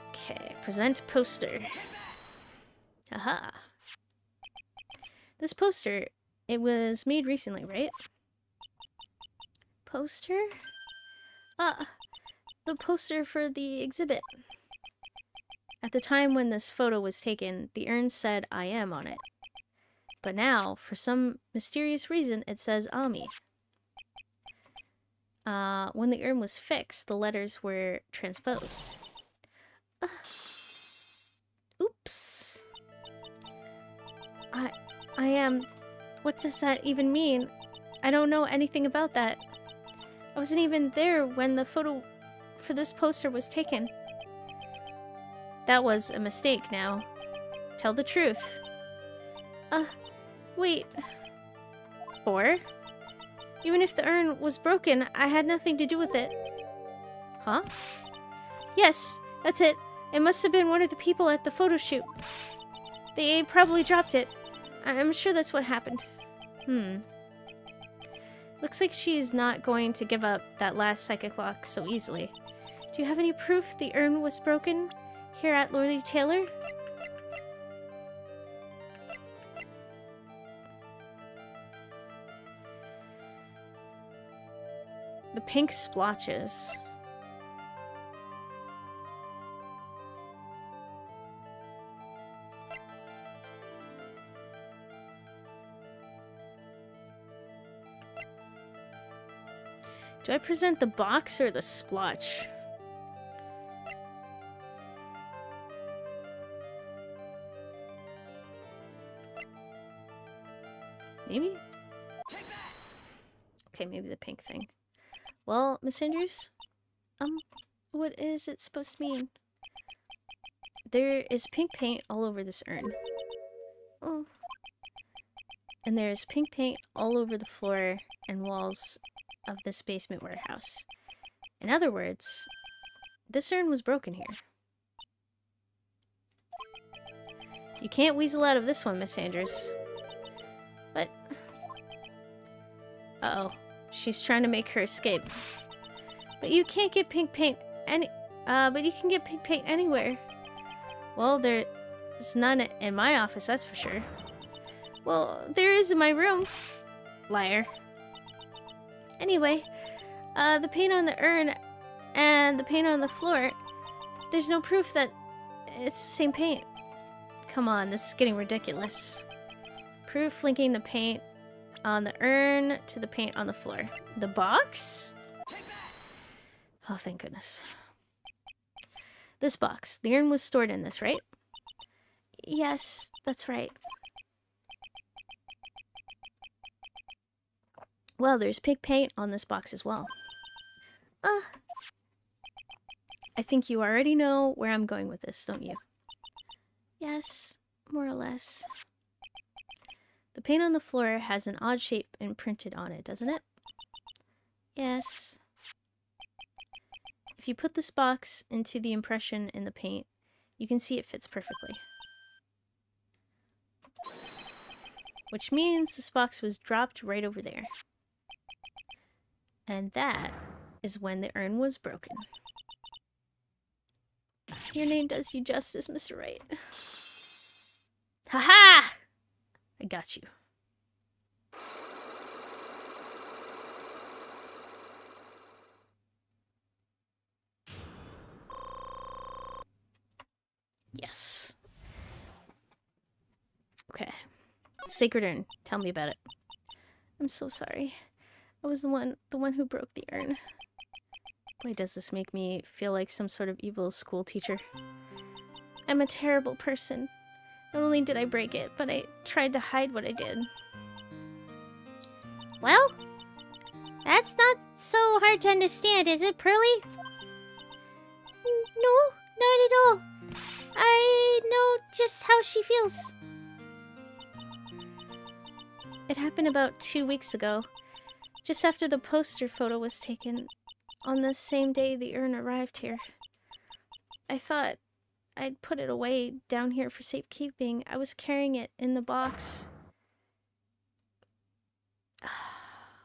Okay, present poster. Aha. This poster, it was made recently, right? Poster? The poster for the exhibit. At the time when this photo was taken, the urn said I am on it. But now, for some mysterious reason, it says Ami. When the urn was fixed, the letters were transposed. Oops. I am... What does that even mean? I don't know anything about that. I wasn't even there when the photo for this poster was taken. That was a mistake now. Tell the truth. Wait. Or? Even if the urn was broken, I had nothing to do with it. Huh? Yes, that's it. It must have been one of the people at the photo shoot. They probably dropped it. I'm sure that's what happened. Looks like she's not going to give up that last psychic lock so easily. Do you have any proof the urn was broken here at Lordy Taylor? The pink splotches. Do I present the box or the splotch? Maybe? Okay, maybe the pink thing. Well, Miss Andrews, what is it supposed to mean? There is pink paint all over this urn. Oh. And there's pink paint all over the floor and walls of this basement warehouse. In other words, this urn was broken here. You can't weasel out of this one, Miss Andrews. But... Uh-oh. She's trying to make her escape. But you can't get pink paint but you can get pink paint anywhere. Well, there's none in my office, that's for sure. Well, there is in my room. Liar. Anyway, the paint on the urn and the paint on the floor, there's no proof that it's the same paint. Come on, this is getting ridiculous. Proof linking the paint on the urn to the paint on the floor. The box? Oh, thank goodness. This box. The urn was stored in this, right? Yes, that's right. Well, there's pink paint on this box as well. I think you already know where I'm going with this, don't you? Yes, more or less. The paint on the floor has an odd shape imprinted on it, doesn't it? Yes. If you put this box into the impression in the paint, you can see it fits perfectly. Which means this box was dropped right over there. And that is when the urn was broken. Your name does you justice, Mr. Wright. Haha! I got you. Yes. Okay. Sacred urn. Tell me about it. I'm so sorry. I was the one who broke the urn. Boy, does this make me feel like some sort of evil school teacher. I'm a terrible person. Not only did I break it, but I tried to hide what I did. Well, that's not so hard to understand, is it, Pearly? No, not at all. I know just how she feels. It happened about 2 weeks ago, just after the poster photo was taken, on the same day the urn arrived here. I thought I'd put it away down here for safekeeping. I was carrying it in the box.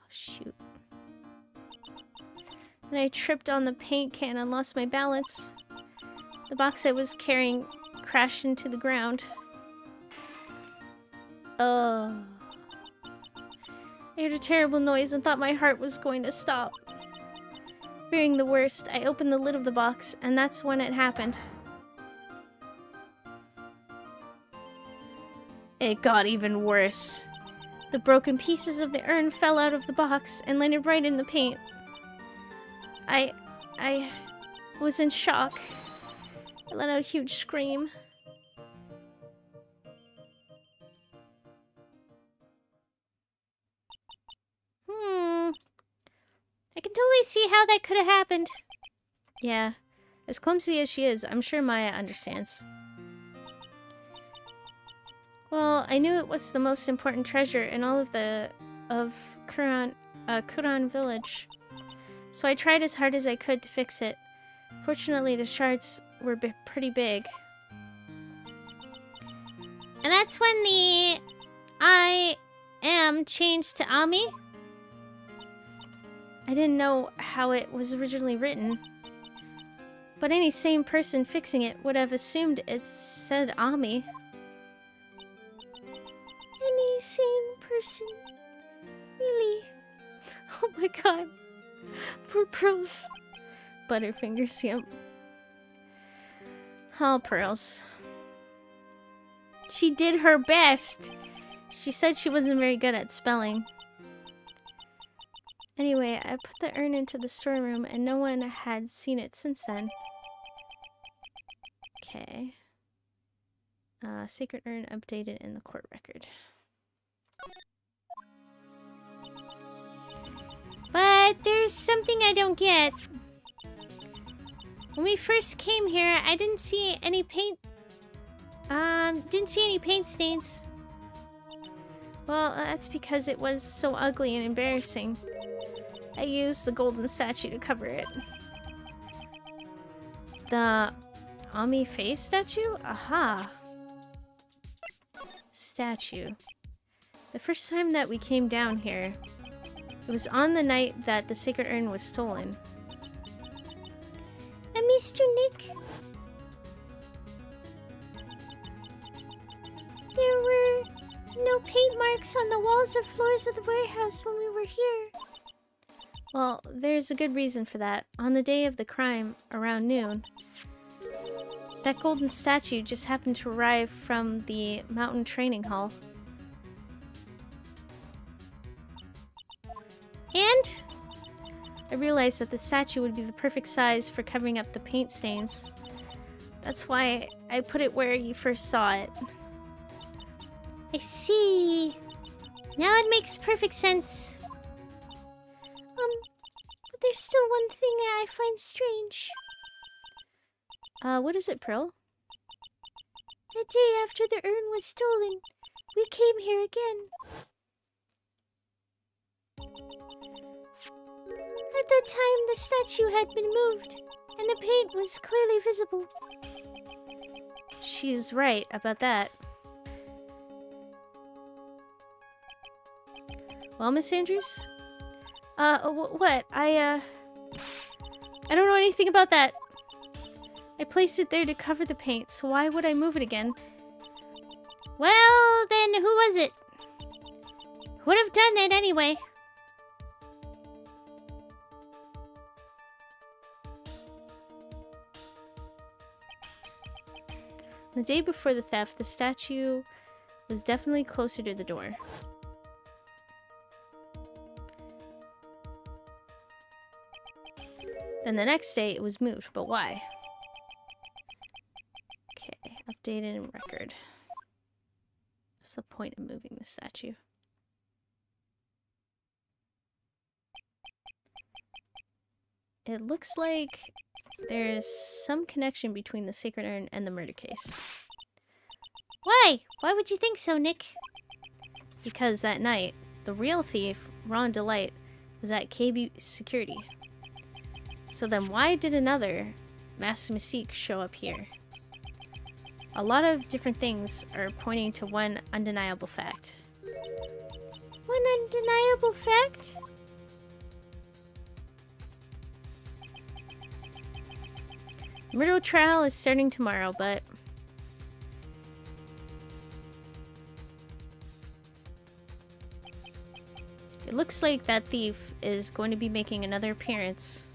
Shoot. And I tripped on the paint can and lost my balance. The box I was carrying crashed into the ground. I heard a terrible noise and thought my heart was going to stop. Fearing the worst, I opened the lid of the box, and that's when it happened. It got even worse. The broken pieces of the urn fell out of the box and landed right in the paint. I was in shock. I let out a huge scream. I can totally see how that could have happened. Yeah, as clumsy as she is, I'm sure Maya understands. Well, I knew it was the most important treasure in all of Kuran village. So I tried as hard as I could to fix it. Fortunately, the shards were pretty big. And that's when the I am changed to Ami. I didn't know how it was originally written, but any sane person fixing it would have assumed it said Ami. Any sane person? Really? Oh my god. Poor Pearls. Butterfingers, yep. Oh, Pearls. She did her best. She said she wasn't very good at spelling. Anyway, I put the urn into the storeroom and no one had seen it since then. Okay. Sacred urn updated in the court record. But there's something I don't get. When we first came here, I didn't see any paint stains. Well, that's because it was so ugly and embarrassing. I used the golden statue to cover it. The Ami face statue? Aha! Statue. The first time that we came down here, it was on the night that the sacred urn was stolen. Mr. Nick? There were no paint marks on the walls or floors of the warehouse when we were here. Well, there's a good reason for that. On the day of the crime, around noon, that golden statue just happened to arrive from the mountain training hall. And? I realized that the statue would be the perfect size for covering up the paint stains. That's why I put it where you first saw it. I see. Now it makes perfect sense. But there's still one thing I find strange. What is it, Pearl? The day after the urn was stolen, we came here again. At that time, the statue had been moved, and the paint was clearly visible. She's right about that. Well, Miss Andrews? What? I don't know anything about that. I placed it there to cover the paint, so why would I move it again? Well, then who was it? Who would have done that anyway? The day before the theft, the statue was definitely closer to the door. Then the next day, it was moved, but why? Okay, updated in record. What's the point of moving the statue? It looks like there's some connection between the sacred urn and the murder case. Why? Why would you think so, Nick? Because that night, the real thief, Ron Delight, was at KB Security. So then why did another Master Mystique show up here? A lot of different things are pointing to one undeniable fact. One undeniable fact? Murder trial is starting tomorrow, but it looks like that thief is going to be making another appearance.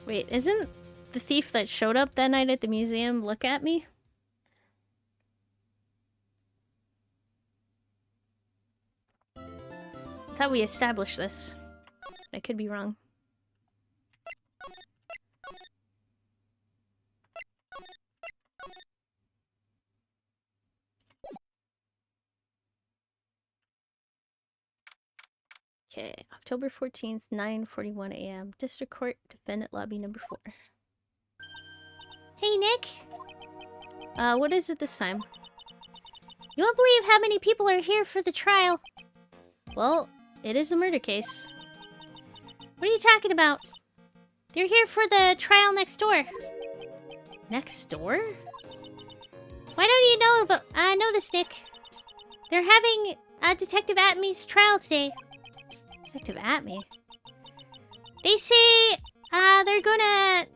Wait, isn't the thief that showed up that night at the museum look at me? I thought we established this. I could be wrong. Okay, October 14th, 9:41 a.m. District Court, Defendant Lobby number 4. Hey, Nick. What is it this time? You won't believe how many people are here for the trial. Well, it is a murder case. What are you talking about? They're here for the trial next door. Next door? Why don't you know this, Nick? They're having Detective Atmy's trial today. Detective Atmy? They say they're gonna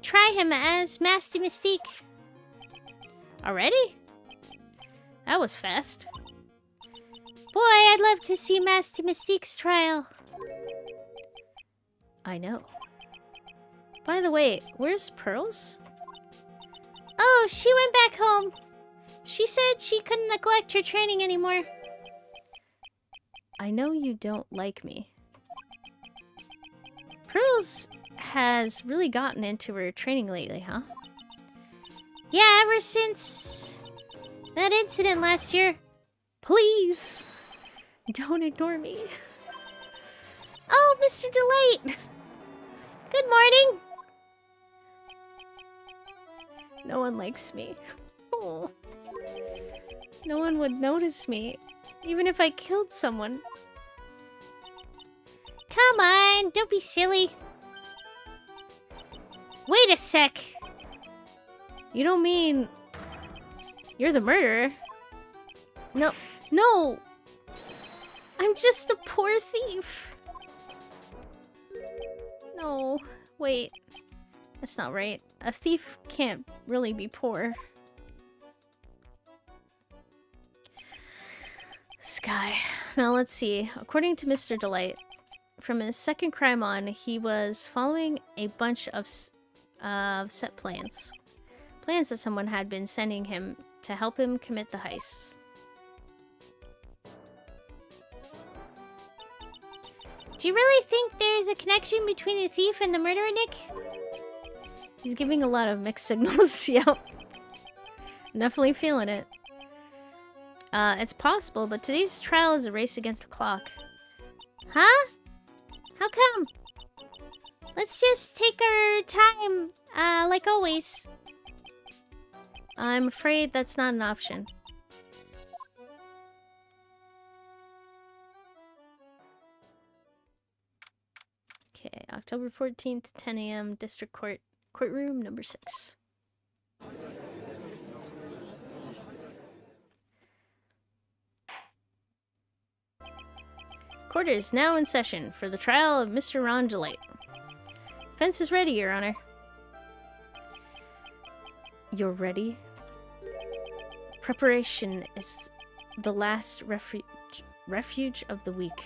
try him as Master Mystique. Already? That was fast. Boy, I'd love to see Master Mystique's trial. I know. By the way, where's Pearls? Oh, she went back home. She said she couldn't neglect her training anymore. I know you don't like me. Pearls has really gotten into her training lately, huh? Yeah, ever since that incident last year. Please! Don't ignore me. Oh, Mr. Delight! Good morning! No one likes me. Oh. No one would notice me, even if I killed someone. Come on, don't be silly. Wait a sec. You don't mean... you're the murderer? No. No! I'm just a poor thief. No. Wait. That's not right. A thief can't really be poor. Sky. Now let's see. According to Mr. Delight, from his second crime on, he was following a bunch of set plans. Plans that someone had been sending him to help him commit the heists. Do you really think there's a connection between the thief and the murderer, Nick? He's giving a lot of mixed signals. Yep. Definitely feeling it. It's possible, but today's trial is a race against the clock. Huh? How come? Let's just take our time, like always. I'm afraid that's not an option. Okay, October 14th, 10 a.m., District Court, Courtroom number 6. Court is now in session for the trial of Mr. Ron Delight. Defense is ready, Your Honor. You're ready? Preparation is the last refuge of the weak.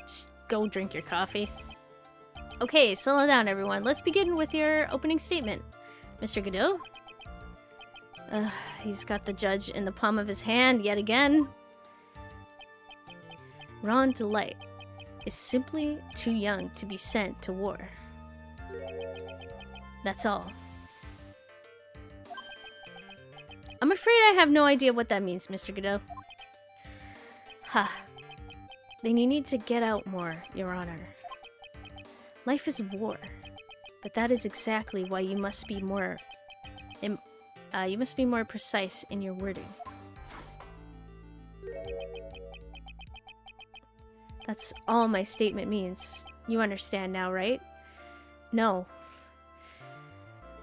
Just go drink your coffee. Okay, settle down, everyone. Let's begin with your opening statement. Mr. Godot? He's got the judge in the palm of his hand yet again. Ron Delight is simply too young to be sent to war. That's all. I'm afraid I have no idea what that means, Mr. Godot. Ha. Then you need to get out more, Your Honor. Life is war, but that is exactly why you must be more precise in your wording. That's all my statement means. You understand now, right? No.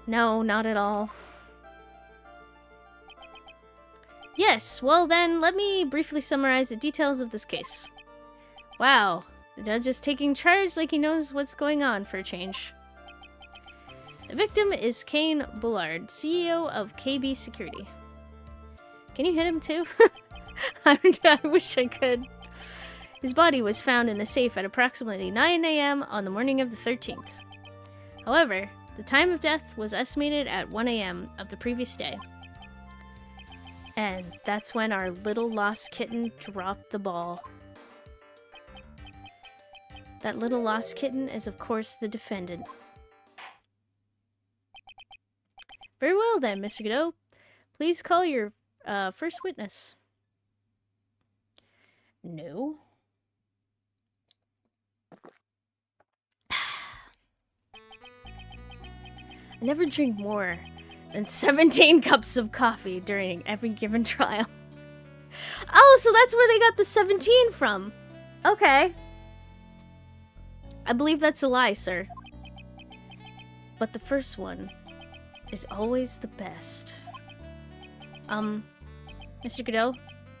No, not at all. Yes, well then, let me briefly summarize the details of this case. Wow, the judge is taking charge like he knows what's going on for a change. The victim is Kane Bullard, CEO of KB Security. Can you hit him too? I wish I could. His body was found in a safe at approximately 9 a.m. on the morning of the 13th. However, the time of death was estimated at 1 a.m. of the previous day. And that's when our little lost kitten dropped the ball. That little lost kitten is, of course, the defendant. Very well then, Mr. Godot. Please call your first witness. No. I never drink more than 17 cups of coffee during every given trial. Oh, so that's where they got the 17 from. Okay. I believe that's a lie, sir. But the first one is always the best. Mr. Godot,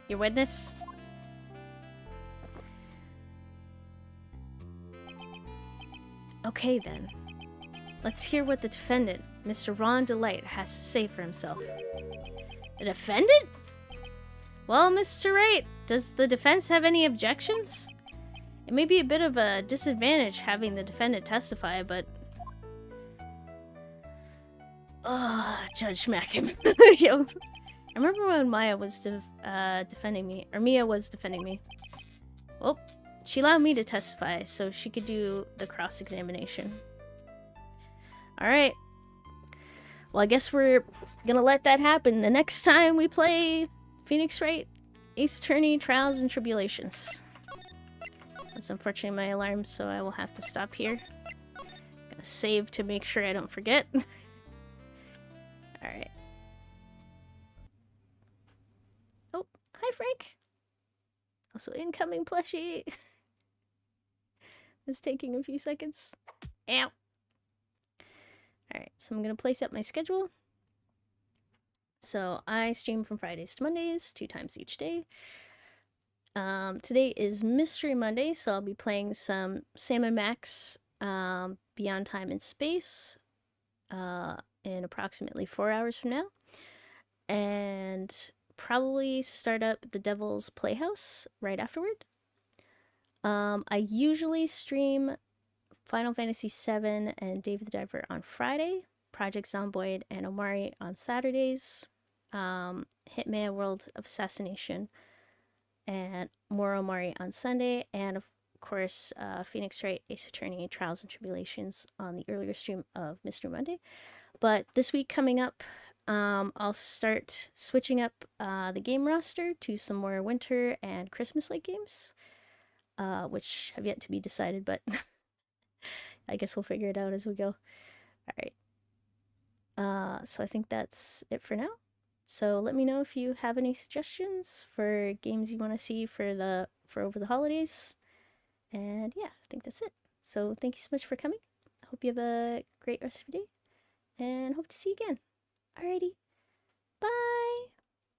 your witness? Okay then. Let's hear what the defendant, Mr. Ron Delight, has to say for himself. The defendant? Well, Mr. Wright, does the defense have any objections? It may be a bit of a disadvantage having the defendant testify, but... Judge Mackin. Yo. I remember when Mia was defending me. Well, she allowed me to testify so she could do the cross-examination. Alright. Well, I guess we're gonna let that happen the next time we play Phoenix Wright, Ace Attorney, Trials and Tribulations. That's unfortunately my alarm, so I will have to stop here. Gonna save to make sure I don't forget. Alright. Oh, hi Frank! Also incoming plushie! It's taking a few seconds. Ow! Alright, so I'm gonna place up my schedule. So I stream from Fridays to Mondays, 2 times each day. Today is Mystery Monday, so I'll be playing some Sam & Max Beyond Time and Space in approximately 4 hours from now. And probably start up The Devil's Playhouse right afterward. I usually stream Final Fantasy VII and Dave the Diver on Friday, Project Zomboid and Omari on Saturdays, Hitman World of Assassination and more Omari on Sunday, and of course Phoenix Wright, Ace Attorney, Trials and Tribulations on the earlier stream of Mystery Monday. But this week coming up, I'll start switching up the game roster to some more winter and Christmas-like games, which have yet to be decided, but I guess we'll figure it out as we go. Alright. So I think that's it for now. So let me know if you have any suggestions for games you want to see for over the holidays. And yeah, I think that's it. So thank you so much for coming. I hope you have a great rest of your day. And hope to see you again. Alrighty. Bye!